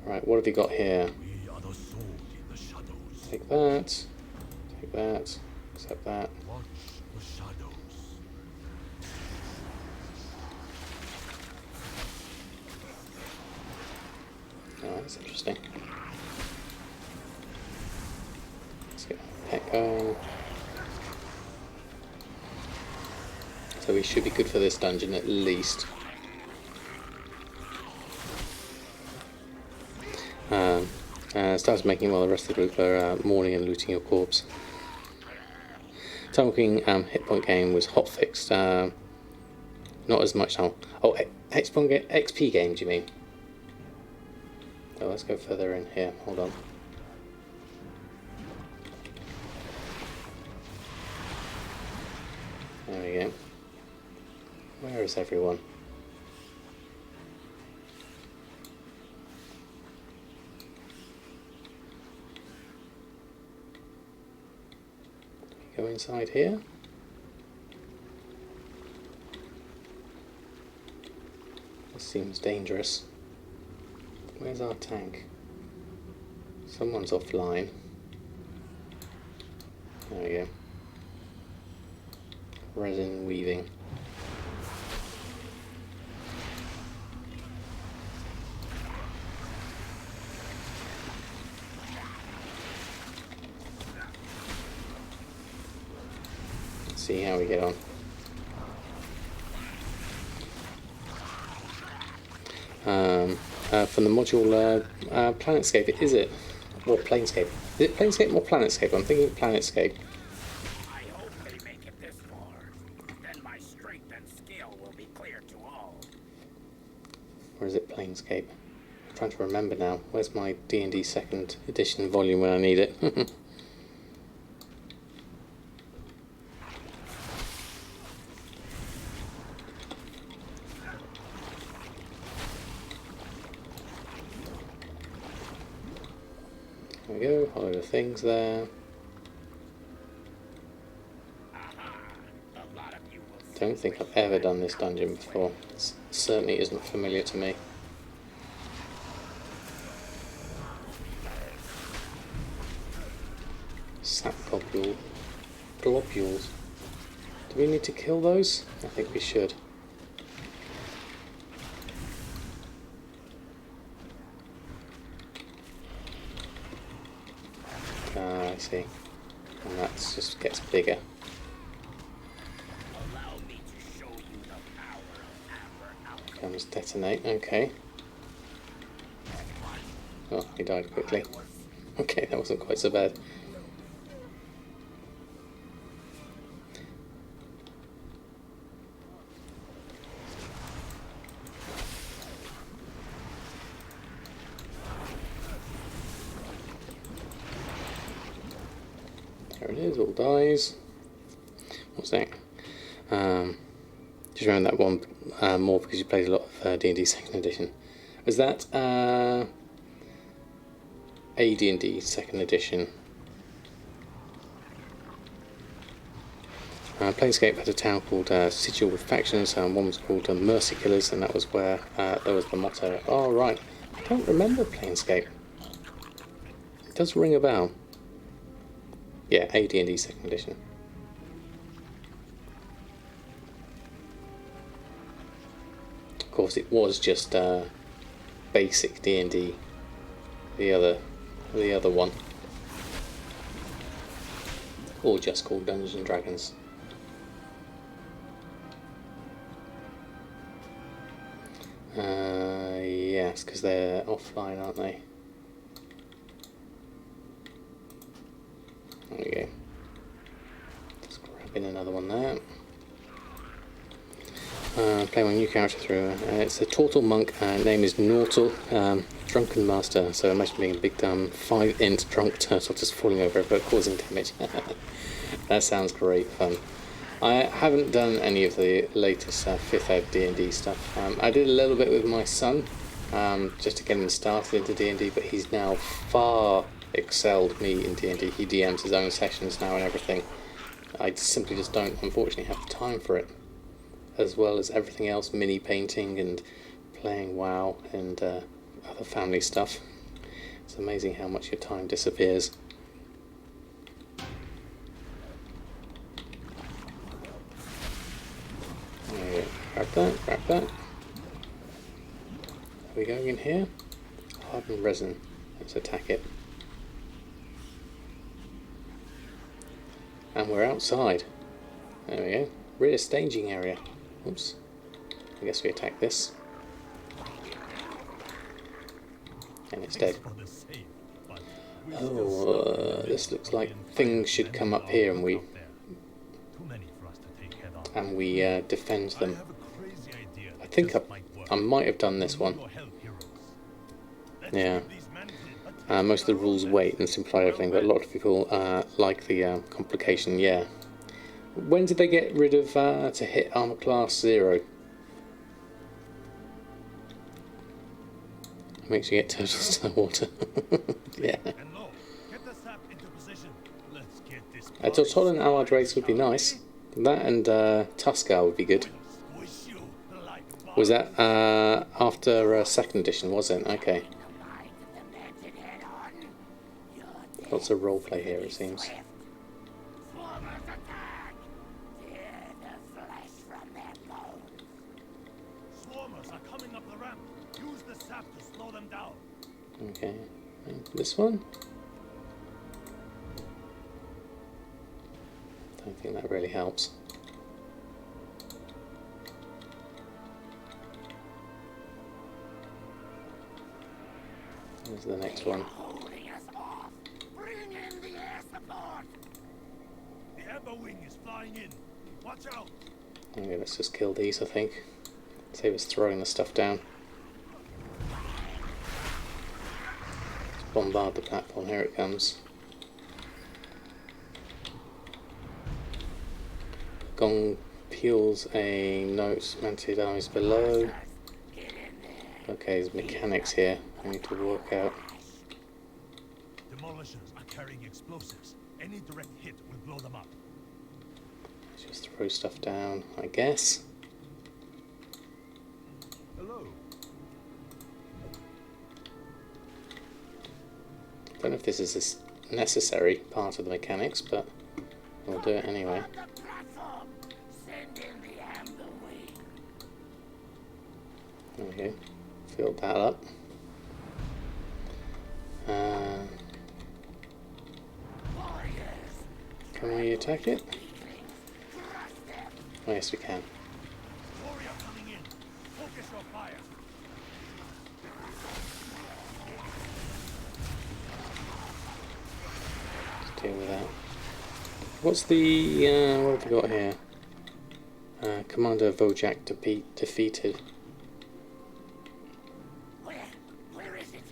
Right, what have you got here? We are the sword in the shadows. Take that, accept that. Watch the shadows. Oh, that's interesting. Let's get pet going. So we should be good for this dungeon at least. Starts making while the rest of the group are mourning and looting your corpse. Time walking hit point gain was hotfixed. not as much now. Oh, XP games, you mean? Oh, let's go further in here. Hold on. There we go. Where is everyone? Go inside here. This seems dangerous. Where's our tank? Someone's offline. There we go. Resin weaving. Let's see how we get on. From the module Planetscape, is it? Or Planescape? Is it Planescape or Planetscape? I'm thinking Planetscape. I hope they make it this far. Then my strength and skill will be clear to all. Or is it Planescape? I'm trying to remember now. Where's my D&D 2nd edition volume when I need it? There we go, a load of things there. Don't think I've ever done this dungeon before. It certainly isn't familiar to me. Sap globules. Do we need to kill those? I think we should. I see. And that just gets bigger. Allow me to show you the power of amber alchemy. Comes detonate, okay. Oh, he died quickly. Okay, that wasn't quite so bad. There it is, all dies. What's that? Just remember that one more because you played a lot of D&D 2nd edition. Was that a D&D 2nd edition? Planescape had a town called Sigil with factions, and one was called Mercy Killers, and that was where there was the motto. Oh, right. I don't remember Planescape. It does ring a bell. Yeah, AD&D 2nd edition. Of course, it was just basic D&D. The other one, or just called Dungeons and Dragons. Yes, because they're offline, aren't they? There we go. Just grabbing another one there. Play my new character through. It's a Turtle monk. Name is Nortle. Drunken master. So imagine being a big dumb 5-int drunk turtle just falling over but causing damage. That sounds great fun. I haven't done any of the latest 5th ed D&D stuff. I did a little bit with my son, just to get him started into D&D, but he's now far excelled me in D&D. He DMs his own sessions now and everything. I simply just don't, unfortunately, have the time for it. As well as everything else, mini painting and playing WoW and other family stuff. It's amazing how much your time disappears. There we go. Grab that. Are we going in here? Hardened resin. Let's attack it. And we're outside. There we go. Rear staging area. Oops. I guess we attack this. And it's dead. Oh, this looks like things should come up here and we defend them. think just might work. I might have done this one. Your help, heroes. Let's Yeah. give these men a taste Most of the our rules own wait and simplify everything, but a lot of people like the complication. Yeah. When did they get rid of to hit armor class 0? Makes you get turtles to the water. Yeah. And no, get the sap into position. Let's get this A party Tortolan allied started, race would be shall nice. we? That and Tuskar would be good. Squish you like Was that after second edition, was it? Okay. Lots of roleplay here, it seems. Swarmers attack! Tear the flesh from their bones. Swarmers are coming up the ramp. Use the sap to slow them down. Okay. And this one? Don't think that really helps. Here's the next one. Holding us off. Bring in the air support. The Ember Wing is flying in. Watch out. Okay, let's just kill these, I think. Save us throwing the stuff down. Let's bombard the platform. Here it comes. Gong peals a note. Manted armies below. Okay, there's mechanics here. I need to work out. Demolishers are carrying explosives. Any direct hit will blow them up. Just throw stuff down, I guess. Hello. Don't know if this is a necessary part of the mechanics, but we'll do it anyway. On the platform. Send in the Amber Wing. There we go. Filled that up. Warriors. Can we attack it? Crush them. Oh, yes, we can. Warrior coming in. Focus your fire. Let's deal with that. What's the... what have we got here? Commander Vojak defeated. Where is it?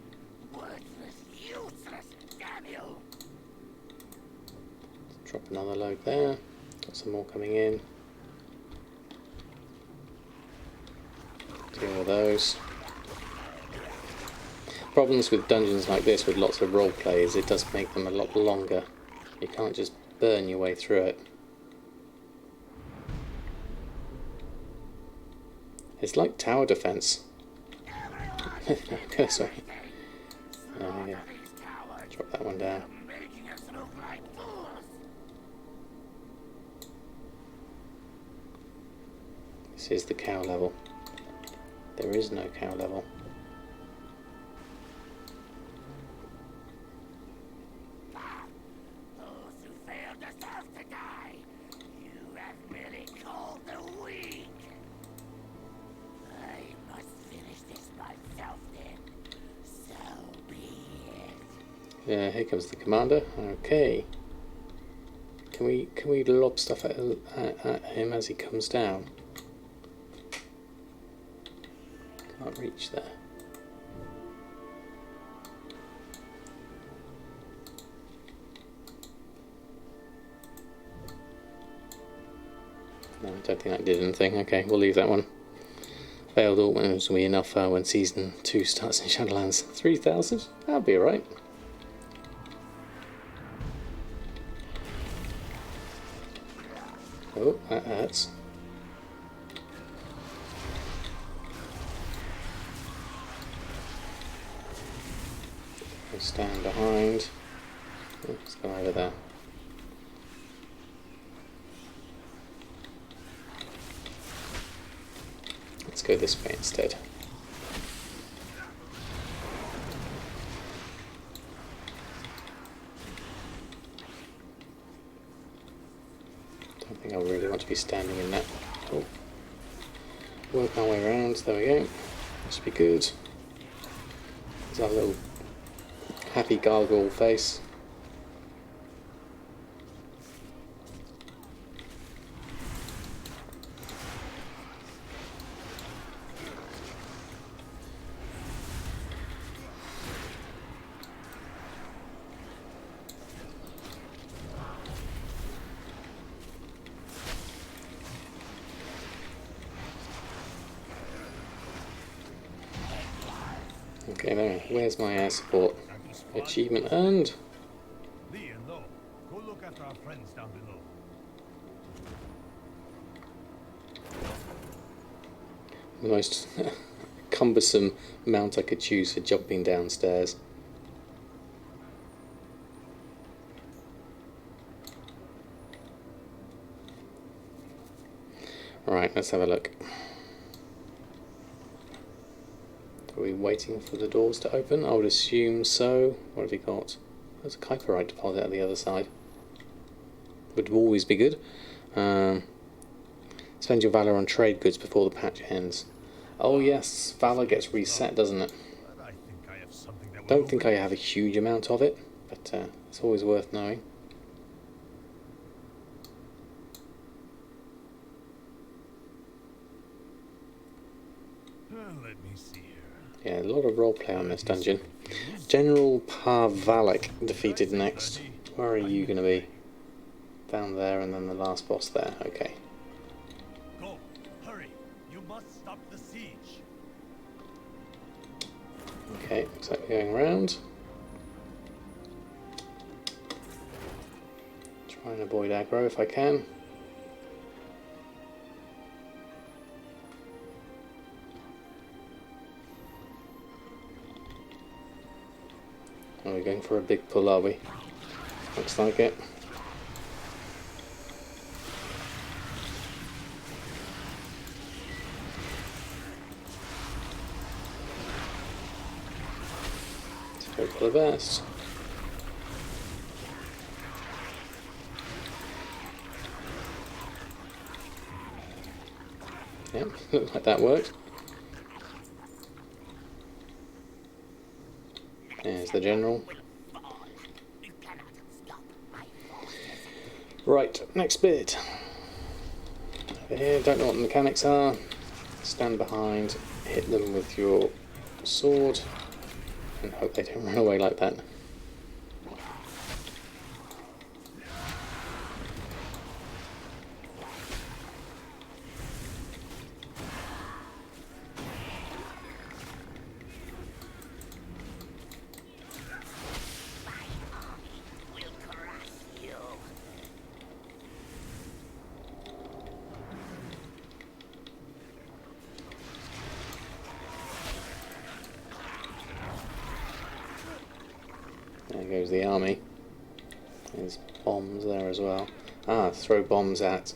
Worthless, useless, damn you! Drop another load there. Got some more coming in. Deal with those. Problems with dungeons like this with lots of role play is it does make them a lot longer. You can't just burn your way through it. It's like tower defense. Okay, sorry. There we go. Drop that one down. Making us look like fools! This is the cow level. There is no cow level. Those who fail deserve to die! You have merely called the weak! I must finish this myself then. So be it. Yeah, here comes the commander. Okay. Can we lob stuff at him as he comes down? Can't reach there. No, I don't think that did anything. Okay, we'll leave that one. Failed all will be enough when season 2 starts in Shadowlands. 3,000? That'll be alright. Oh, that hurts. We'll stand behind. Oh, let's go over there. Let's go this way instead. Don't think I really want to be standing in that. Oh. Work our way around. There we go. That should be good. There's our little happy gargoyle face. Okay, there. Where's my air support? Achievement earned. Lee and Lo, go look after our friends down below. The most cumbersome mount I could choose for jumping downstairs. Right, let's have a look. Are we waiting for the doors to open? I would assume so. What have we got? There's a Kuiperite deposit on the other side. Would always be good. Spend your valor on trade goods before the patch ends. Oh yes, valor gets reset, doesn't it? But I think I have something that will Don't think I have a huge amount of it, but it's always worth knowing. Let me see here. Yeah, a lot of roleplay on this dungeon. General Parvalek defeated next. Where are you going to be? Down there, and then the last boss there. Okay. Go, hurry! You must stop the siege. Okay, looks like we're going around. Try and avoid aggro if I can. Are we going for a big pull, are we? Looks like it. Let's hope for the best. Yep, looked like that worked. There's the general. Right, next bit. Over here, don't know what the mechanics are. Stand behind, hit them with your sword, and hope they don't run away like that. There goes the army. There's bombs there as well. Ah, throw bombs at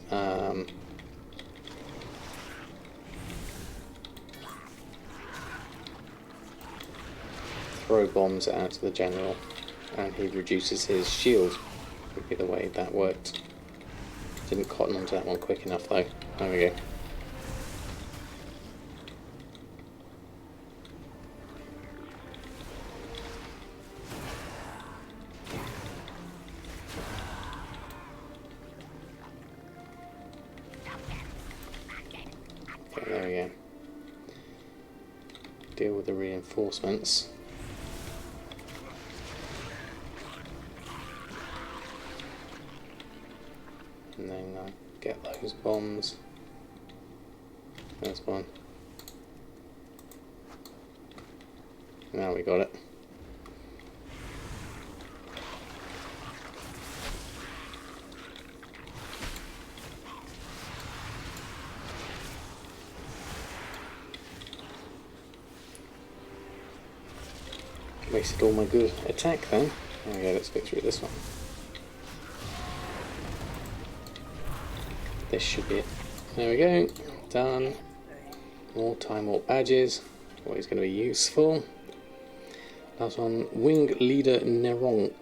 the general, and he reduces his shield. Would be the way that worked. Didn't cotton onto that one quick enough though. There we go. Okay, there we go. Deal with the reinforcements. And then get those bombs. There's one. Now we got it. Wasted all my good attack then. There we go, let's go through this one. This should be it. There we go. Done. More time, more badges. Always going to be useful. Last one. Wing Leader Neronok.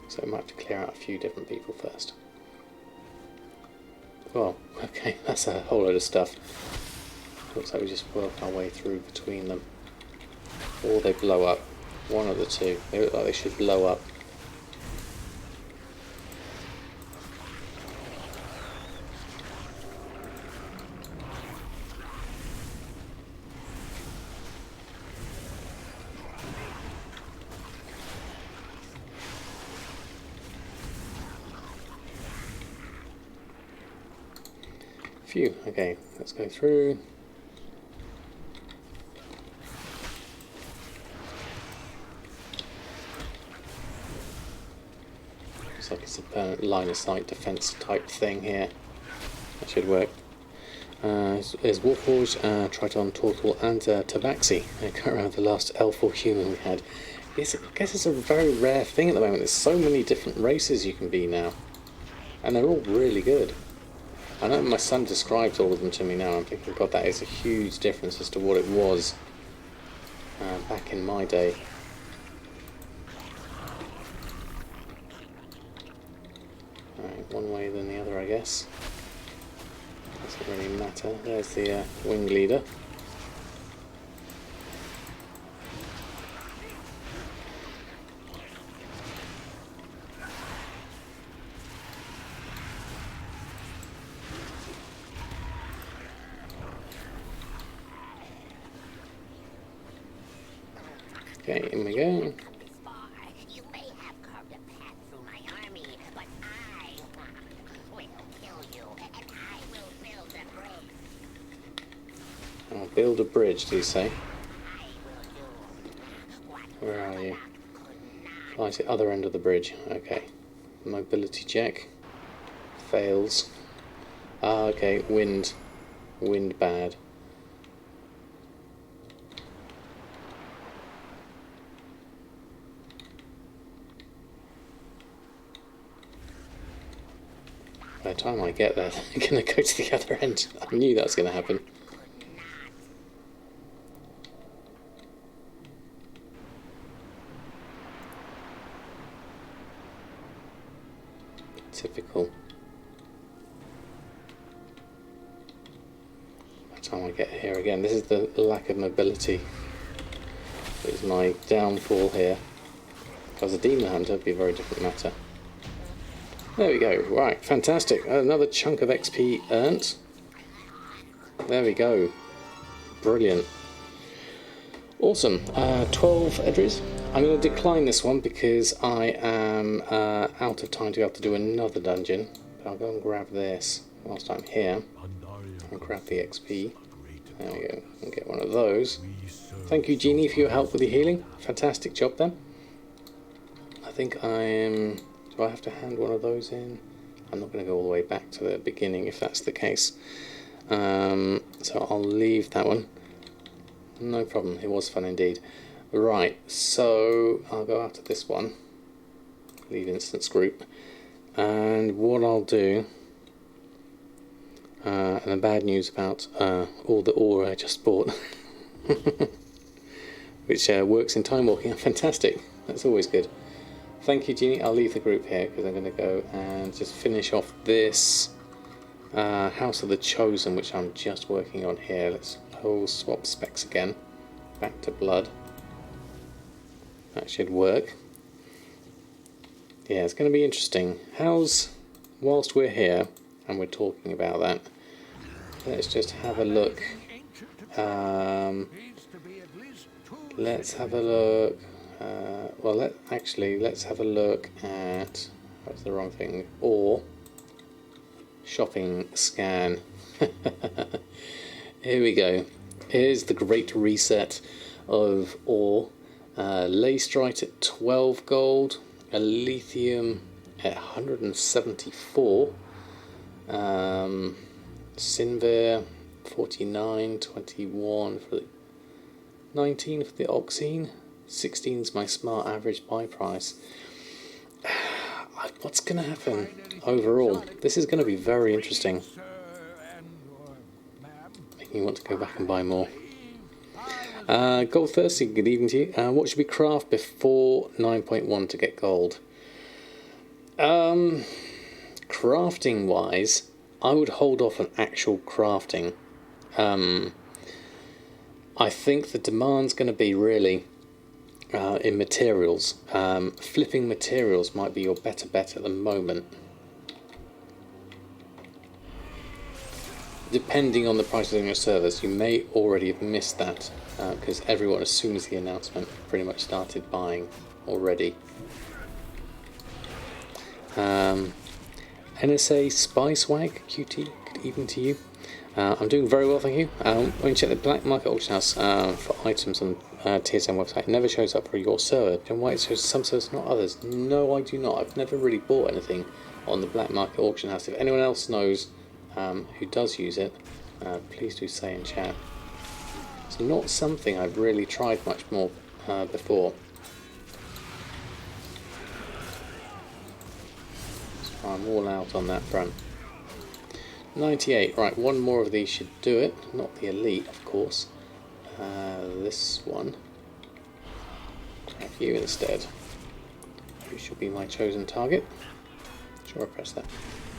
So I might have to clear out a few different people first. Well, okay, that's a whole load of stuff. Looks like we just work our way through between them. Or they blow up. One of the two. They look like they should blow up. Phew, okay, let's go through. Looks like it's a permanent line of sight defense type thing here. That should work. There's Warforged, Triton, Tortle, and Tabaxi. Go around the last L4 human we had. I guess it's a very rare thing at the moment. There's so many different races you can be now. And they're all really good. I know my son describes all of them to me now. I'm thinking, God, that is a huge difference as to what it was back in my day. Alright, one way than the other, I guess. Doesn't really matter. There's the wing leader. Okay, in we go. You may have carved a path through my army, but I will kill you, and I will build a bridge. I'll build a bridge, do you say? I will do what Where are you? could not. Fly to the other end of the bridge. Okay. Mobility check. Fails. Ah, okay. Wind. Wind bad. By the time I get there, they're going to go to the other end. I knew that was going to happen. Typical. By the time I get here again, this is the lack of mobility. Is my downfall here. If I was a demon hunter, it'd be a very different matter. There we go. Right, fantastic. Another chunk of XP earned. There we go. Brilliant. Awesome. 12 Edries. I'm going to decline this one because I am out of time to be able to do another dungeon. But I'll go and grab this whilst I'm here. And grab the XP. There we go. And get one of those. Thank you, Jeannie, for your help with the healing. Fantastic job then. I think I'm... Do I have to hand one of those in? I'm not going to go all the way back to the beginning if that's the case. So I'll leave that one. No problem, it was fun indeed. Right, so I'll go out of this one. Leave instance group. And what I'll do... and the bad news about all the ore I just bought. Which works in time walking. Fantastic, that's always good. Thank you, Jeannie. I'll leave the group here because I'm going to go and just finish off this House of the Chosen, which I'm just working on here. Let's swap specs again. Back to blood. That should work. Yeah, it's going to be interesting. Whilst we're here and we're talking about that, let's just have a look. Let's have a look. Let's have a look at... That's the wrong thing. Or shopping scan. Here we go. Here's the great reset of ore. Leystrite at 12 gold. A lithium at 174. Sinver 49, 21 for the 19 for the oxine. 16 is my smart average buy price. What's going to happen overall? This is going to be very interesting. Making me want to go back and buy more. Gold Thirsty, good evening to you. What should we craft before 9.1 to get gold? Crafting wise, I would hold off on actual crafting. I think the demand's going to be really in materials. Flipping materials might be your better bet at the moment. Depending on the prices on your servers, you may already have missed that because everyone, as soon as the announcement, pretty much started buying already. NSA Spy Swag, QT, good evening to you. I'm doing very well, thank you. When you check the black market auction house for items on TSM website, it never shows up for your server. Then why it shows some servers, not others? No, I do not. I've never really bought anything on the black market auction house. If anyone else knows who does use it, please do say in chat. It's not something I've really tried much more before. So I'm all out on that front. 98, right, one more of these should do it. Not the elite, of course. This one. Have you instead. You should be my chosen target. Sure, I press that.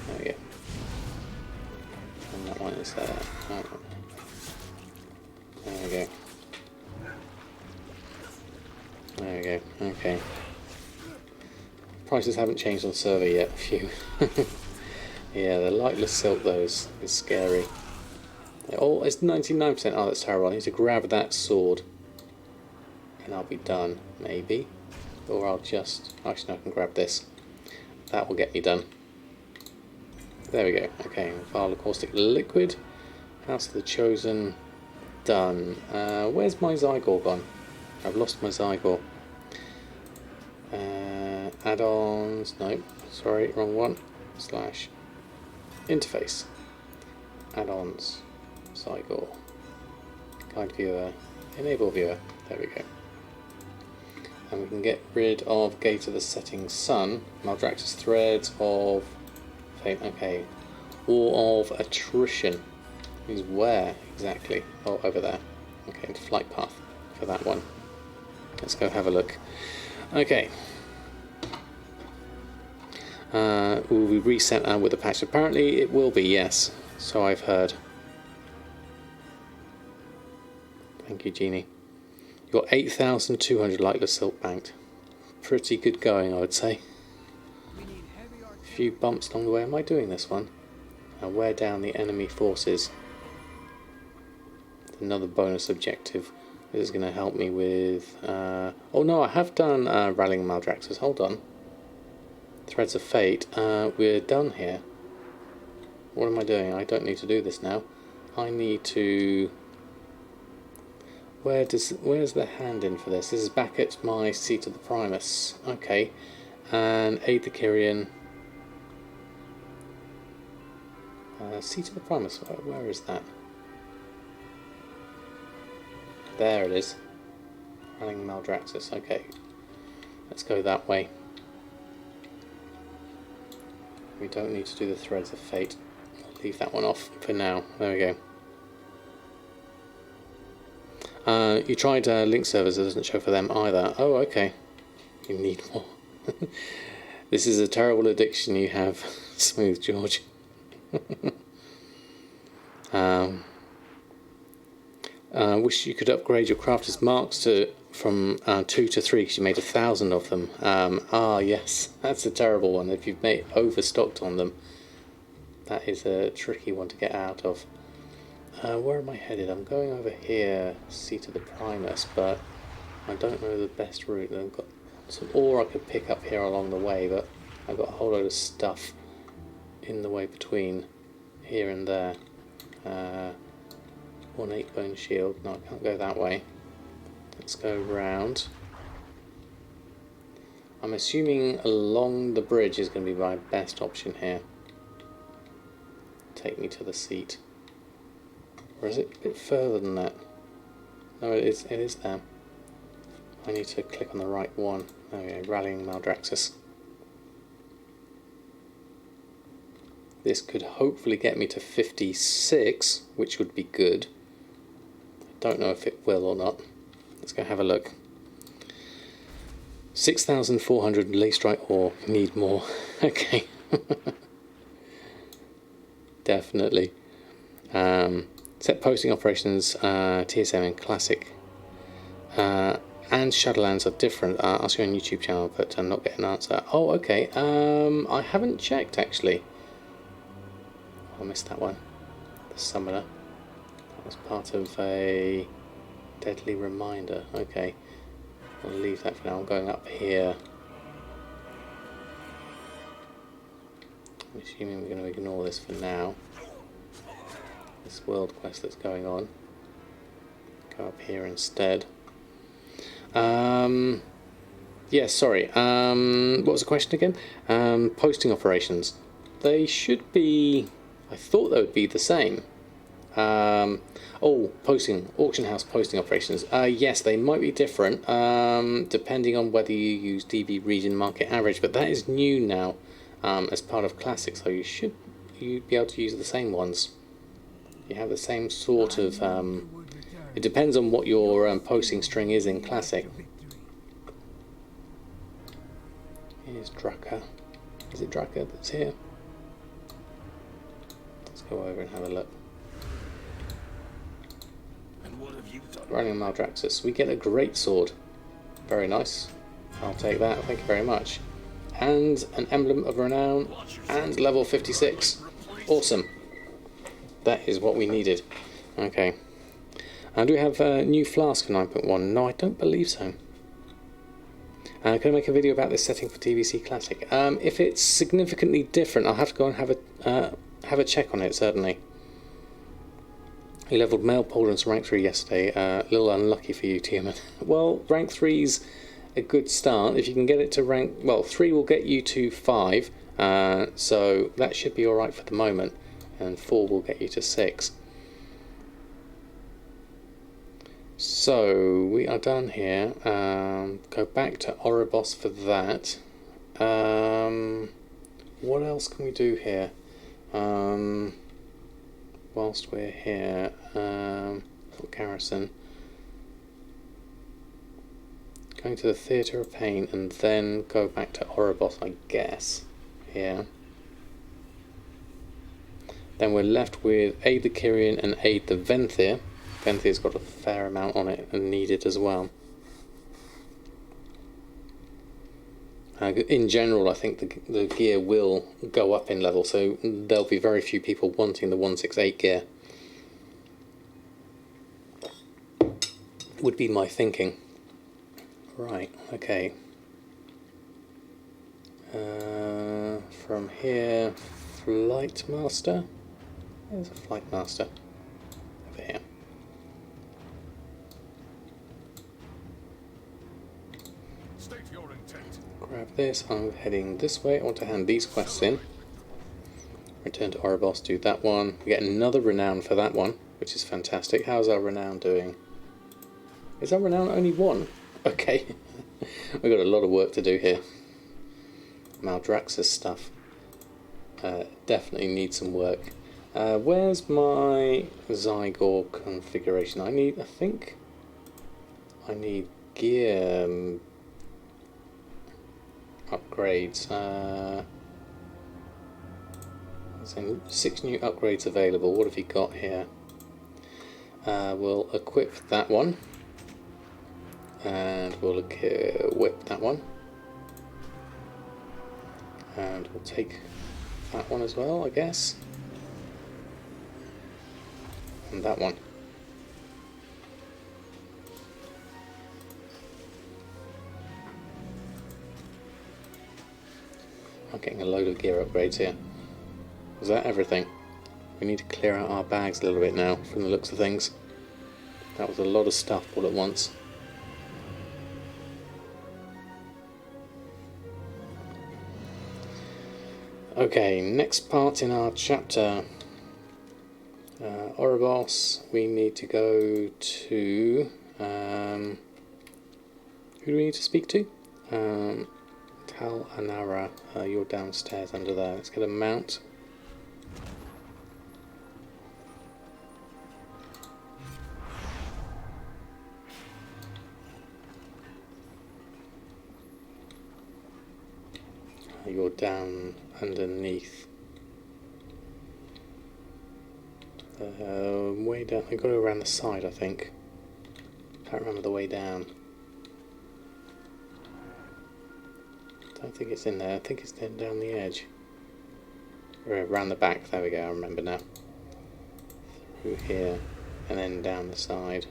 There we go. And that one is there. There we go. There we go. Okay. Prices haven't changed on server yet. Phew. Yeah, the lightless silk though is scary. Oh, it's 99%. Oh, that's terrible. I need to grab that sword. And I'll be done, maybe. Or I'll just... Actually, no, I can grab this. That will get me done. There we go. Okay, vial of caustic liquid. House of the Chosen. Done. Where's my Zygor gone? I've lost my Zygor. Add-ons. No, sorry, wrong one. Slash. Interface. Add-ons. Zygor. Guide viewer. Enable viewer. There we go. And we can get rid of Gate of the Setting Sun. Maldraxxus threads of... Okay. War of Attrition. Is where exactly? Oh, over there. Okay, flight path for that one. Let's go have a look. Okay. Will we reset that with a patch? Apparently it will be, yes. So I've heard. Thank you, Genie. You've got 8,200 lightless silk banked. Pretty good going, I would say. A few bumps along the way. Am I doing this one? Wear down the enemy forces. Another bonus objective. This is going to help me with... oh no, I have done Rallying Maldraxxus. Hold on. Threads of Fate. We're done here. What am I doing? I don't need to do this now. I need to... Where's the hand in for this? This is back at my Seat of the Primus. Okay. And Aid the Kyrian. Seat of the Primus. Where is that? There it is. Rallying Maldraxxus. Okay. Let's go that way. We don't need to do the Threads of Fate. I'll leave that one off for now. There we go. You tried link servers, it doesn't show for them either. Oh, okay. You need more. This is a terrible addiction you have, Smooth George. Wish you could upgrade your crafter's marks from 2 to 3 because you made 1,000 of them. Yes, that's a terrible one. If you've made overstocked on them, that is a tricky one to get out of. Where am I headed? I'm going over here, Seat of the Primus, but I don't know the best route. I've got some ore I could pick up here along the way, but I've got a whole load of stuff in the way between here and there. 1 8-bone shield. No, I can't go that way. Let's go round. I'm assuming along the bridge is going to be my best option here. Take me to the seat. Or is it a bit further than that? No, it is there. I need to click on the right one. There we go, Rallying Maldraxxus. This could hopefully get me to 56, which would be good. I don't know if it will or not. Let's go have a look. 6,400 Leystrike ore. Need more. Okay. Definitely. Set posting operations, TSM and Classic. And Shadowlands are different. Ask you on YouTube channel, but I'm not getting an answer. Oh, okay. I haven't checked actually. I missed that one. The Summoner. That was part of a Deadly Reminder. Okay. I'll leave that for now. I'm going up here. I'm assuming we're going to ignore this for now. this world quest that's going on. Go up here instead. Yeah, sorry. What was the question again? Posting operations. They should be... I thought they would be the same. Auction house posting operations. Yes, they might be different, depending on whether you use DB region market average, but that is new now, as part of Classic, so you'd be able to use the same ones. You have the same sort of, it depends on what your posting string is in Classic. Here's Draka. Is it Draka that's here? Let's go over and have a look. Running Maldraxxus. We get a great sword. Very nice. I'll take that, thank you very much. And an Emblem of Renown and level 56. Awesome. That is what we needed. Okay. And do we have a new flask for 9.1? No, I don't believe so. Can I make a video about this setting for TVC Classic? If it's significantly different, I'll have to go and have a check on it, certainly. You levelled male Pauldrons to rank 3 yesterday. A little unlucky for you, Tierman. Well, rank 3's a good start. If you can get it to rank... Well, 3 will get you to 5. So that should be alright for the moment. And 4 will get you to 6. So, we are done here. Go back to Oribos for that. What else can we do here? Whilst we're here, for Garrison, going to the Theatre of Pain and then go back to Oribos, I guess, here. Then we're left with Aid the Kyrian and Aid the Venthir. Venthir's got a fair amount on it and needed as well. In general, I think the gear will go up in level, so there'll be very few people wanting the 168 gear. Would be my thinking. Right, okay. From here, Flight Master. There's a Flight Master over here. Grab this, I'm heading this way. I want to hand these quests in. Return to Oribos, do that one. We get another renown for that one, which is fantastic. How's our renown doing? Is our renown only 1? Okay. We've got a lot of work to do here. Maldraxxus stuff. Definitely need some work. Where's my Zygor configuration? I think I need gear upgrades. So 6 new upgrades available. What have you got here? We'll equip that one, and we'll equip that one, and we'll take that one as well, I guess, and that one. I'm getting a load of gear upgrades here. Is that everything? We need to clear out our bags a little bit now, from the looks of things. That was a lot of stuff all at once. Okay, next part in our chapter. Oribos, we need to go to... who do we need to speak to? Tal Anara, you're downstairs under there. Let's get a mount. You're down underneath. Way down. I got to go around the side, I think. Can't remember the way down. Don't think it's in there. I think it's down the edge. Or around the back. There we go. I remember now. Through here, and then down the side.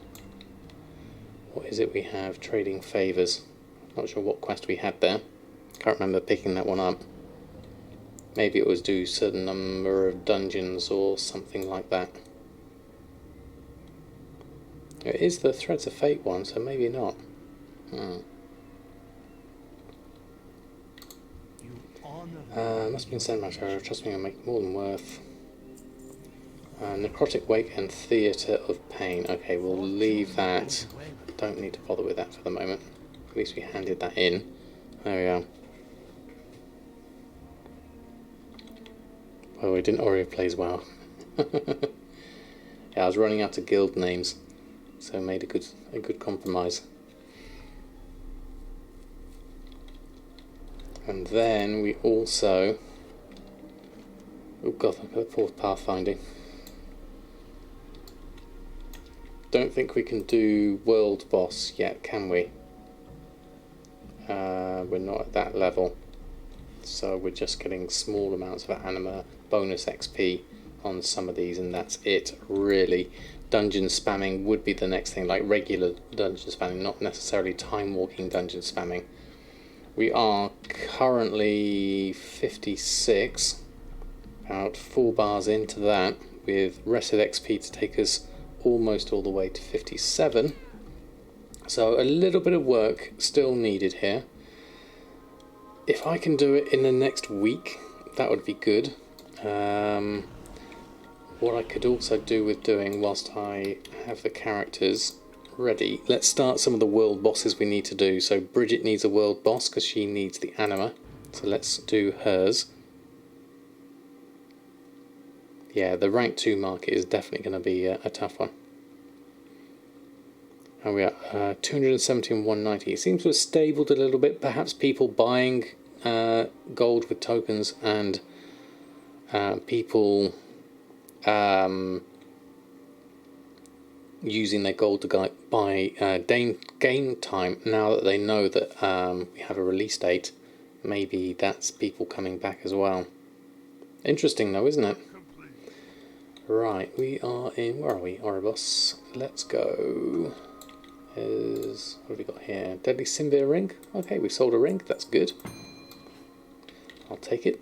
What is it we have? Trading favours. Not sure what quest we had there. Can't remember picking that one up. Maybe it was do a certain number of dungeons or something like that. It is the Threads of Fate one, so maybe not. Must have been sent matter. Trust me, I'll make more than worth. Necrotic Wake and Theatre of Pain. Okay, we'll leave that. Don't need to bother with that for the moment. At least we handed that in. There we are. Well, we didn't already plays well. Yeah, I was running out of guild names, so made a good compromise. And then we also, oh god, I've got 4th pathfinding. Don't think we can do world boss yet, can we? We're not at that level, so we're just getting small amounts of anima bonus XP on some of these, and that's it really. Dungeon spamming would be the next thing, like regular dungeon spamming, not necessarily time walking dungeon spamming. We are currently 56, about 4 bars into that, with rested XP to take us almost all the way to 57. So a little bit of work still needed here. If I can do it in the next week, that would be good. What I could also do with doing whilst I have the characters ready, let's start some of the world bosses we need to do. So Bridget needs a world boss because she needs the anima, so let's do hers. Yeah, the rank 2 market is definitely going to be a tough one. And we are 270 and 190. It seems to have stabled a little bit. Perhaps people buying gold with tokens and people using their gold to buy game time now that they know that we have a release date. Maybe that's people coming back as well. Interesting though, isn't it? Right, we are in, where are we? Oribos. Let's go. What have we got here? Deadly Simvir ring. Okay, we sold a ring, that's good. I'll take it.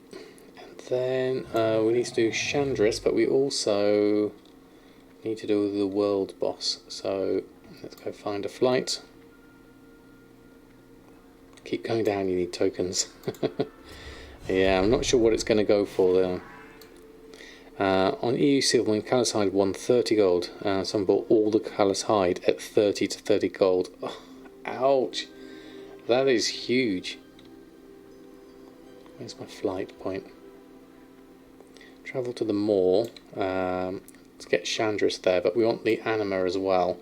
And then we need to do Chandris, but we also need to do the world boss. So let's go find a flight. Keep going down, you need tokens. Yeah, I'm not sure what it's going to go for though. On EU Silver, when Callous Hide won 30 gold, someone bought all the Callous Hide at 30 to 30 gold. Oh, ouch! That is huge. Where's my flight point? Travel to the Moor to get Chandris there, but we want the anima as well,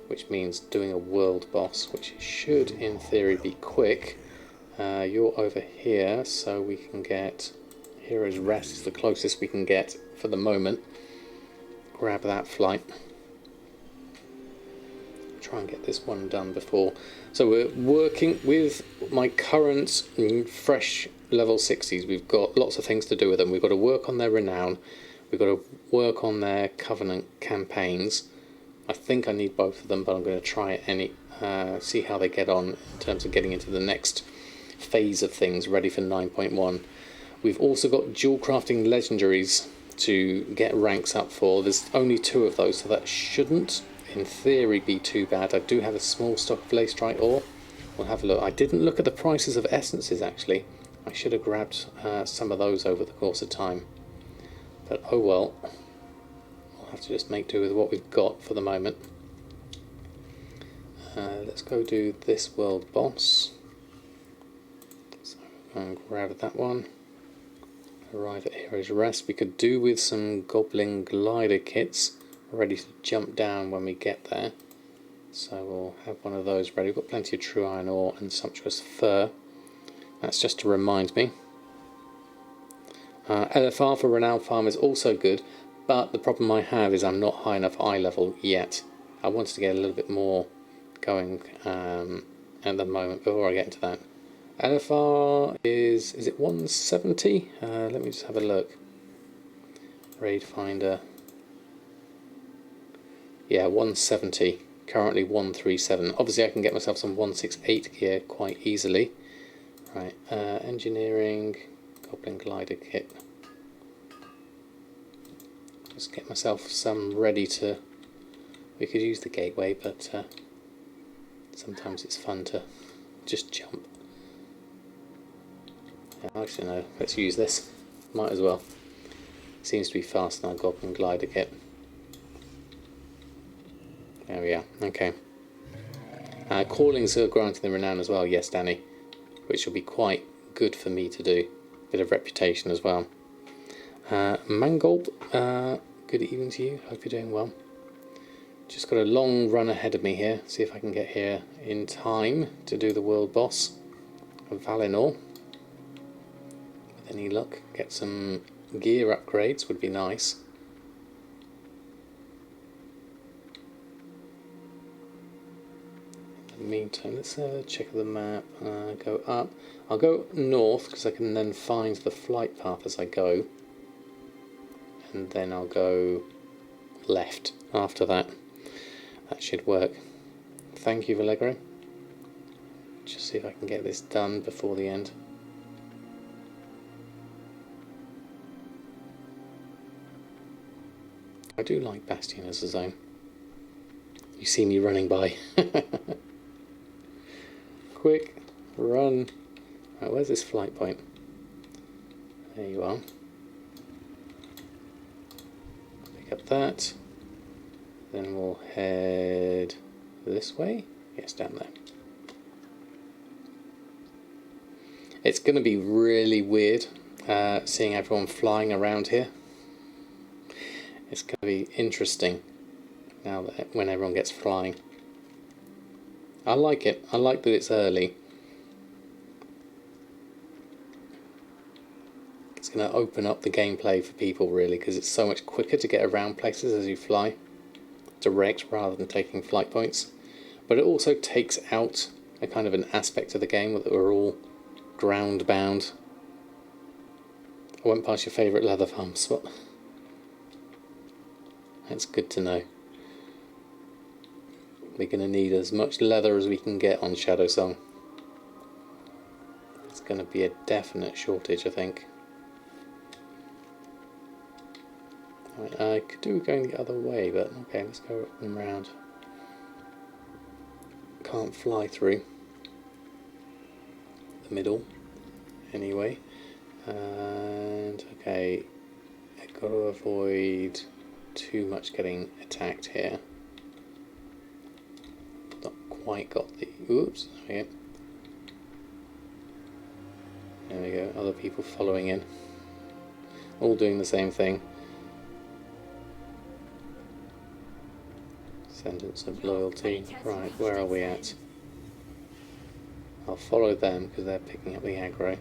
which means doing a world boss, which should in theory be quick. You're over here, so we can get Hero's Rest is the closest we can get for the moment. Grab that flight. Try and get this one done before. So we're working with my current fresh level 60s. We've got lots of things to do with them. We've got to work on their renown. We've got to work on their covenant campaigns. I think I need both of them, but I'm going to try it see how they get on in terms of getting into the next phase of things, ready for 9.1. We've also got dual crafting legendaries to get ranks up for. There's only 2 of those, so that shouldn't, in theory, be too bad. I do have a small stock of Leystrite ore. We'll have a look. I didn't look at the prices of essences, actually. I should have grabbed some of those over the course of time. But oh well. We'll have to just make do with what we've got for the moment. Let's go do this world boss. So I'll grab that one. Arrive at Hero's Rest. We could do with some Goblin Glider kits ready to jump down when we get there. So we'll have one of those ready. We've got plenty of true iron ore and sumptuous fur. That's just to remind me. LFR for Renown Farm is also good, but the problem I have is I'm not high enough eye level yet. I wanted to get a little bit more going at the moment before I get into that. LFR is it 170? Let me just have a look. Raid Finder. Yeah, 170. Currently 137. Obviously I can get myself some 168 gear quite easily. Right, engineering, Goblin Glider kit. Just get myself some ready to We could use the gateway, but sometimes it's fun to just jump. Yeah, actually no, let's use this. Might as well. Seems to be faster than our Goblin Glider kit. There we are, okay. Callings are granting them renown as well, yes Danny. Which will be quite good for me to do. Bit of reputation as well. Mangold, good evening to you, hope you're doing well. Just got a long run ahead of me here, see if I can get here in time to do the world boss of Valinor. With any luck, get some gear upgrades would be nice. In the meantime, let's check the map, go up. I'll go north because I can then find the flight path as I go. And then I'll go left after that. That should work. Thank you, Vallegro. Just see if I can get this done before the end. I do like Bastion as a zone. You see me running by. Quick, run. Right, where's this flight point? There you are. Pick up that. Then we'll head this way. Yes, down there. It's going to be really weird seeing everyone flying around here. It's going to be interesting now that when everyone gets flying. I like it. I like that it's early. It's going to open up the gameplay for people really, because it's so much quicker to get around places as you fly. Direct rather than taking flight points. But it also takes out a kind of an aspect of the game that we're all ground bound. I went past your favourite leather farm spot. That's good to know. We're going to need as much leather as we can get on Shadow Song. It's going to be a definite shortage, I think. Right, I could do going the other way, but okay, let's go up and round. Can't fly through the middle anyway. And okay, I've got to avoid too much getting attacked here. Not quite got the... Oops, there we go, other people following in. All doing the same thing. Sentence of loyalty. Right, where are we at? I'll follow them because they're picking up the aggro.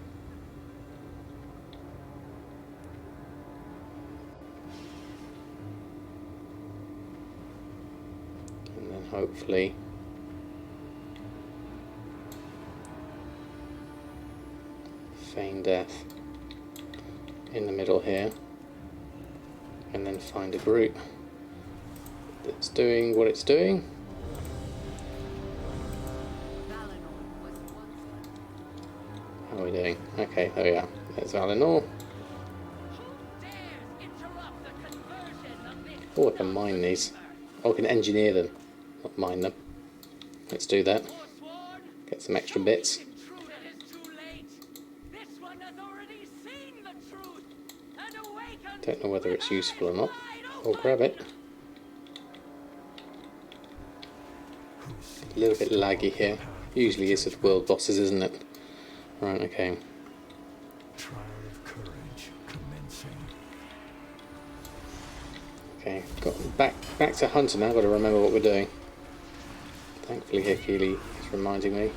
And then hopefully feign death in the middle here. And then find a group that's doing what it's doing. How are we doing? Okay, there we are. There's Valinor. Oh, I can mine these. Oh, I can engineer them, not mine them. Let's do that. Get some extra bits. Don't know whether it's useful or not. I'll grab it. A little bit laggy here. Usually is with world bosses, isn't it? Right, okay. Trial of courage commencing. Okay, got back to hunter now, gotta remember what we're doing. Thankfully Hikili is reminding me.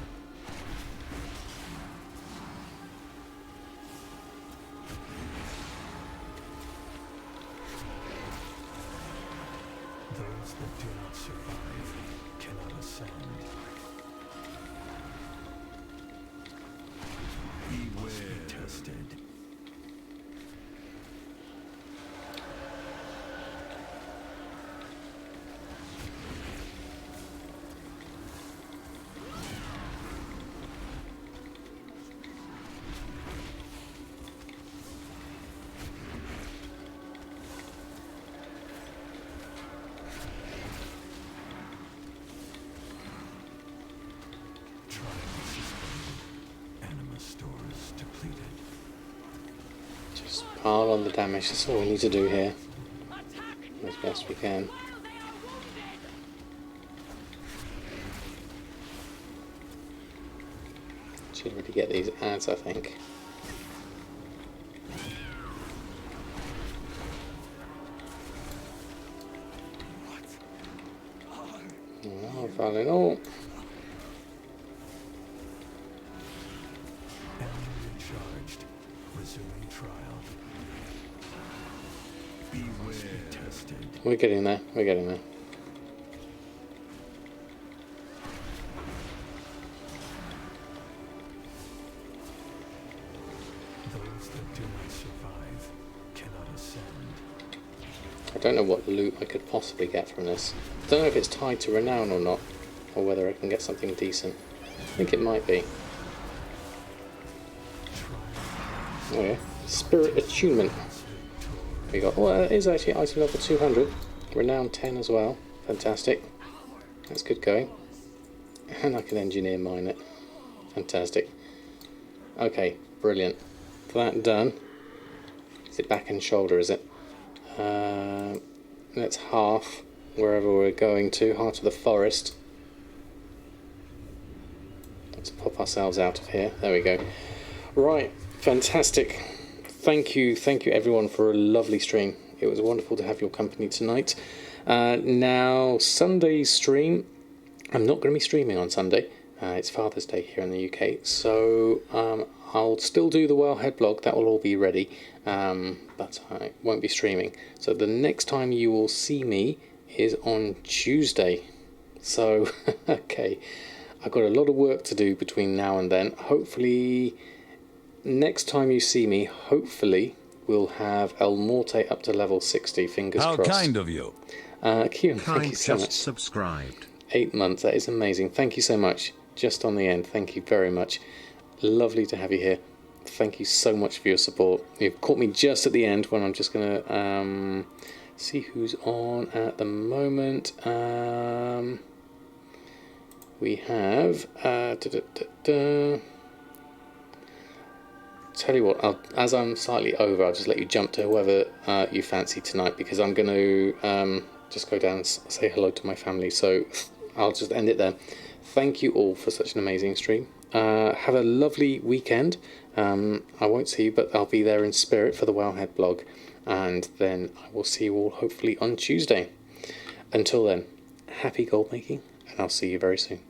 Those that do not survive cannot ascend. Beware. Tested. pile on the damage. That's all we need to do here. As best we can. Should really get these ads, I think. Oh, Valinor. Enemy charged. Resuming trial. Beware. Tested. We're getting there. We're getting there. Those that do not survive cannot ascend. I don't know what loot I could possibly get from this. I don't know if it's tied to renown or not, or whether I can get something decent. I think it might be. Oh yeah, Spirit Attunement. We got, oh, it is actually item level 200. Renown 10 as well. Fantastic. That's good going. And I can engineer mine it. Fantastic. Okay, brilliant. That done. Is it back and shoulder, is it? Let's half wherever we're going to. Heart of the forest. Let's pop ourselves out of here. There we go. Right, fantastic. Thank you everyone for a lovely stream. It was wonderful to have your company tonight. Now, Sunday's stream, I'm not going to be streaming on Sunday. It's Father's Day here in the UK, so I'll still do the Wellhead blog. That will all be ready, but I won't be streaming. So the next time you will see me is on Tuesday. So, okay, I've got a lot of work to do between now and then. Hopefully, next time you see me, hopefully, we'll have El Morte up to level 60, fingers crossed. How kind of you. Kieran, thank you so just much. subscribed. 8 months, that is amazing. Thank you so much. Just on the end, thank you very much. Lovely to have you here. Thank you so much for your support. You've caught me just at the end when I'm just going to see who's on at the moment. We have... Tell you what, as I'm slightly over, I'll just let you jump to whoever you fancy tonight, because I'm going to just go down and say hello to my family. So I'll just end it there. Thank you all for such an amazing stream. Have a lovely weekend. I won't see you, but I'll be there in spirit for the Wowhead blog. And then I will see you all hopefully on Tuesday. Until then, happy gold making, and I'll see you very soon.